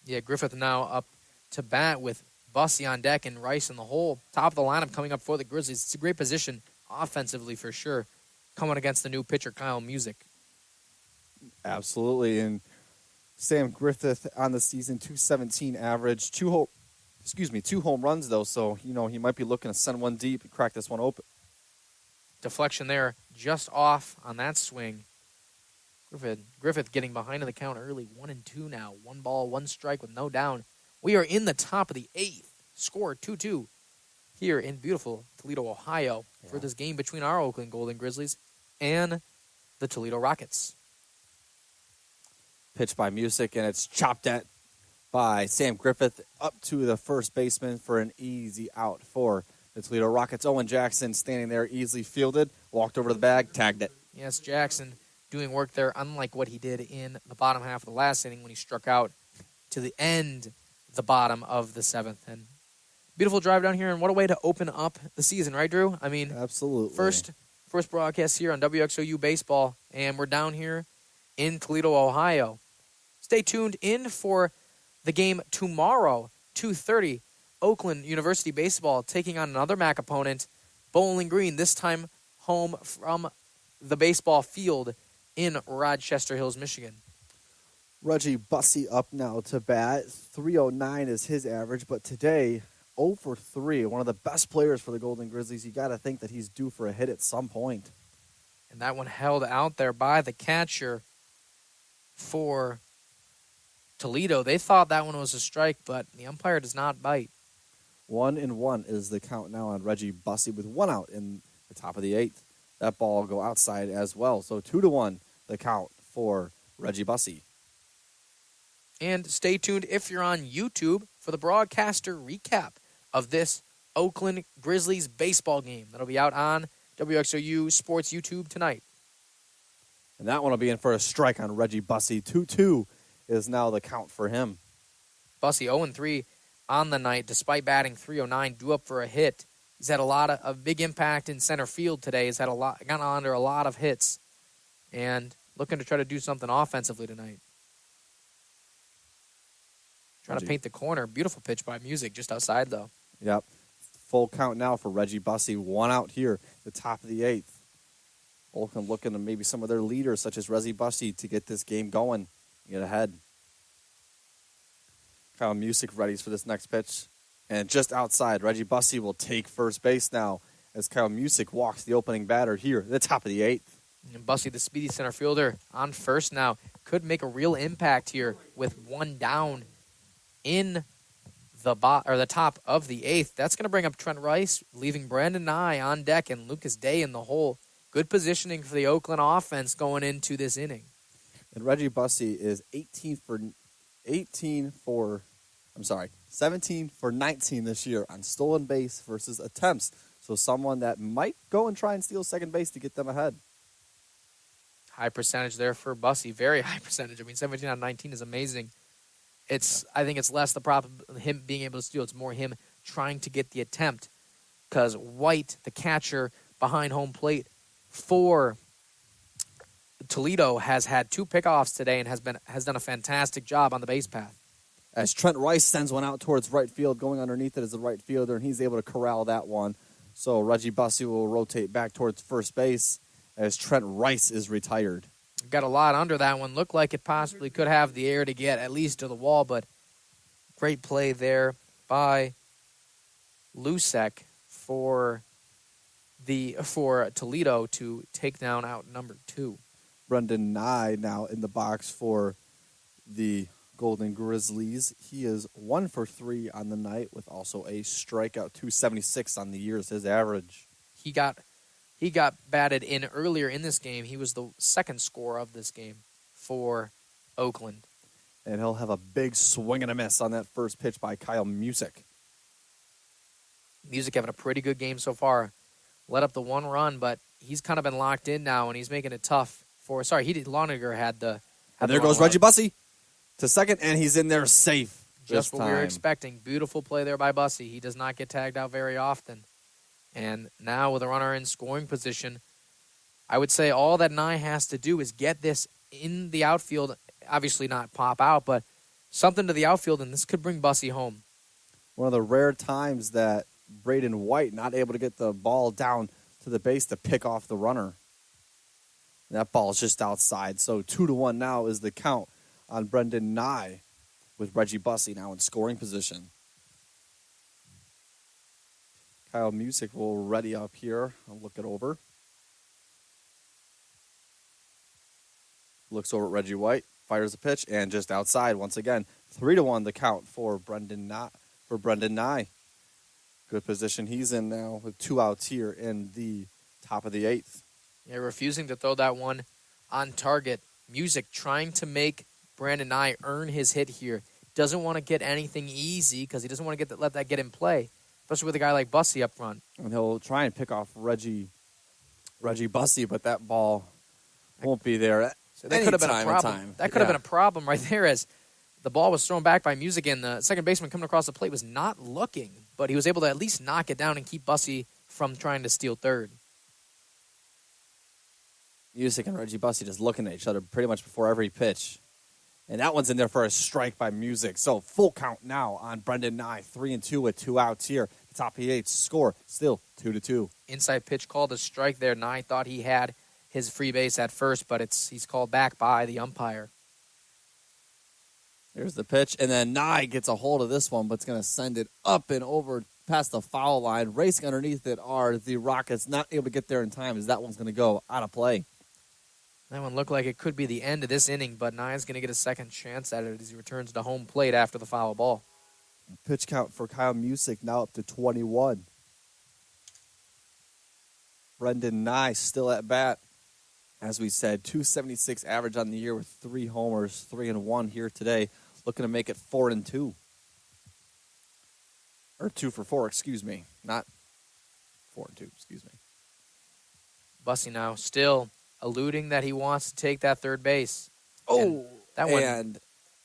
Yeah, Griffith now up to bat with Bussy on deck and Rice in the hole. Top of the lineup coming up for the Grizzlies. It's a great position offensively for sure, coming against the new pitcher, Kyle Music. Absolutely, and Sam Griffith on the season, 217 average, two home runs though, so he might be looking to send one deep and crack this one open. Deflection there, just off on that swing. Griffith getting behind in the count early, 1-2 now. 1 ball, 1 strike with no down. We are in the top of the 8th. Score 2-2 here in beautiful Toledo, Ohio, for this game between our Oakland Golden Grizzlies and the Toledo Rockets. Pitch by Music, and it's chopped at by Sam Griffith up to the first baseman for an easy out for the Toledo Rockets. Owen Jackson standing there, easily fielded, walked over to the bag, tagged it. Yes, Jackson doing work there, unlike what he did in the bottom half of the last inning when he struck out to the end, the bottom of the 7th. And beautiful drive down here, and what a way to open up the season, right, Drew? I mean, absolutely. First broadcast here on WXOU Baseball, and we're down here in Toledo, Ohio. Stay tuned in for the game tomorrow, 2:30. Oakland University Baseball taking on another MAC opponent, Bowling Green, this time home from the baseball field in Rochester Hills, Michigan. Reggie Bussy up now to bat. 309 is his average, but today 0 for 3. One of the best players for the Golden Grizzlies. You got to think that he's due for a hit at some point. And that one held out there by the catcher for Toledo. They thought that one was a strike, but the umpire does not bite. 1-1 is the count now on Reggie Bussy with 1 out in the top of the 8th. That ball will go outside as well. So 2-1 the count for Reggie Bussy. And stay tuned if you're on YouTube for the broadcaster recap of this Oakland Grizzlies baseball game. That'll be out on WXOU Sports YouTube tonight. And that one will be in for a strike on Reggie Bussy. 2-2 is now the count for him. Bussy 0-3 on the night, despite batting .309, due up for a hit. He's had a big impact in center field today. He's had gotten under a lot of hits, and looking to try to do something offensively tonight. Trying to paint the corner. Beautiful pitch by Music, just outside though. Yep. Full count now for Reggie Bussy. 1 out here, the top of the 8th. Oakland looking to maybe some of their leaders, such as Reggie Bussy, to get this game going, get ahead. Kyle Music readies for this next pitch. And just outside, Reggie Bussy will take first base now as Kyle Music walks the opening batter here at the top of the 8th. And Bussy, the speedy center fielder, on first now. Could make a real impact here with 1 down in the top of the 8th. That's going to bring up Trent Rice, leaving Brandon Nye on deck and Lucas Day in the hole. Good positioning for the Oakland offense going into this inning. And Reggie Bussy is 17 for 19 this year on stolen base versus attempts. So someone that might go and try and steal second base to get them ahead. High percentage there for Bussy. Very high percentage. I mean, 17 out of 19 is amazing. I think it's less the problem him being able to steal. It's more him trying to get the attempt. Because White, the catcher behind home plate for Toledo, has had 2 pickoffs today and has done a fantastic job on the base path. As Trent Rice sends one out towards right field, going underneath it as the right fielder, and he's able to corral that one. So Reggie Bussy will rotate back towards first base as Trent Rice is retired. Got a lot under that one. Looked like it possibly could have the air to get at least to the wall, but great play there by Lusek for Toledo to take down out number 2. Brendan Nye now in the box for the Golden Grizzlies. He is 1 for 3 on the night with also a strikeout. 276 on the year is his average. He got batted in earlier in this game. He was the second scorer of this game for Oakland. And he'll have a big swing and a miss on that first pitch by Kyle Music. Music having a pretty good game so far. Let up the 1 run, but he's kind of been locked in now, and he's making it tough for. Sorry, Loniger had the. And there goes Reggie Bussey to second, and he's in there safe. Just what we were expecting. Beautiful play there by Bussey. He does not get tagged out very often. And now with a runner in scoring position, I would say all that Nye has to do is get this in the outfield. Obviously not pop out, but something to the outfield, and this could bring Bussey home. One of the rare times that Braden White not able to get the ball down to the base to pick off the runner. That ball is just outside. So 2-1 now is the count on Brendan Nye with Reggie Bussey now in scoring position. Kyle Music will ready up here. I'll look it over. Looks over at Reggie White, fires a pitch, and just outside once again. 3-1 the count for Brendan Nye. Good position he's in now with 2 outs here in the top of the 8th. Yeah, refusing to throw that one on target. Music trying to make Brandon Nye earn his hit here. Doesn't want to get anything easy because he doesn't want to let that get in play, especially with a guy like Bussey up front. And he'll try and pick off Reggie Bussey, but that ball won't be there. So that could have been a problem. That could have been a problem right there, as the ball was thrown back by Music, and the second baseman coming across the plate was not looking, but he was able to at least knock it down and keep Bussey from trying to steal third. Music and Reggie Bussey just looking at each other pretty much before every pitch. And that one's in there for a strike by Music. So full count now on Brendan Nye. 3-2 with 2 outs here. The top of the 8th score still 2-2. Inside pitch called a strike there. Nye thought he had his free base at first, but he's called back by the umpire. There's the pitch, and then Nye gets a hold of this one, but it's going to send it up and over past the foul line. Racing underneath it are the Rockets, not able to get there in time as that one's going to go out of play. That one looked like it could be the end of this inning, but Nye's going to get a second chance at it as he returns to home plate after the foul ball. Pitch count for Kyle Music now up to 21. Brendan Nye still at bat. As we said, 276 average on the year with 3 homers, 3-1 here today. Looking to make it 4-2. Or 2 for 4, excuse me. Not 4-2, excuse me. Bussey now still alluding that he wants to take that third base. Oh, that one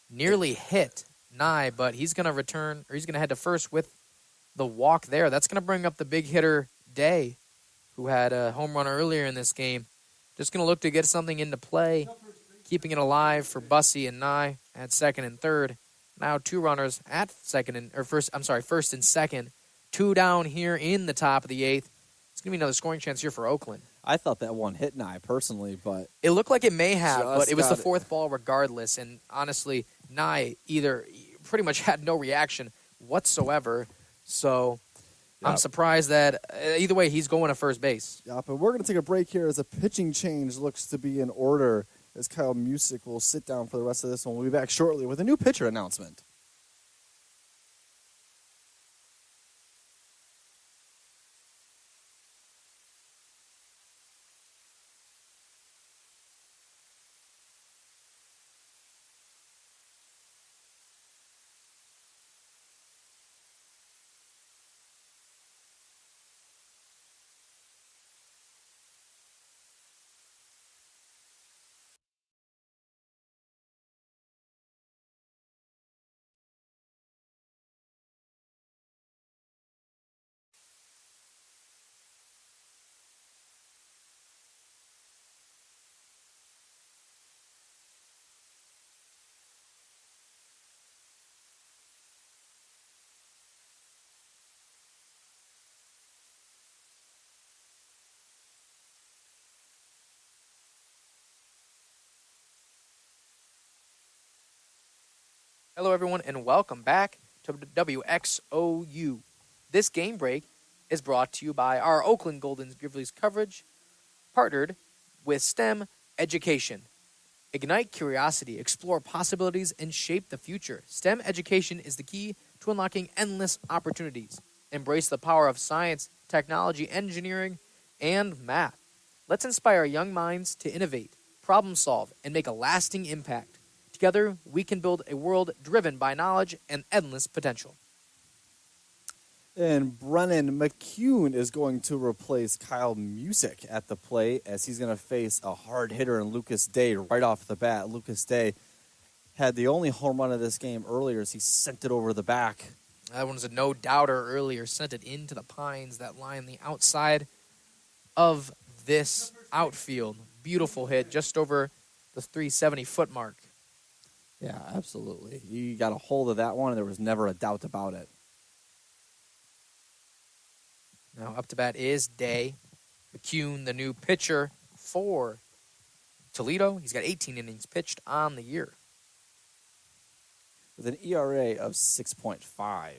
nearly hit Nye, but he's going to return, or he's going to head to first with the walk there. That's going to bring up the big hitter Day, who had a home run earlier in this game. Just going to look to get something into play, keeping it alive for Bussey and Nye at second and third. Now 2 runners at first and second. 2 down here in the top of the 8th. It's going to be another scoring chance here for Oakland. I thought that one hit Nye personally, but it looked like it may have, but it was the 4th ball regardless. And honestly, Nye either pretty much had no reaction whatsoever. So I'm surprised that either way he's going to first base. Yeah, but we're going to take a break here as a pitching change looks to be in order as Kyle Music will sit down for the rest of this one. We'll be back shortly with a new pitcher announcement. Hello, everyone, and welcome back to WXOU. This game break is brought to you by our Oakland Golden Grizzlies coverage, partnered with STEM Education. Ignite curiosity, explore possibilities, and shape the future. STEM education is the key to unlocking endless opportunities. Embrace the power of science, technology, engineering, and math. Let's inspire young minds to innovate, problem solve, and make a lasting impact. Together, we can build a world driven by knowledge and endless potential. And Brennan McCune is going to replace Kyle Music at the plate as he's going to face a hard hitter in Lucas Day right off the bat. Lucas Day had the only home run of this game earlier as he sent it over the back. That one was a no-doubter earlier. Sent it into the pines, that line the outside of this outfield. Beautiful hit just over the 370-foot mark. Yeah, absolutely. He got a hold of that one, and there was never a doubt about it. Now up to bat is Day. McCune, the new pitcher for Toledo. He's got 18 innings pitched on the year. With an ERA of 6.5.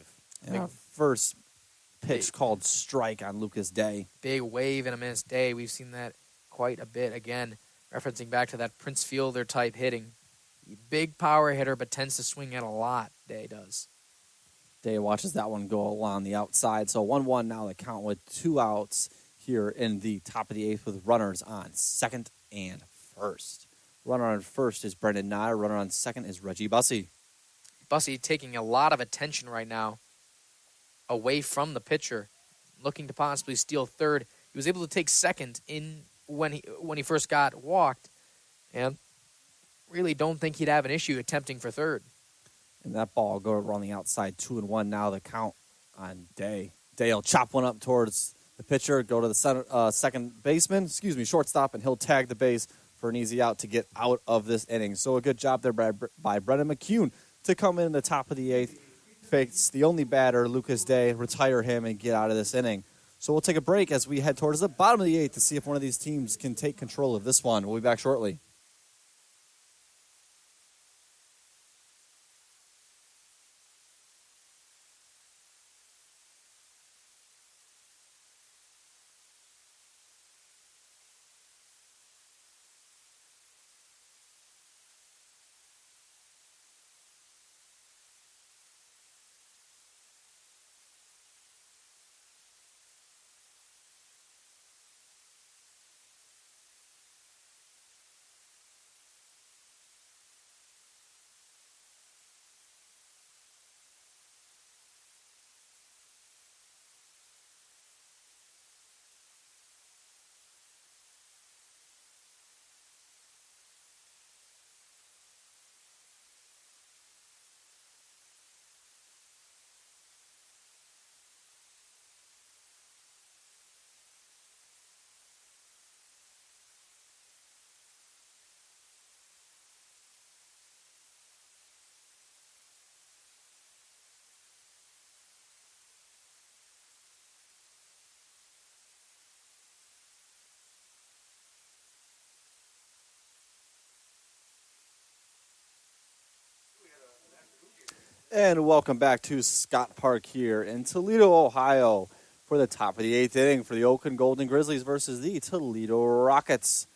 And our first pitch called strike on Lucas Day. Big wave and a miss. Day. We've seen that quite a bit. Again, referencing back to that Prince Fielder type hitting. Big power hitter, but tends to swing at a lot. Day does. Day watches that one go along the outside. So 1-1 now the count with 2 outs here in the top of the 8th with runners on second and first. Runner on first is Brendan Nye. Runner on second is Reggie Bussey. Bussey taking a lot of attention right now away from the pitcher, looking to possibly steal third. He was able to take second in when he first got walked, and really don't think he'd have an issue attempting for third. And that ball go around the outside, 2-1 now the count on Day. Day will chop one up towards the pitcher, go to the second baseman, shortstop, and he'll tag the base for an easy out to get out of this inning. So a good job there by Brendan McCune to come in the top of the 8th, face the only batter, Lucas Day, retire him, and get out of this inning. So we'll take a break as we head towards the bottom of the 8th to see if one of these teams can take control of this one. We'll be back shortly. And welcome back to Scott Park here in Toledo, Ohio for the top of the 8th inning for the Oakland Golden Grizzlies versus the Toledo Rockets.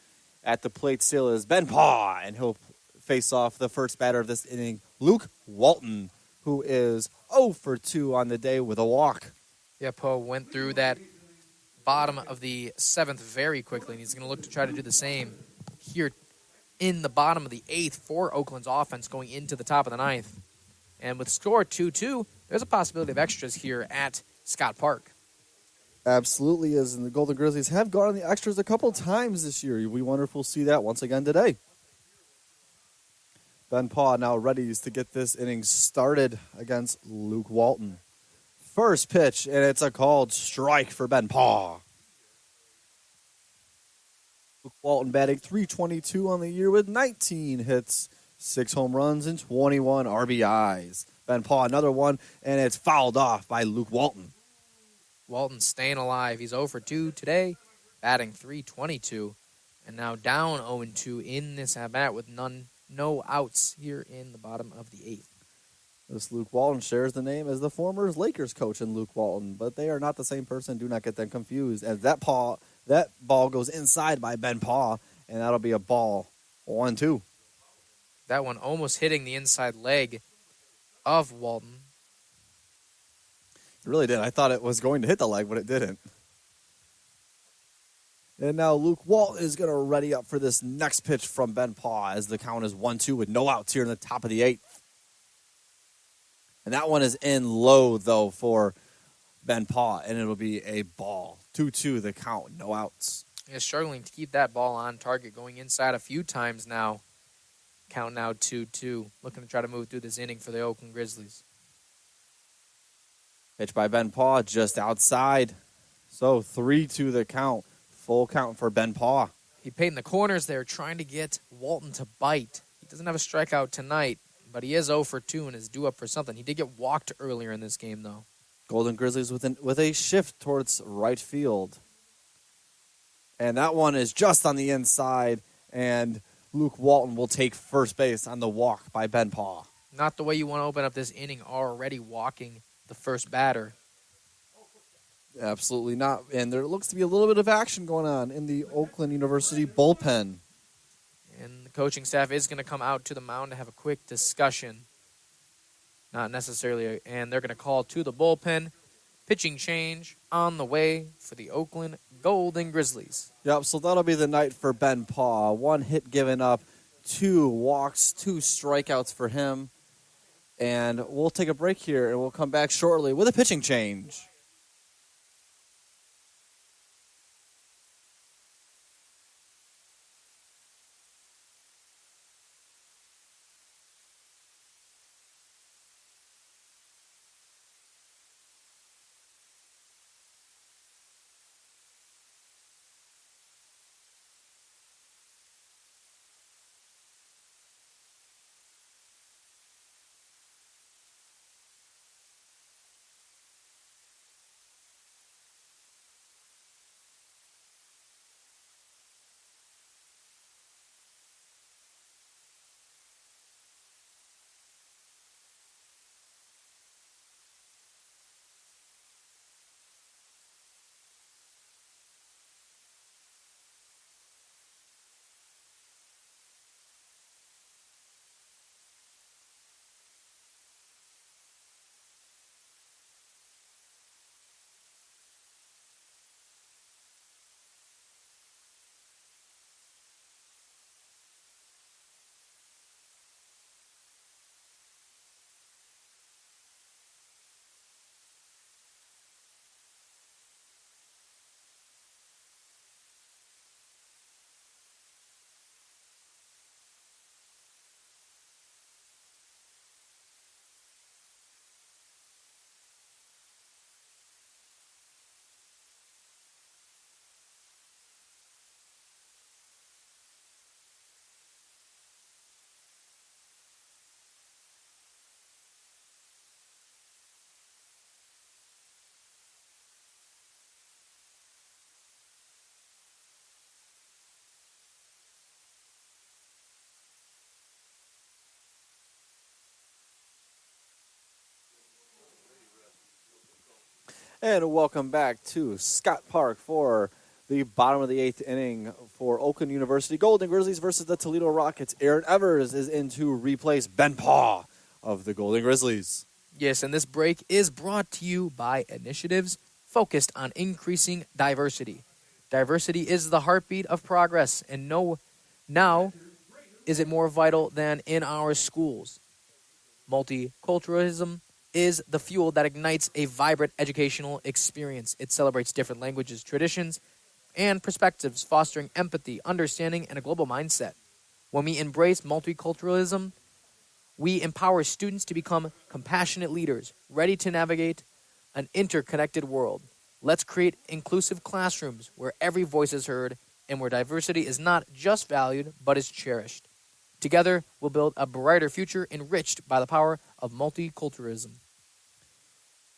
At the plate still is Ben Paw, and he'll face off the first batter of this inning, Luke Walton, who is 0 for 2 on the day with a walk. Yeah, Poe went through that bottom of the 7th very quickly, and he's going to look to try to do the same here in the bottom of the 8th for Oakland's offense going into the top of the 9th. And with score 2-2, there's a possibility of extras here at Scott Park. Absolutely is, and the Golden Grizzlies have gone on the extras a couple times this year. We wonder if we'll see that once again today. Ben Paw now ready to get this inning started against Luke Walton. First pitch, and it's a called strike for Ben Paw. Luke Walton batting .322 on the year with 19 hits, 6 home runs, and 21 RBIs. Ben Paw, another one, and it's fouled off by Luke Walton. Walton staying alive. He's 0 for 2 today, batting .322, and now down 0-2 in this at-bat with no outs here in the bottom of the 8th. This Luke Walton shares the name as the former Lakers coach in Luke Walton, but they are not the same person. Do not get them confused. As that ball goes inside by Ben Paw, and that'll be a ball 1-2. That one almost hitting the inside leg of Walton. It really did. I thought it was going to hit the leg, but it didn't. And now Luke Walton is going to ready up for this next pitch from Ben Paw as the count is 1-2 with no outs here in the top of the 8th. And that one is in low, though, for Ben Paw, and it'll be a ball. 2-2 the count, no outs. He's struggling to keep that ball on target, going inside a few times now. Count now 2-2. Looking to try to move through this inning for the Oakland Grizzlies. Pitch by Ben Paw just outside. So 3-2 the count. Full count for Ben Paw. He paid in the corners there, trying to get Walton to bite. He doesn't have a strikeout tonight, but he is 0 for 2 and is due up for something. He did get walked earlier in this game, though. Golden Grizzlies with a shift towards right field. And that one is just on the inside, and Luke Walton will take first base on the walk by Ben Paw. Not the way you want to open up this inning, already walking the first batter. Absolutely not. And there looks to be a little bit of action going on in the Oakland University bullpen. And the coaching staff is going to come out to the mound to have a quick discussion. Not necessarily, and they're going to call to the bullpen. Pitching change on the way for the Oakland Golden Grizzlies. Yep, so that'll be the night for Ben Paw. 1 hit given up, 2 walks, 2 strikeouts for him. And we'll take a break here, and we'll come back shortly with a pitching change. And welcome back to Scott Park for the bottom of the 8th inning for Oakland University Golden Grizzlies versus the Toledo Rockets. Aaron Evers is in to replace Ben Paw of the Golden Grizzlies. Yes, and this break is brought to you by initiatives focused on increasing diversity. Diversity is the heartbeat of progress, and now is it more vital than in our schools. Multiculturalism is the fuel that ignites a vibrant educational experience. It celebrates different languages, traditions, and perspectives, fostering empathy, understanding, and a global mindset. When we embrace multiculturalism, we empower students to become compassionate leaders, ready to navigate an interconnected world. Let's create inclusive classrooms where every voice is heard and where diversity is not just valued, but is cherished. Together, we'll build a brighter future enriched by the power of multiculturalism.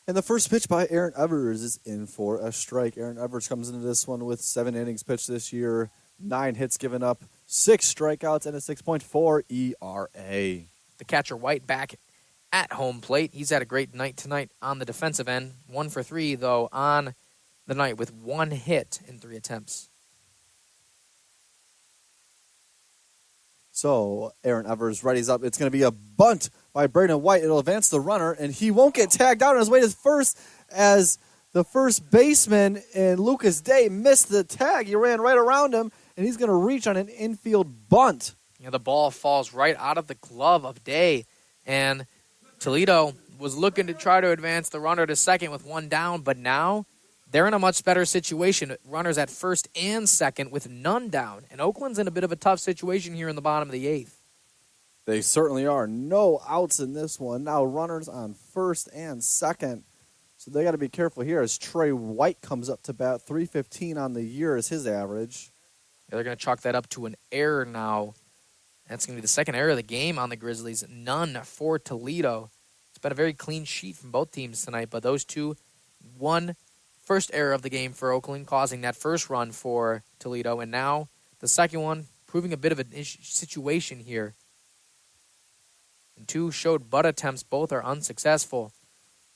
And the first pitch by Aaron Evers is in for a strike. Aaron Evers comes into this one with 7 innings pitched this year, 9 hits given up, 6 strikeouts, and a 6.4 ERA. The catcher White back at home plate. He's had a great night tonight on the defensive end. 1 for 3, though, on the night with 1 hit in 3 attempts. So Aaron Evers readies up. It's going to be a bunt by Braden White. It'll advance the runner, and he won't get tagged out on his way to first as the first baseman and Lucas Day missed the tag. He ran right around him, and he's going to reach on an infield bunt. The ball falls right out of the glove of Day, and Toledo was looking to try to advance the runner to second with one down, but now they're in a much better situation. Runners at first and second with none down. And Oakland's in a bit of a tough situation here in the bottom of the 8th. They certainly are. No outs in this one. Now runners on first and second. So they got to be careful here as Trey White comes up to bat. 315 on the year is his average. Yeah, they're going to chalk that up to an error now. That's going to be the second error of the game on the Grizzlies. None for Toledo. It's been a very clean sheet from both teams tonight, but those two, one first error of the game for Oakland, causing that first run for Toledo, and now the second one proving a bit of a situation here. And two showed butt attempts. Both are unsuccessful.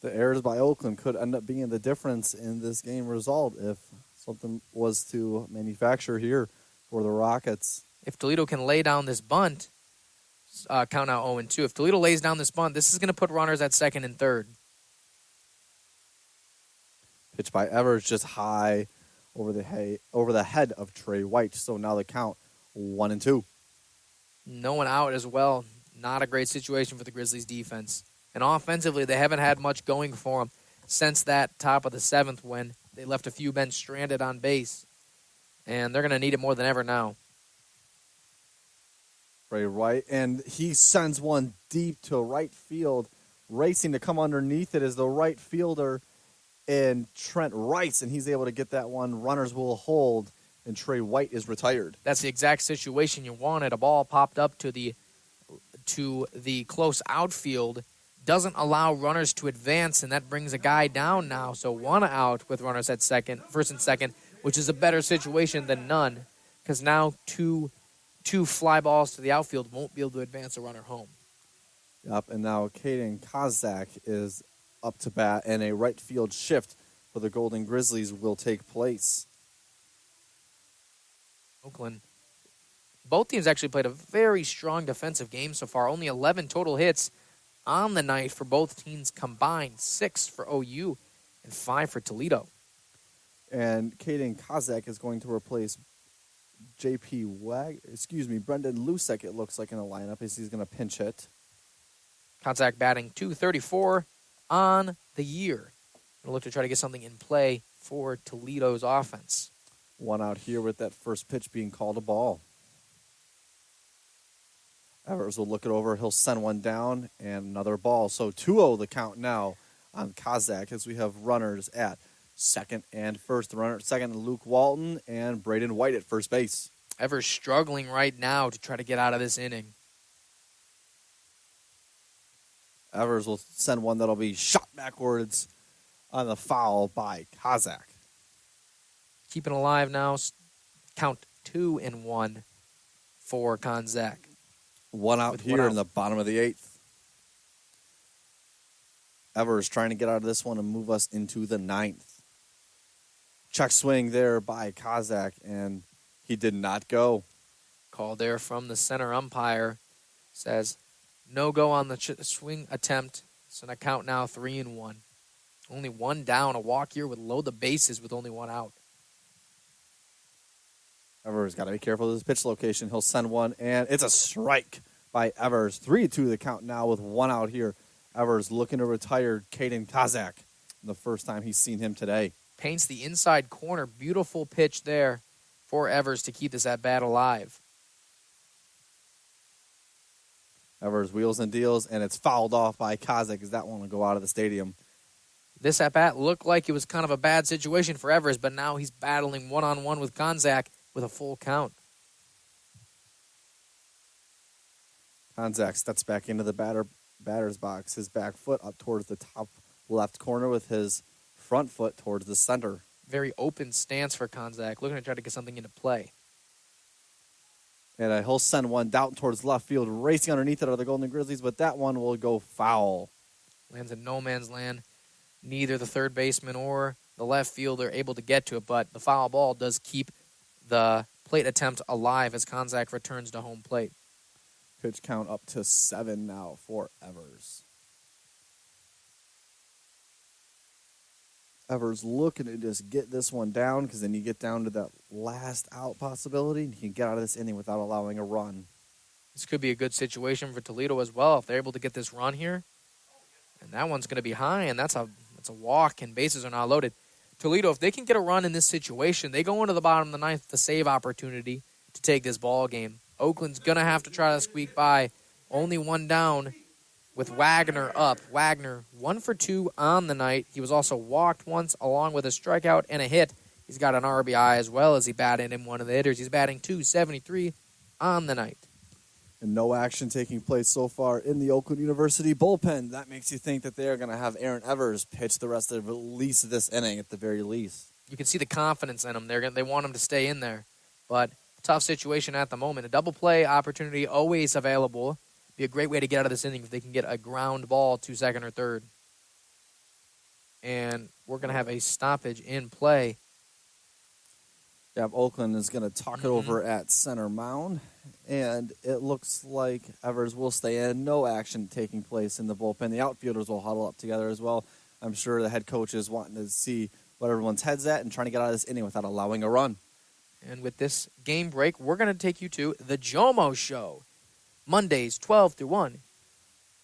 The errors by Oakland could end up being the difference in this game result if something was to manufacture here for the Rockets. If Toledo can lay down this bunt, count out 0-2. If Toledo lays down this bunt, this is going to put runners at second and third. Pitch by Evers just high over the head of Trey White. So now the count 1-2. No one out as well. Not a great situation for the Grizzlies defense. And offensively, they haven't had much going for them since that top of the 7th when they left a few men stranded on base. And they're going to need it more than ever now. Trey White, and he sends one deep to right field. Racing to come underneath it is the right fielder and Trent Rice, and he's able to get that one. Runners will hold, and Trey White is retired. That's the exact situation you wanted. A ball popped up to the close outfield. Doesn't allow runners to advance, and that brings a guy down now. So one out with runners at first and second, which is a better situation than none, because now two fly balls to the outfield won't be able to advance a runner home. Yep, and now Caden Kozak is up to bat, and a right field shift for the Golden Grizzlies will take place. Oakland. Both teams actually played a very strong defensive game so far. Only 11 total hits on the night for both teams combined. 6 for OU and 5 for Toledo. And Caden Kozak is going to replace Brendan Lusek, it looks like, in the lineup as he's going to pinch hit. Kozak batting .234 on the year. Going to look to try to get something in play for Toledo's offense. One out here with that first pitch being called a ball. Evers will look it over. He'll send one down and another ball. So 2-0 the count now on Kozak as we have runners at second and first. The runner at second, Luke Walton and Braden White at first base. Evers struggling right now to try to get out of this inning. Evers will send one that'll be shot backwards on the foul by Kozak. Keeping alive now. Count 2-1 for Kozak. One out here in the bottom of the 8th. Evers trying to get out of this one and move us into the 9th. Check swing there by Kozak, and he did not go. Call there from the center umpire. Says no go on the swing attempt. So now count now 3-1. Only one down. A walk here would load the bases with only one out. Evers got to be careful of his pitch location. He'll send one, and it's a strike by Evers. 3-2 the count now with one out here. Evers looking to retire Caden Kozak the first time he's seen him today. Paints the inside corner. Beautiful pitch there for Evers to keep this at-bat alive. Evers wheels and deals, and it's fouled off by Kozak as that one will go out of the stadium. This at-bat looked like it was kind of a bad situation for Evers, but now he's battling one-on-one with Kozak with a full count. Kozak steps back into the batter's box, his back foot up towards the top left corner with his front foot towards the center. Very open stance for Kozak, looking to try to get something into play. And he'll send one down towards left field, racing underneath it are the Golden Grizzlies, but that one will go foul. Lands in no man's land. Neither the third baseman or the left fielder able to get to it, but the foul ball does keep the plate attempt alive as Kozak returns to home plate. Pitch count up to 7 now for Evers. Evers looking to just get this one down because then you get down to that last out possibility and you can get out of this inning without allowing a run. This could be a good situation for Toledo as well if they're able to get this run here. And that one's going to be high, and that's a walk, and bases are not loaded. Toledo, if they can get a run in this situation, they go into the bottom of the ninth with a save opportunity to take this ball game. Oakland's going to have to try to squeak by. Only one down with Wagner up. Wagner 1 for 2 on the night. He was also walked once along with a strikeout and a hit. He's got an RBI as well as he batted in one of the hitters. He's batting .273 on the night. And no action taking place so far in the Oakland University bullpen. That makes you think that they're going to have Aaron Evers pitch the rest of at least this inning at the very least. You can see the confidence in him. They want him to stay in there. But tough situation at the moment. A double play opportunity always available. Be a great way to get out of this inning if they can get a ground ball to second or third. And we're going to have a stoppage in play. Yeah, Oakland is going to talk it over at center mound. And it looks like Evers will stay in. No action taking place in the bullpen. The outfielders will huddle up together as well. I'm sure the head coach is wanting to see what everyone's head's at and trying to get out of this inning without allowing a run. And with this game break, we're going to take you to the JOMO Show. Mondays, 12 through 1.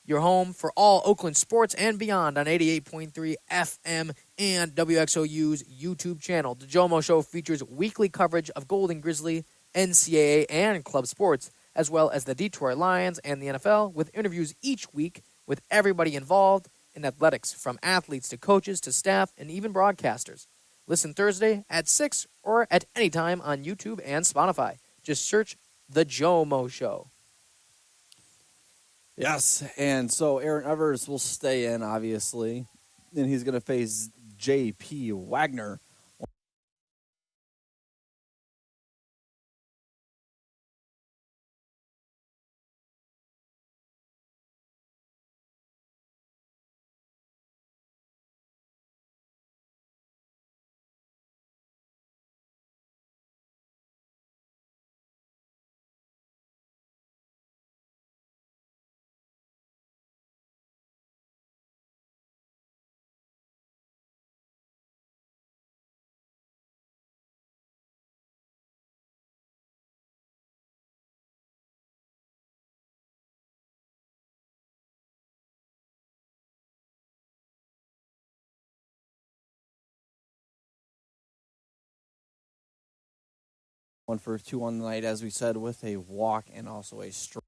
Your home for all Oakland sports and beyond on 88.3 FM and WXOU's YouTube channel. The JOMO Show features weekly coverage of Golden Grizzly, NCAA, and club sports, as well as the Detroit Lions and the NFL, with interviews each week with everybody involved in athletics, from athletes to coaches to staff and even broadcasters. Listen Thursday at 6 or at any time on YouTube and Spotify. Just search The JOMO Show. Yes, and so Aaron Evers will stay in, obviously, and he's going to face J.P. Wagner. One for 2 on the night, as we said, with a walk and also a strike.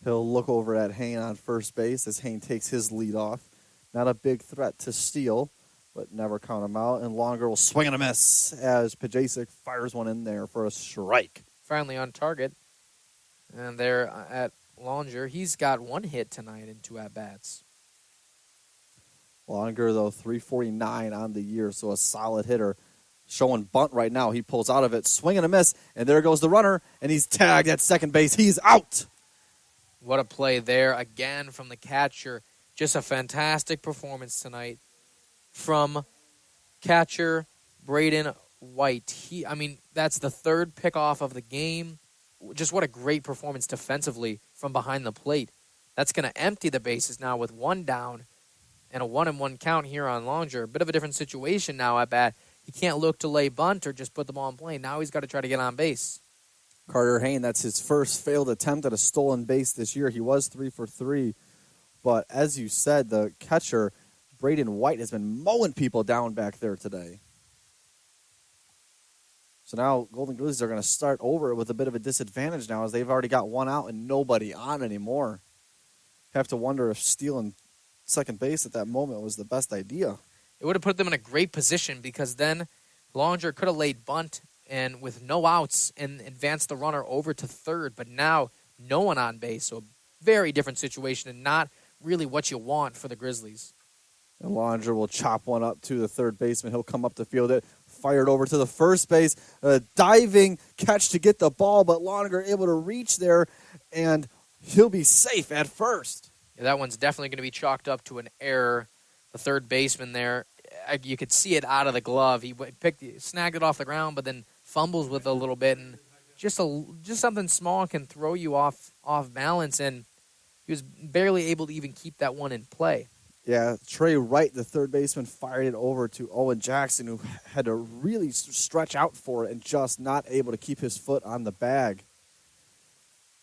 He'll look over at Hain on first base as Hain takes his lead off. Not a big threat to steal, but never count him out. And Longer will swing and a miss as Pajacek fires one in there for a strike. Finally on target. And there at Longer, he's got one hit tonight in 2 at-bats. Longer, though, 349 on the year, so a solid hitter. Showing bunt right now. He pulls out of it, swing and a miss, and there goes the runner, and he's tagged at second base. He's out. What a play there again from the catcher. Just a fantastic performance tonight from catcher Braden White. That's the 3rd pickoff of the game. Just what a great performance defensively from behind the plate. That's going to empty the bases now with 1 down and a 1-1 count here on Longer. A bit of a different situation now at bat. He can't look to lay bunt or just put the ball in play. Now he's got to try to get on base. Carter Hain, that's his first failed attempt at a stolen base this year. He was 3 for 3. But as you said, the catcher, Braden White, has been mowing people down back there today. So now Golden Grizzlies are going to start over with a bit of a disadvantage now as they've already got 1 out and nobody on anymore. Have to wonder if stealing second base at that moment was the best idea. It would have put them in a great position because then Longer could have laid bunt and with no outs and advanced the runner over to third. But now no one on base, so a very different situation and not really what you want for the Grizzlies. And Longer will chop one up to the third baseman. He'll come up to field it. Fired over to the first base. A diving catch to get the ball, but Longer able to reach there, and he'll be safe at first. Yeah, that one's definitely going to be chalked up to an error. The third baseman there, you could see it out of the glove. He snagged it off the ground, but then fumbles with it a little bit, and just something small can throw you off balance, and he was barely able to even keep that one in play. Yeah, Trey Wright, the third baseman, fired it over to Owen Jackson, who had to really stretch out for it and just not able to keep his foot on the bag.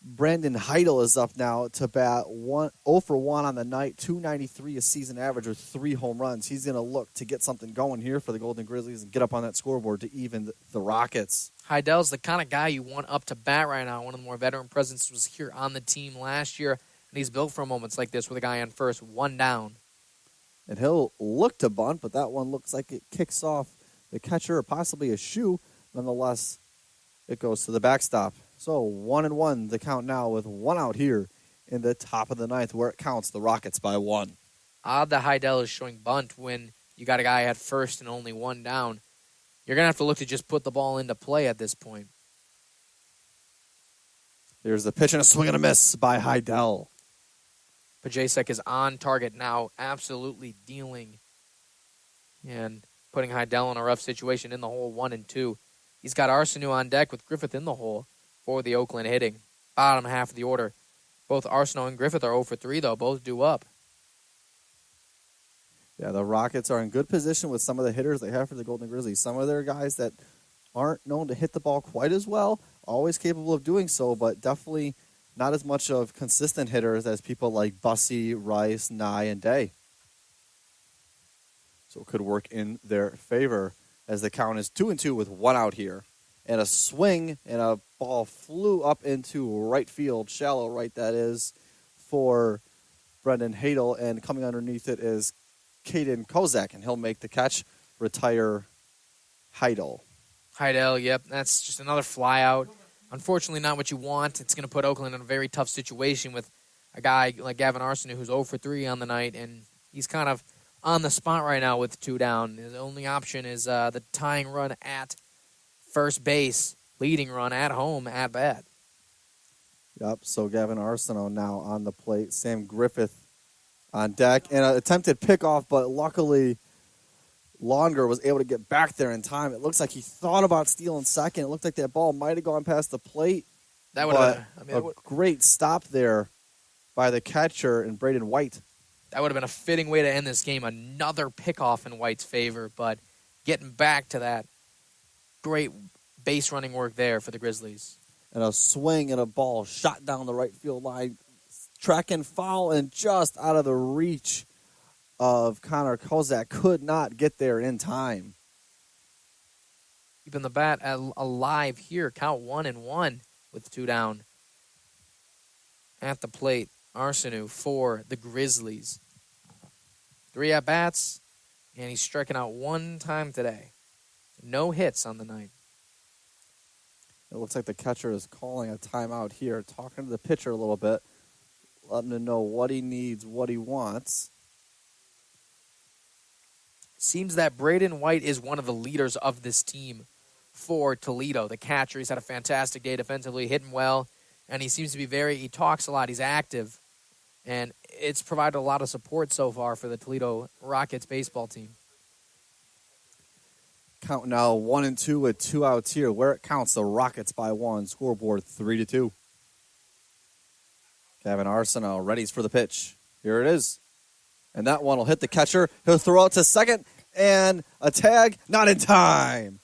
Brandon Heidel is up now to bat 0 for 1 on the night, 293 a season average with 3 home runs. He's going to look to get something going here for the Golden Grizzlies and get up on that scoreboard to even the Rockets. Heidel's the kind of guy you want up to bat right now. One of the more veteran presence was here on the team last year, and he's built for moments like this with a guy on first, 1 down. And he'll look to bunt, but that one looks like it kicks off the catcher or possibly a shoe. Nonetheless, it goes to the backstop. So 1-1 the count now with 1 out here in the top of the 9th where it counts the Rockets by 1. Odd that Heidel is showing bunt when you got a guy at first and only 1 down. You're going to have to look to just put the ball into play at this point. There's the pitch and a swing and a miss by Heidel. Pajacek is on target now, absolutely dealing and putting Heidel in a rough situation in the hole 1 and 2. He's got Arsenault on deck with Griffith in the hole for the Oakland hitting. Bottom half of the order. Both Arsenault and Griffith are 0 for 3, though. Both due up. Yeah, the Rockets are in good position with some of the hitters they have for the Golden Grizzlies. Some of their guys that aren't known to hit the ball quite as well, always capable of doing so, but definitely not as much of consistent hitters as people like Bussey, Rice, Nye, and Day. So it could work in their favor as the count is 2-2 with 1 out here. And a swing and a ball flew up into right field, shallow right that is, for Brendan Hadel. And coming underneath it is Caden Kozak, and he'll make the catch, retire Heidel. Heidel, yep, that's just another fly out. Unfortunately, not what you want. It's going to put Oakland in a very tough situation with a guy like Gavin Arsenault who's 0 for 3 on the night, and he's kind of on the spot right now with 2 down. His only option is the tying run at first base, leading run at home at bat. Yep, so Gavin Arsenault now on the plate. Sam Griffith on deck. And an attempted pickoff, but luckily Longer was able to get back there in time. It looks like he thought about stealing second. It looked like that ball might have gone past the plate. That would have a great stop there by the catcher and Braden White. That would have been a fitting way to end this game. Another pickoff in White's favor, but getting back to that, great base running work there for the Grizzlies. And a swing and a ball shot down the right field line, tracking foul and just out of the reach of Connor Kozak. Could not get there in time. Keeping the bat alive here. Count 1-1 with 2 down. at the plate. Arsenault for the Grizzlies. 3 at-bats, and he's striking out 1 time today. No hits on the night. It looks like the catcher is calling a timeout here, talking to the pitcher a little bit, letting him know what he needs, what he wants. Seems that Braden White is one of the leaders of this team for Toledo. The catcher, he's had a fantastic day defensively, hitting well, and he seems to be he talks a lot, he's active, and it's provided a lot of support so far for the Toledo Rockets baseball team. Count now 1-2 with 2 outs here. Where it counts, the Rockets by 1. Scoreboard 3-2. Gavin Arsenault readies for the pitch. Here it is. And that one will hit the catcher. He'll throw out to second. And a tag, not in time.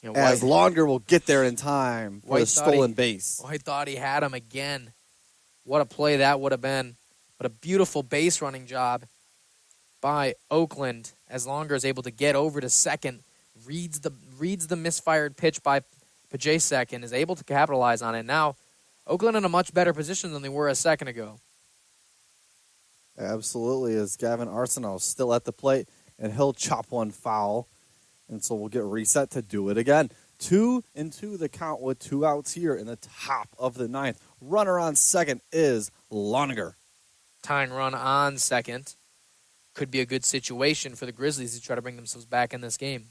You know, as Longer will get there in time for the stolen base. White thought he had him again. What a play that would have been. But a beautiful base running job by Oakland as Longer is able to get over to second, reads the misfired pitch by Pajacek and is able to capitalize on it. Now, Oakland in a much better position than they were a second ago. Absolutely, as Gavin Arsenault still at the plate, and he'll chop one foul. And so we'll get reset to do it again. 2-2 the count with 2 outs here in the top of the 9th. Runner on second is Longer. Tying run on second. Could be a good situation for the Grizzlies to try to bring themselves back in this game.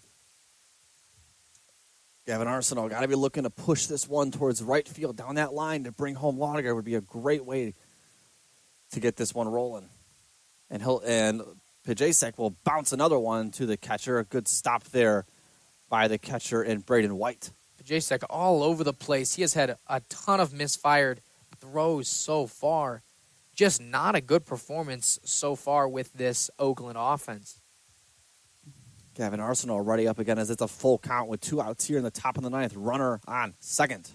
Gavin Arsenault got to be looking to push this one towards right field down that line to bring home Longer. Would be a great way to get this one rolling. And Pajacek will bounce another one to the catcher. A good stop there by the catcher in Braden White. Pajacek all over the place. He has had a ton of misfired throws so far. Just not a good performance so far with this Oakland offense. Gavin Arsenault ready up again as it's a full count with 2 outs here in the top of the 9th. Runner on second.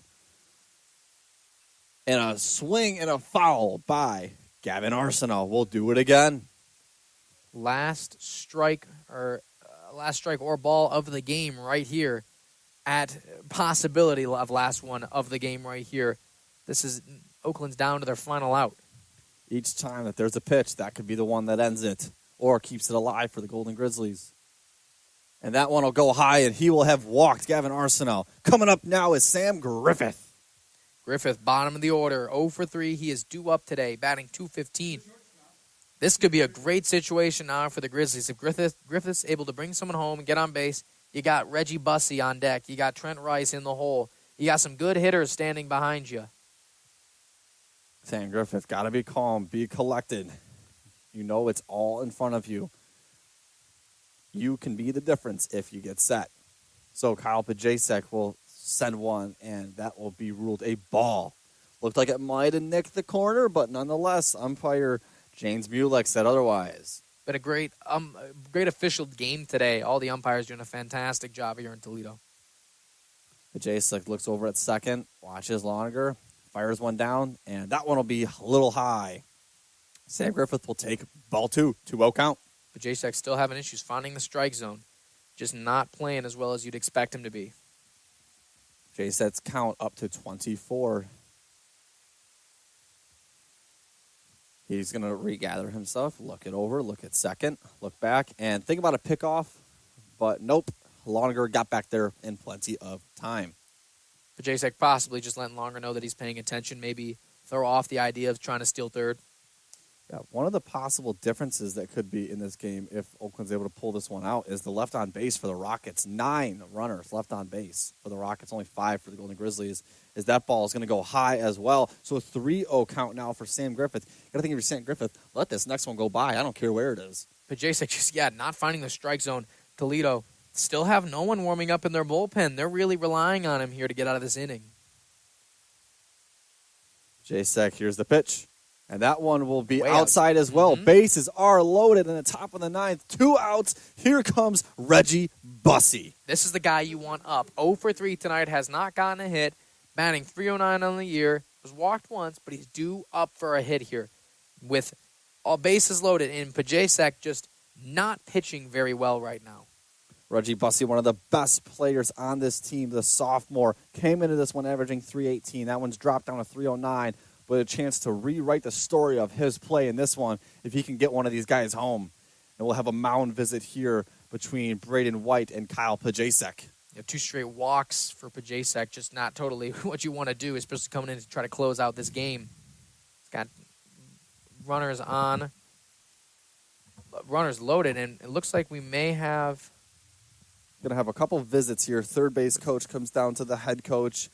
And a swing and a foul by Gavin Arsenault. We'll do it again. Last strike or ball of the game right here at possibility of last one of the game right here. This is Oakland's down to their final out. Each time that there's a pitch, that could be the one that ends it or keeps it alive for the Golden Grizzlies. And that one will go high, and he will have walked Gavin Arsenault. Coming up now is Sam Griffith. Griffith, bottom of the order, 0 for 3. He is due up today, batting .215. This could be a great situation now for the Grizzlies. If Griffith's able to bring someone home and get on base, you got Reggie Bussey on deck. You got Trent Rice in the hole. You got some good hitters standing behind you. Sam Griffith, got to be calm, be collected. You know it's all in front of you. You can be the difference if you get set. So Kyle Pajacek will send one, and that will be ruled a ball. Looked like it might have nicked the corner, but nonetheless, umpire James Mulek said otherwise. Been a great official game today. All the umpires doing a fantastic job here in Toledo. Pajacek looks over at second, watches Longer, fires one down, and that one will be a little high. Sam Griffith will take ball 2, 2-0 count. Pajacek still having issues finding the strike zone. Just not playing as well as you'd expect him to be. Pajacek's count up to 24. He's going to regather himself, look it over, look at second, look back, and think about a pickoff. But nope, Longer got back there in plenty of time. Pajacek possibly just letting Longer know that he's paying attention, maybe throw off the idea of trying to steal third. Yeah, one of the possible differences that could be in this game if Oakland's able to pull this one out is the left on base for the Rockets. 9 runners left on base for the Rockets, only 5 for the Golden Grizzlies. Is that ball is going to go high as well. So a 3-0 count now for Sam Griffith. You got to think if you're Sam Griffith, let this next one go by. I don't care where it is. Pajacek just, not finding the strike zone. Toledo still have no one warming up in their bullpen. They're really relying on him here to get out of this inning. Pajacek, here's the pitch. And that one will be Way outside as well. Mm-hmm. Bases are loaded in the top of the 9th. 2 outs. Here comes Reggie Bussey. This is the guy you want up. 0 for 3 tonight, has not gotten a hit. Batting .309 on the year. Was walked once, but he's due up for a hit here. With all bases loaded. And Pajacek just not pitching very well right now. Reggie Bussey, one of the best players on this team, the sophomore, came into this one averaging .318. That one's dropped down to .309. but a chance to rewrite the story of his play in this one if he can get one of these guys home. And we'll have a mound visit here between Braden White and Kyle Pajacek. Yeah, 2 straight walks for Pajacek, just not totally what you want to do, especially coming in to try to close out this game. It's got runners on, runners loaded, and it looks like we may have... Going to have a couple visits here. Third base coach comes down to the head coach.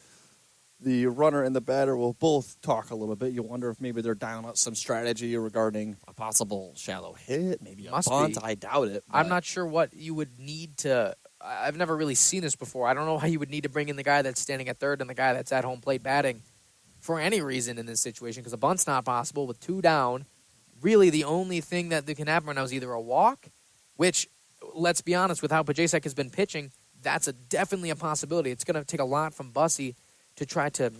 The runner and the batter will both talk a little bit. You wonder if maybe they're dialing out some strategy regarding a possible shallow hit, maybe a bunt. I doubt it. I'm not sure what you would need to... I've never really seen this before. I don't know how you would need to bring in the guy that's standing at third and the guy that's at home plate batting for any reason in this situation, because a bunt's not possible with 2 down. Really, the only thing that can happen right now is either a walk, which, let's be honest, with how Pajacek has been pitching, that's definitely a possibility. It's going to take a lot from Bussy to try to,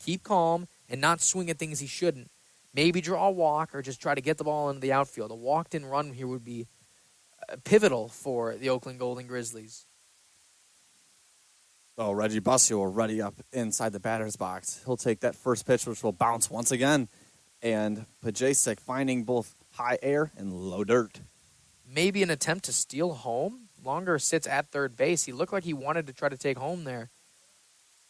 keep calm and not swing at things he shouldn't. Maybe draw a walk or just try to get the ball into the outfield. A walked-in run here would be pivotal for the Oakland Golden Grizzlies. Oh, Reggie Bussy will ready up inside the batter's box. He'll take that first pitch, which will bounce once again. And Pajacek finding both high air and low dirt. Maybe an attempt to steal home. Longer sits at third base. He looked like he wanted to try to take home there.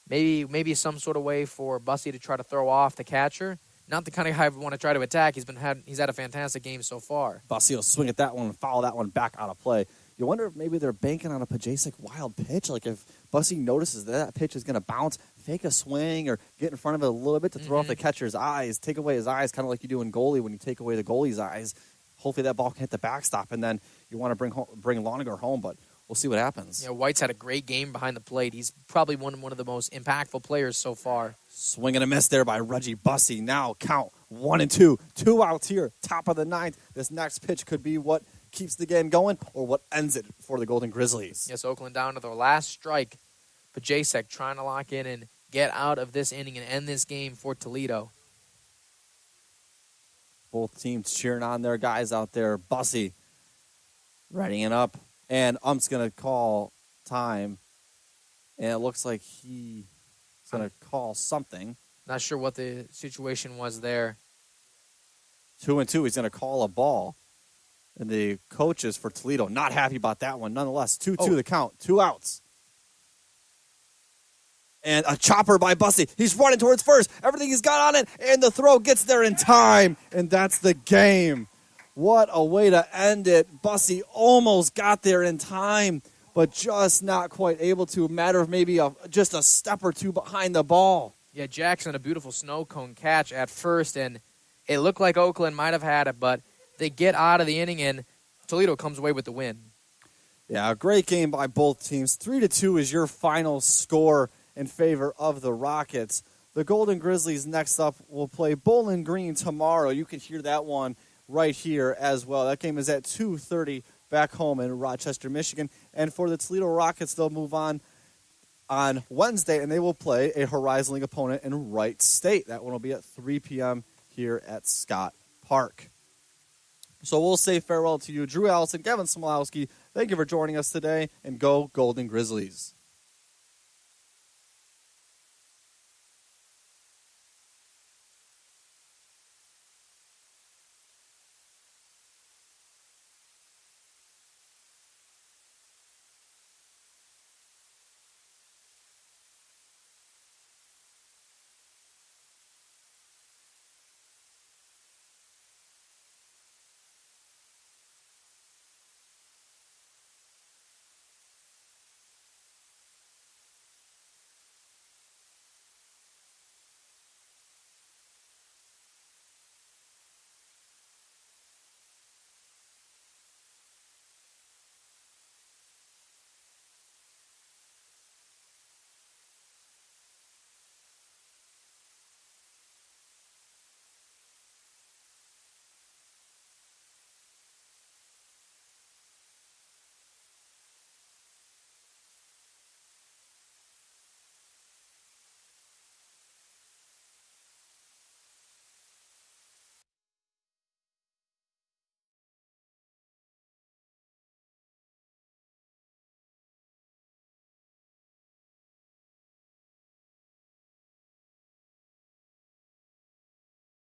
Maybe some sort of way for Bussy to try to throw off the catcher. Not the kind of guy who want to try to attack. He's had a fantastic game so far. Bussy will swing at that one and foul that one back out of play. You wonder if maybe they're banking on a Pajacek wild pitch. Like if Bussy notices that pitch is going to bounce, fake a swing or get in front of it a little bit to throw off the catcher's eyes, take away his eyes, kind of like you do in goalie when you take away the goalie's eyes. Hopefully that ball can hit the backstop, and then you want to bring Loninger home, but we'll see what happens. Yeah, White's had a great game behind the plate. He's probably one of the most impactful players so far. Swing and a miss there by Reggie Bussy. Now count 1-2. 2 outs here, top of the 9th. This next pitch could be what keeps the game going or what ends it for the Golden Grizzlies. Yes, Oakland down to their last strike. Pajacek trying to lock in and get out of this inning and end this game for Toledo. Both teams cheering on their guys out there. Bussy readying up. And Ump's going to call time. And it looks like he's going to call something. Not sure what the situation was there. 2-2. He's going to call a ball. And the coaches for Toledo not happy about that one. Nonetheless, 2-2 the count. 2 outs. And a chopper by Bussy. He's running towards first. Everything he's got on it. And the throw gets there in time. And that's the game. What a way to end it. Bussy almost got there in time, but just not quite able to. A matter of maybe just a step or two behind the ball. Yeah, Jackson, a beautiful snow cone catch at first, and it looked like Oakland might have had it, but they get out of the inning, and Toledo comes away with the win. Yeah, a great game by both teams. 3-2 is your final score in favor of the Rockets. The Golden Grizzlies next up will play Bowling Green tomorrow. You can hear that one right here as well. That game is at 2:30 back home in Rochester, Michigan. And for the Toledo Rockets, they'll move on Wednesday, and they will play a Horizon League opponent in Wright State. That one will be at 3 p.m. here at Scott Park. So we'll say farewell to you, Drew Allison, Gavin Smilowski. Thank you for joining us today, and go Golden Grizzlies.